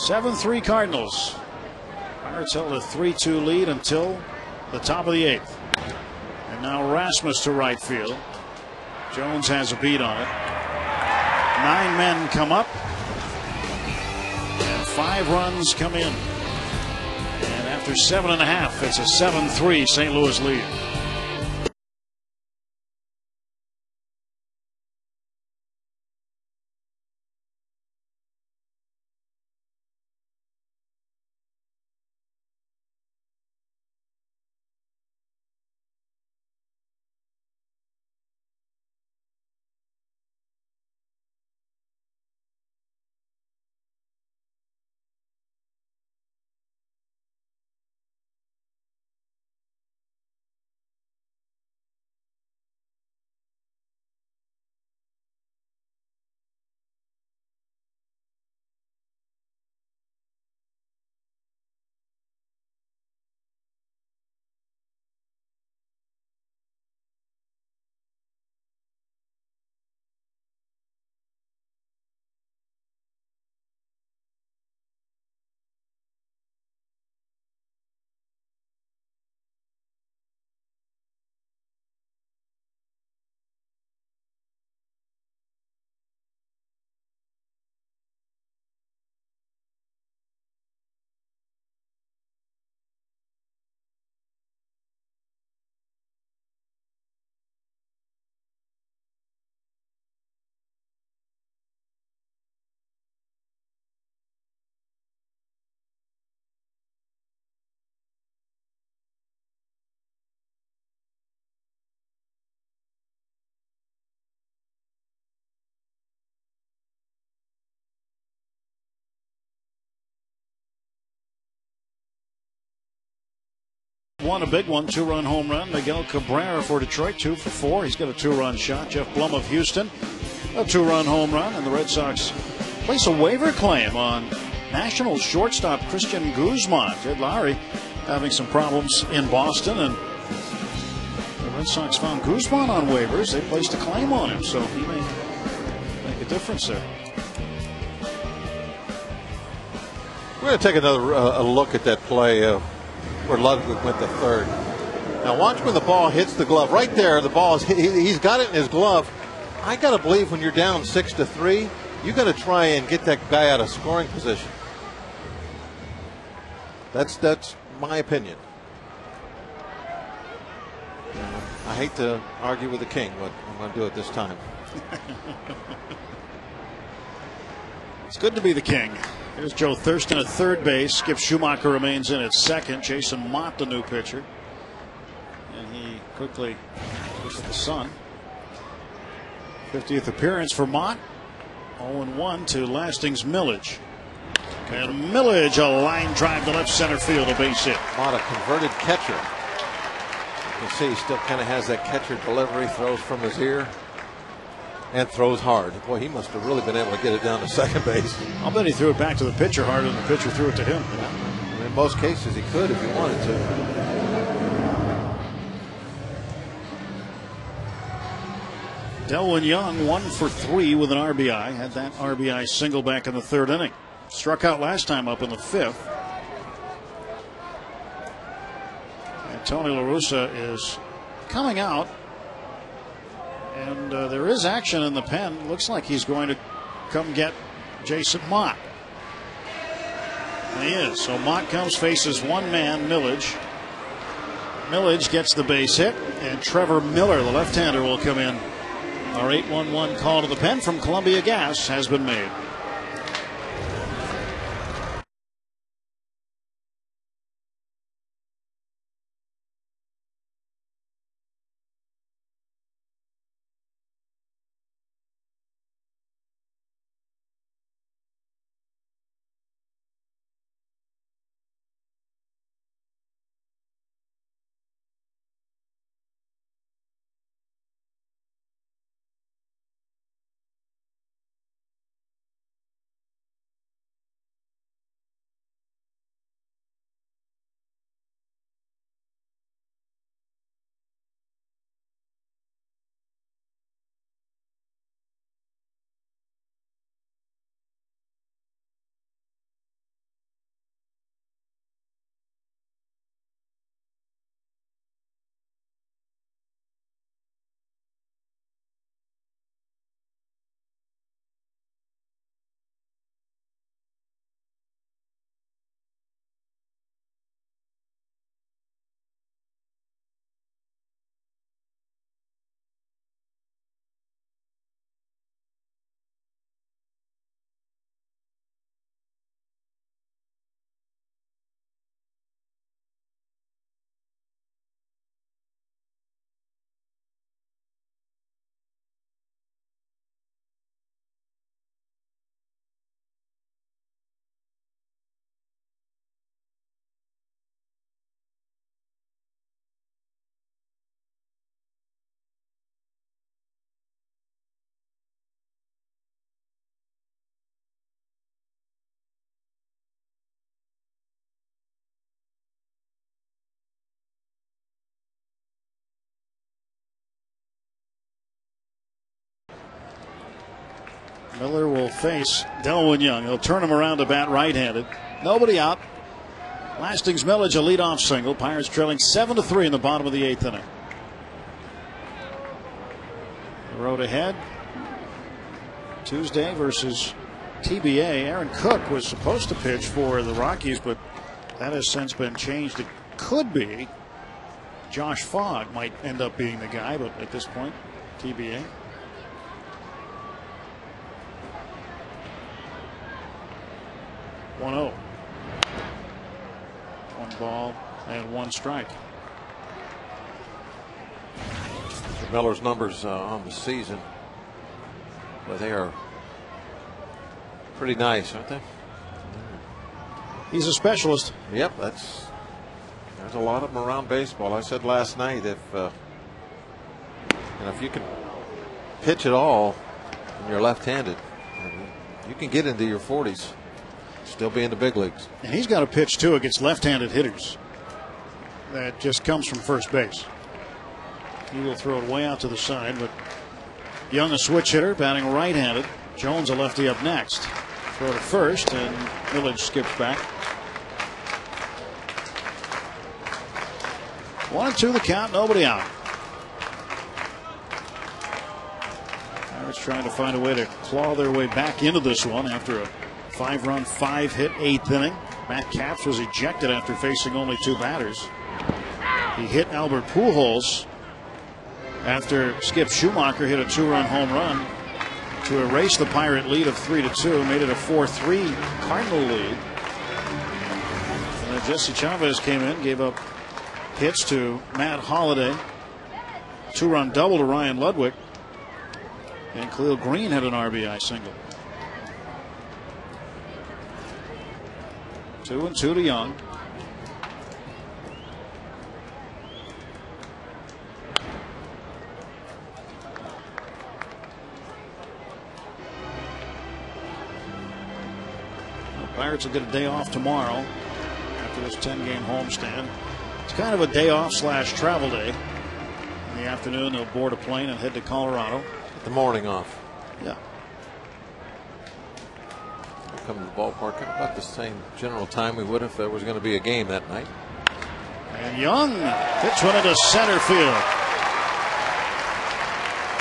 (7-3) Cardinals. Pirates held a 3-2 lead until the top of the 8th. And now Rasmus to right field. Jones has a beat on it. 9 men come up. And 5 runs come in. And after 7.5, it's a 7-3 St. Louis lead. One, a big one, 2-run home run. Miguel Cabrera for Detroit, 2 for 4. He's got a 2-run shot. Jeff Blum of Houston, a 2-run home run. And the Red Sox place a waiver claim on Nationals shortstop Christian Guzman. Ted Lowry having some problems in Boston, and the Red Sox found Guzman on waivers. They placed a claim on him, so he may make a difference there. We're going to take another a look at that play where Ludwig went to third. Now watch when the ball hits the glove. Right there, the ball is he's got it in his glove. I got to believe when you're down 6-3, you got to try and get that guy out of scoring position. That's my opinion. I hate to argue with the king, but I'm going to do it this time. It's good to be the king. Here's Joe Thurston at third base. Skip Schumacher remains in at second. Jason Mott, the new pitcher. And he quickly looks at the sun. 50th appearance for Mott. 0-1 to Lasting's Millage. And Millage, a line drive to left center field, a base hit. Mott, a converted catcher. You can see he still kind of has that catcher delivery, throws from his ear, and throws hard. Boy, he must have really been able to get it down to second base. I'll bet he threw it back to the pitcher harder than the pitcher threw it to him. In most cases, he could if he wanted to. Delwyn Young 1 for 3 with an RBI. Had that RBI single back in the third inning. Struck out last time up in the fifth. And Tony La Russa is coming out. And there is action in the pen. Looks like he's going to come get Jason Mott. And he is. So Mott comes, faces one man, Millage. Millage gets the base hit. And Trevor Miller, the left-hander, will come in. Our 8-1-1 call to the pen from Columbia Gas has been made. Miller will face Delwyn Young. He'll turn him around to bat right-handed. Nobody out. Lasting's Millage, a leadoff single. Pirates trailing 7-3 in the bottom of the eighth inning. The road ahead. Tuesday versus TBA. Aaron Cook was supposed to pitch for the Rockies, but that has since been changed. It could be Josh Fogg might end up being the guy, but at this point, TBA. One ball and one strike. Miller's numbers on the season, but they are pretty nice, aren't they? He's a specialist. Yep, there's a lot of them around baseball. I said last night if you can pitch at all and you're left-handed, you can get into your 40s. Still be in the big leagues. And he's got a pitch, too, against left-handed hitters that just comes from first base. He will throw it way out to the side, but Young, a switch hitter, batting right-handed. Jones, a lefty, up next. Throw to first, and Millage skips back. 1-2 the count, nobody out. Pirates trying to find a way to claw their way back into this one after a 5-run, 5-hit eighth inning. Matt Capps was ejected after facing only 2 batters. He hit Albert Pujols after Skip Schumacher hit a 2-run home run to erase the Pirate lead of 3-2, made it a 4-3 Cardinal lead. And then Jesse Chavez came in, gave up hits to Matt Holliday, 2-run double to Ryan Ludwig, and Khalil Green had an RBI single. 2-2 to Young. Pirates will get a day off tomorrow after this 10-game homestand. It's kind of a day off / travel day. In the afternoon, they'll board a plane and head to Colorado. The morning off. Yeah. Come to the ballpark at about the same general time we would if there was going to be a game that night. And Young hits one into center field.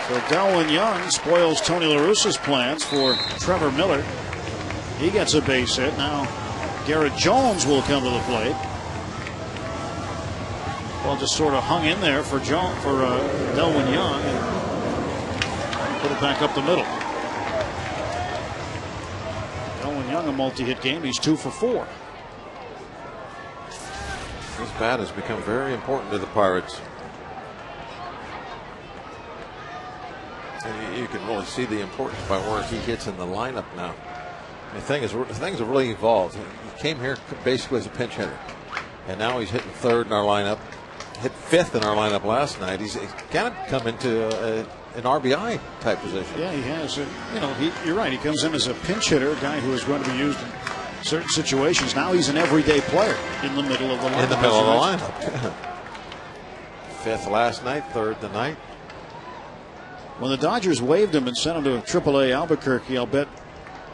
So Delwyn Young spoils Tony La Russa's plans for Trevor Miller. He gets a base hit. Now Garrett Jones will come to the plate. Well, just sort of hung in there for Delwyn Young and put it back up the middle. Delwyn Young, a multi-hit game. He's 2 for 4. This bat has become very important to the Pirates. And you can really see the importance by where he hits in the lineup now. Things have really evolved. He came here basically as a pinch hitter, and now he's hitting 3rd in our lineup. Hit 5th in our lineup last night. He's kind of come into an RBI type position. Yeah, he has. You're right. He comes in as a pinch hitter, a guy who is going to be used in certain situations. Now he's an everyday player in the middle of the lineup. In the middle of the lineup. 5th last night, 3rd tonight. When the Dodgers waived him and sent him to AAA Albuquerque, I'll bet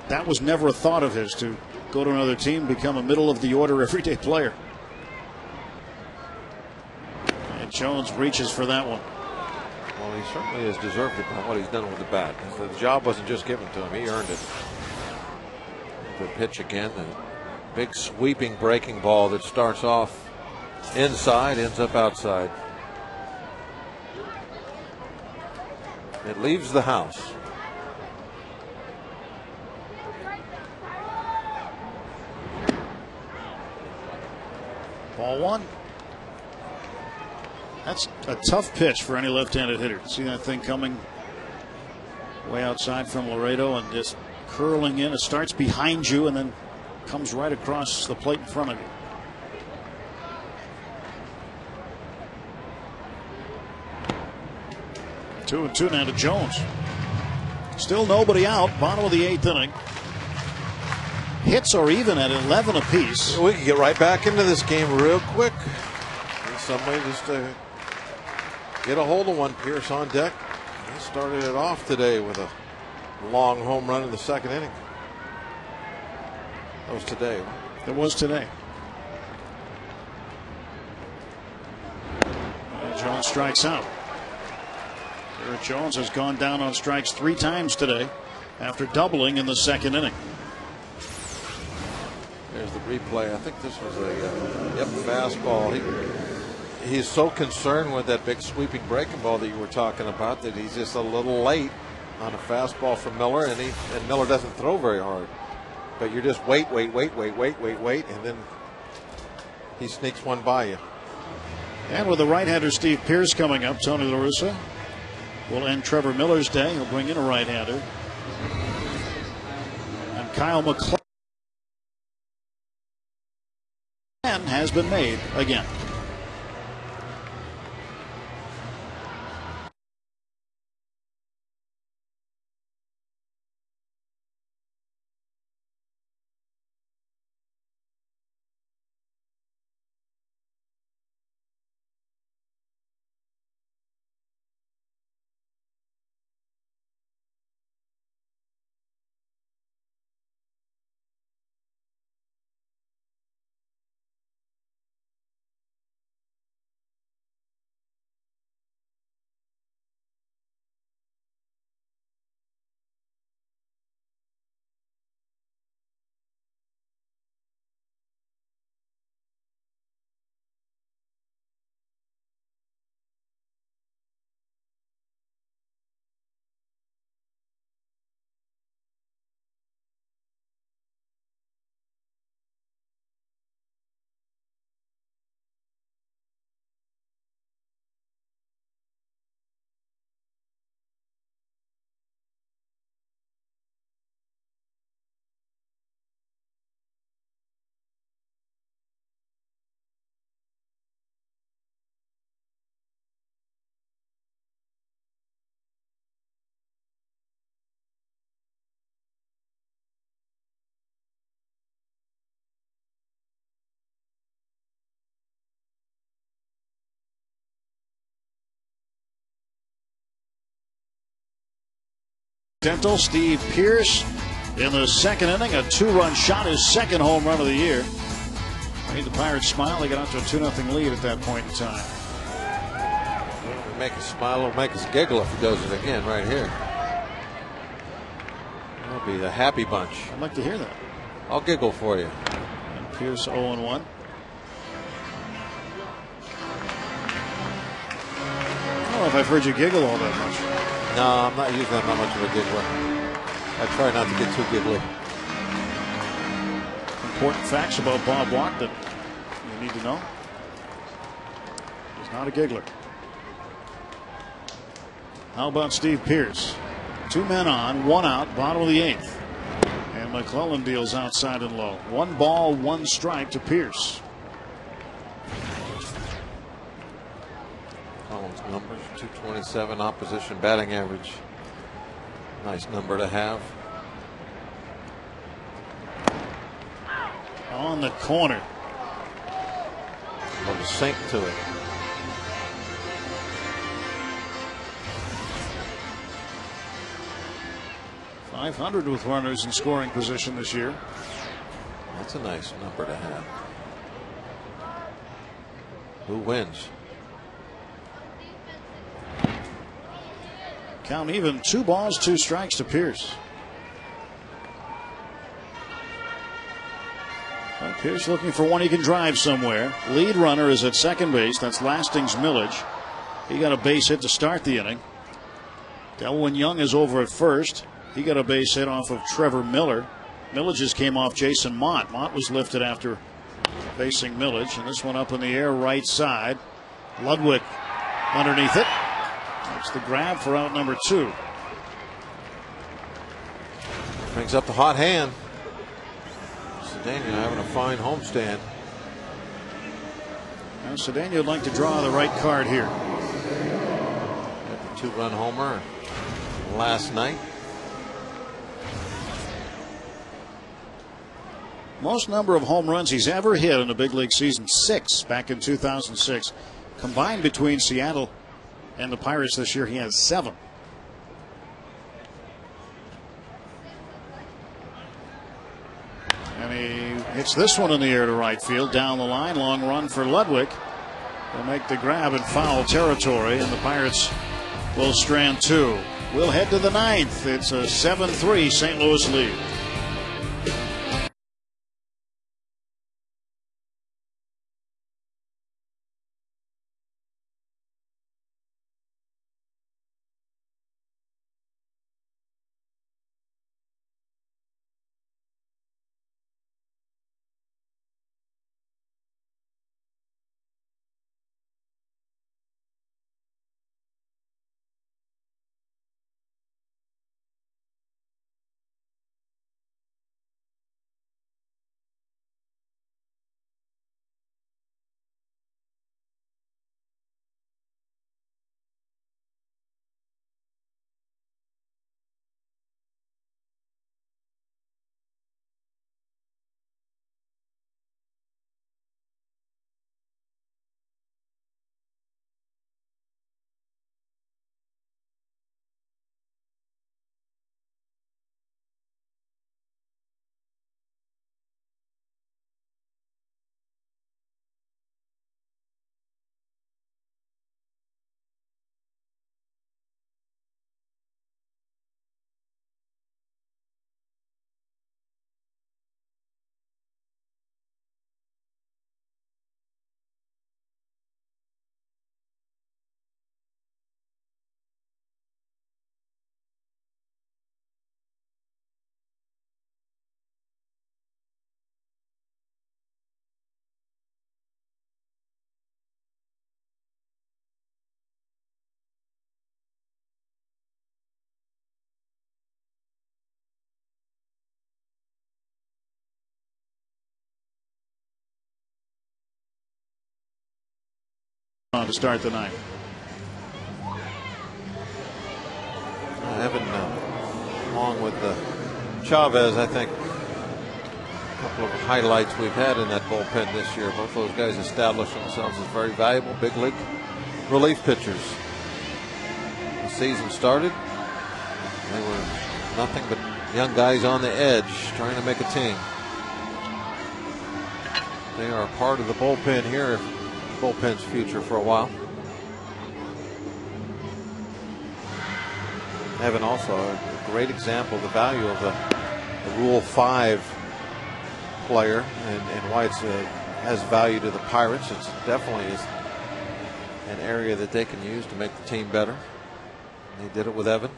that was never a thought of his, to go to another team, become a middle of the order everyday player. And Jones reaches for that one. Well, he certainly has deserved it by what he's done with the bat. The job wasn't just given to him, he earned it. The pitch again, the big sweeping breaking ball that starts off inside, ends up outside. It leaves the house. Ball 1. That's a tough pitch for any left-handed hitter. See that thing coming way outside from Laredo and just curling in. It starts behind you and then comes right across the plate in front of you. Two and 2 now to Jones. Still nobody out. Bottom of the 8th inning. Hits are even at 11 apiece. We can get right back into this game real quick. In some way, just to get a hold of one. Pierce on deck. He started it off today with a long home run in the 2nd inning. That was today. It was today. And Jones strikes out. Garrett Jones has gone down on strikes 3 times today after doubling in the 2nd inning. There's the replay. I think this was a fastball. He's so concerned with that big sweeping breaking ball that you were talking about that he's just a little late on a fastball from Miller, and Miller doesn't throw very hard. But you're just wait, and then he sneaks one by you. And with the right-hander Steve Pearce coming up, Tony La Russa will end Trevor Miller's day. He'll bring in a right-hander. And Kyle McClellan has been made again. Dental, Steve Pearce in the second inning, a 2-run shot, his second home run of the year. Made the Pirates smile. They got out to a 2-0 lead at that point in time. It'll make us smile, it'll make us giggle if he does it again right here. That'll be the happy bunch. I'd like to hear that. I'll giggle for you. And Pearce 0-1. I don't know if I've heard you giggle all that much. No, I'm not usually not much of a giggler. I try not to get too giggly. Important facts about Bob Watt that you need to know. He's not a giggler. How about Steve Pearce? 2 men on, 1 out, bottom of the 8th. And McClellan deals outside and low. 1 ball, 1 strike to Pearce. Collins' numbers, 227 opposition batting average. Nice number to have. On the corner. A little sink to it. .500 with runners in scoring position this year. That's a nice number to have. Who wins? Count even, 2 balls, 2 strikes to Pearce. Well, Pearce looking for one he can drive somewhere. Lead runner is at second base. That's Lasting's Millage. He got a base hit to start the inning. Delwyn Young is over at first. He got a base hit off of Trevor Miller. Millage's came off Jason Mott. Mott was lifted after facing Millage. And this one up in the air right side. Ludwig underneath it. That's the grab for out number 2. Brings up the hot hand. Cedeno having a fine homestand. Now Cedeno would like to draw the right card here. Got the 2-run homer last night. Most number of home runs he's ever hit in a big league season, 6 back in 2006. Combined between Seattle and the Pirates this year, he has 7. And he hits this one in the air to right field, down the line. Long run for Ludwig. They'll make the grab in foul territory, and the Pirates will strand 2. We'll head to the 9th. It's a 7-3 St. Louis lead. On to start the 9th. Evan, along with Chavez, I think a couple of highlights we've had in that bullpen this year. Both those guys established themselves as very valuable big league relief pitchers. The season started, they were Nothing but young guys on the edge trying to make a team. They are a part of the bullpen here, bullpen's future for a while. Evan also a great example of the value of the Rule 5 player and why it's has value to the Pirates. It's definitely is an area that they can use to make the team better. They did it with Evan.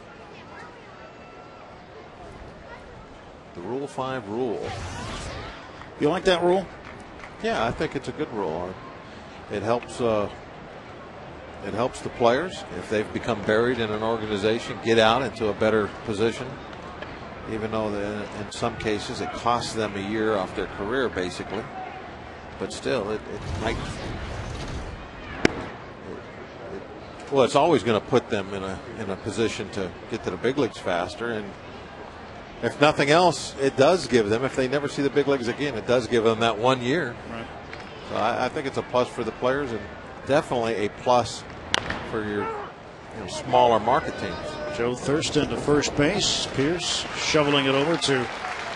The Rule 5 rule. You like that rule? Yeah, I think it's a good rule. It helps the players if they've become buried in an organization get out into a better position, even though in some cases it costs them a year off their career basically, but still it might well, it's always going to put them in a position to get to the big leagues faster, and if nothing else, it does give them, if they never see the big leagues again, it does give them that 1 year. Right. So I think it's a plus for the players and definitely a plus for your smaller market teams. Joe Thurston to first base. Pierce shoveling it over to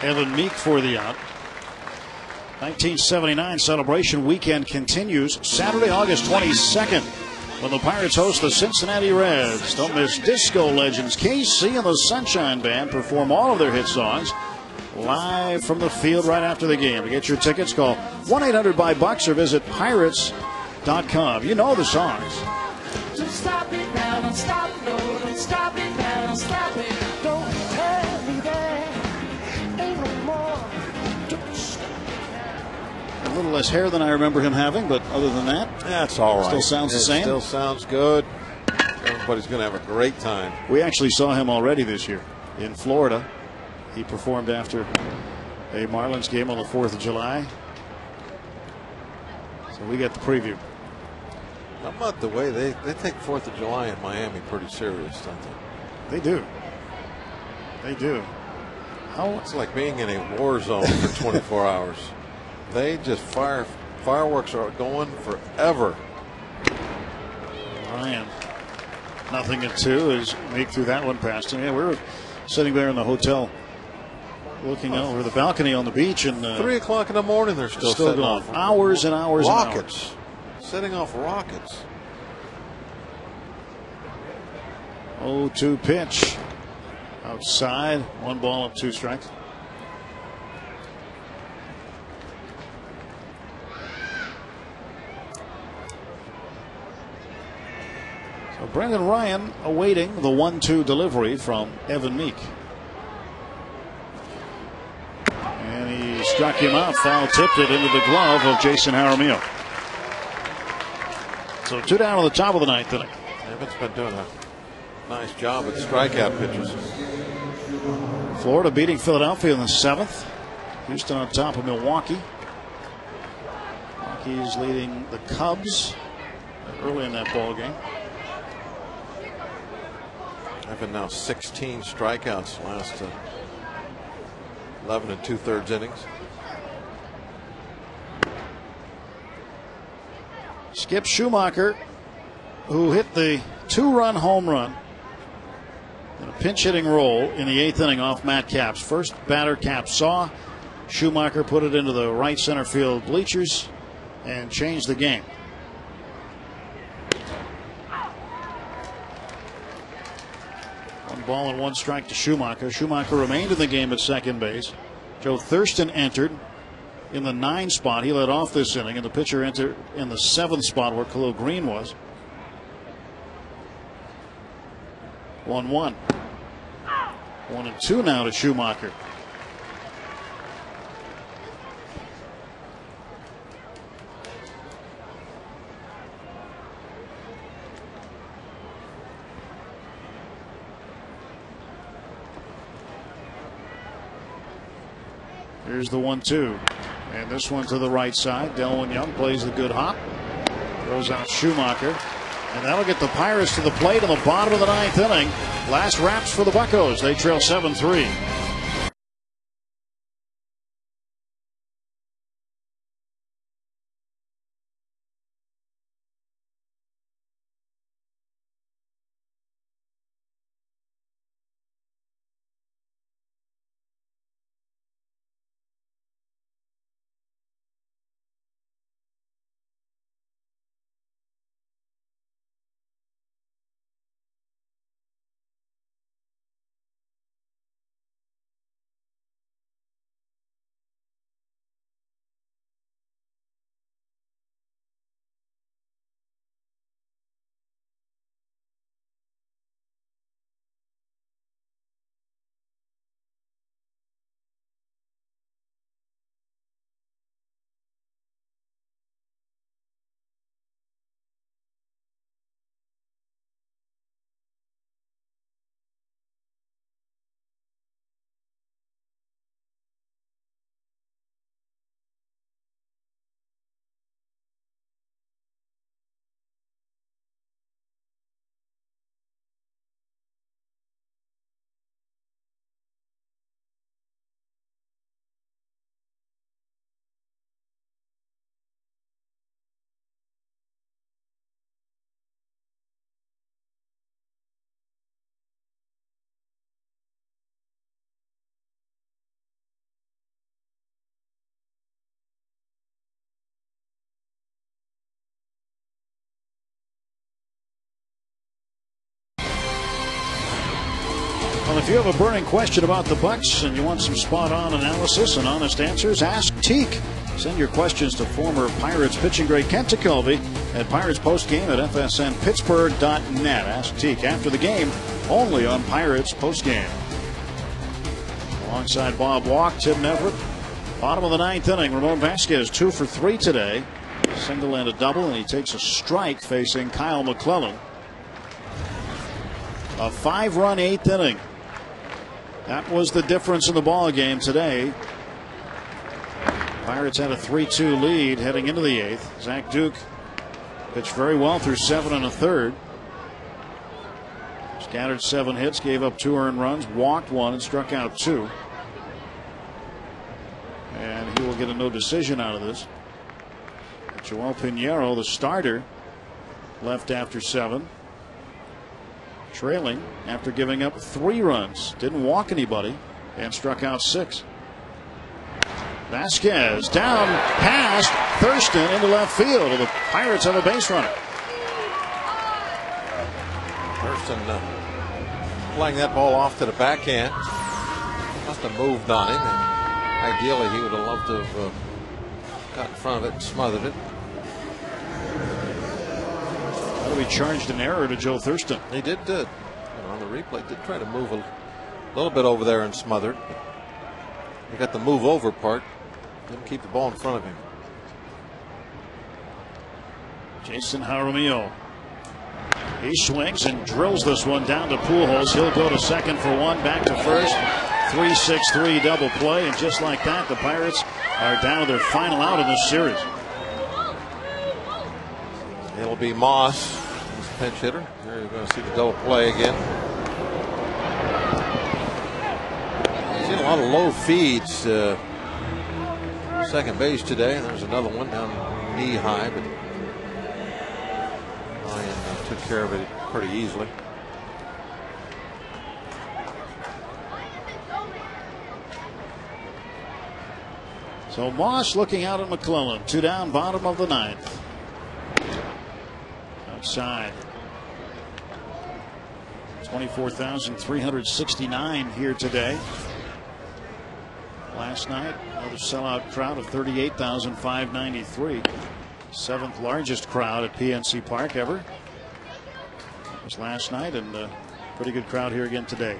Evan Meek for the out. 1979 celebration weekend continues Saturday, August 22nd, when the Pirates host the Cincinnati Reds. Don't miss disco legends KC and the Sunshine Band perform all of their hit songs live from the field right after the game. To get your tickets, call 1-800-BUY-BUCKS or visit pirates.com. You know the songs. Don't stop it now, don't stop, no, don't stop it now, don't stop it. Don't tell me there ain't no more. Don't stop it now. A little less hair than I remember him having, but other than that, that's all right. Still sounds the same. Still sounds good. Everybody's going to have a great time. We actually saw him already this year in Florida. He performed after a Marlins game on the 4th of July. So we got the preview. How about the way they take 4th of July in Miami pretty serious, don't they? They do. They do. It's like being in a war zone for 24 hours. They just fireworks are going forever. Ryan, 0-2 as Meek threw that one past him. Yeah, we were sitting there in the hotel looking over the balcony on the beach, and 3 o'clock in the morning they're still setting going off hours and hours rockets, and hours. Setting off rockets. 0-2 pitch outside, 1 ball and 2 strikes. So Brendan Ryan awaiting the 1-2 delivery from Evan Meek. And he struck him out, foul tipped it into the glove of Jason Jaramillo. So 2 down on the top of the 9th inning. Evan's been doing a nice job with strikeout pitches. Florida beating Philadelphia in the 7th. Houston on top of Milwaukee. Milwaukee's leading the Cubs early in that ball game. Evan now 16 strikeouts last 11 2/3 innings. Skip Schumacher, who hit the 2-run home run in a pinch hitting role in the 8th inning off Matt Capps. First batter Capps saw. Schumacher put it into the right center field bleachers and changed the game. One ball and 1 strike to Schumacher. Schumacher remained in the game at second base. Joe Thurston entered in the 9 spot. He led off this inning, and the pitcher entered in the 7th spot where Khalil Green was. 1-1. 1-2 now to Schumacher. Here's the 1-2. And this one to the right side. Delwyn Young plays the good hop. Throws out Schumacher. And that'll get the Pirates to the plate in the bottom of the 9th inning. Last wraps for the Buccos. They trail 7-3. If you have a burning question about the Bucks and you want some spot-on analysis and honest answers, ask Teak. Send your questions to former Pirates pitching great Kent Tekulve at Pirates Postgame at fsnpittsburgh.net. Ask Teak after the game, only on Pirates Postgame. Alongside Bob Walk, Tim Neverett. Bottom of the ninth inning, Ramon Vasquez 2 for 3 today. Single and a double, and he takes a strike facing Kyle McClellan. A 5-run eighth inning. That was the difference in the ball game today. Pirates had a 3-2 lead heading into the eighth. Zach Duke pitched very well through 7 1/3. Scattered 7 hits, gave up 2 earned runs, walked 1, and struck out 2. And he will get a no decision out of this. Joel Pinheiro, the starter, left after 7. Trailing after giving up 3 runs. Didn't walk anybody and struck out 6. Vasquez down past Thurston into left field. The Pirates have a base runner. Thurston playing that ball off to the backhand. Must have moved on him. And ideally, he would have loved to have got in front of it and smothered it. He charged an error to Joe Thurston. He did. On the replay, did try to move a little bit over there and smothered. He got the move over part. Didn't keep the ball in front of him. Jason Jaramillo. He swings and drills this one down to Pujols. He'll go to second for 1, back to first. 3-6-3 double play, and just like that, the Pirates are down to their final out in this series. It'll be Moss, his pinch hitter. Here you're going to see the double play again. He's in a lot of low feeds. Second base today. There's another one down knee high, but Ryan took care of it pretty easily. So Moss looking out at McClellan. 2 down, bottom of the ninth. Outside. 24,369 here today. Last night, another sellout crowd of 38,593. 7th largest crowd at PNC Park ever. That was last night, and a pretty good crowd here again today.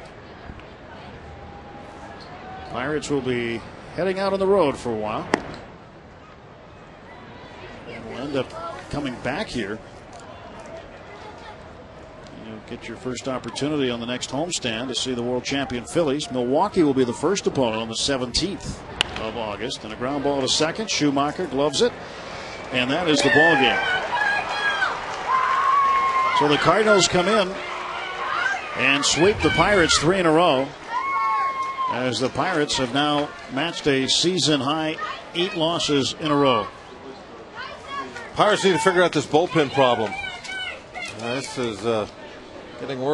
Pirates will be heading out on the road for a while. And will end up coming back here. You'll get your first opportunity on the next homestand to see the world champion Phillies. Milwaukee will be the first opponent on the 17th of August. And a ground ball to second. Schumacher gloves it. And that is the ball game. So the Cardinals come in and sweep the Pirates 3 in a row, as the Pirates have now matched a season high 8 losses in a row. Pirates need to figure out this bullpen problem. This is getting worse.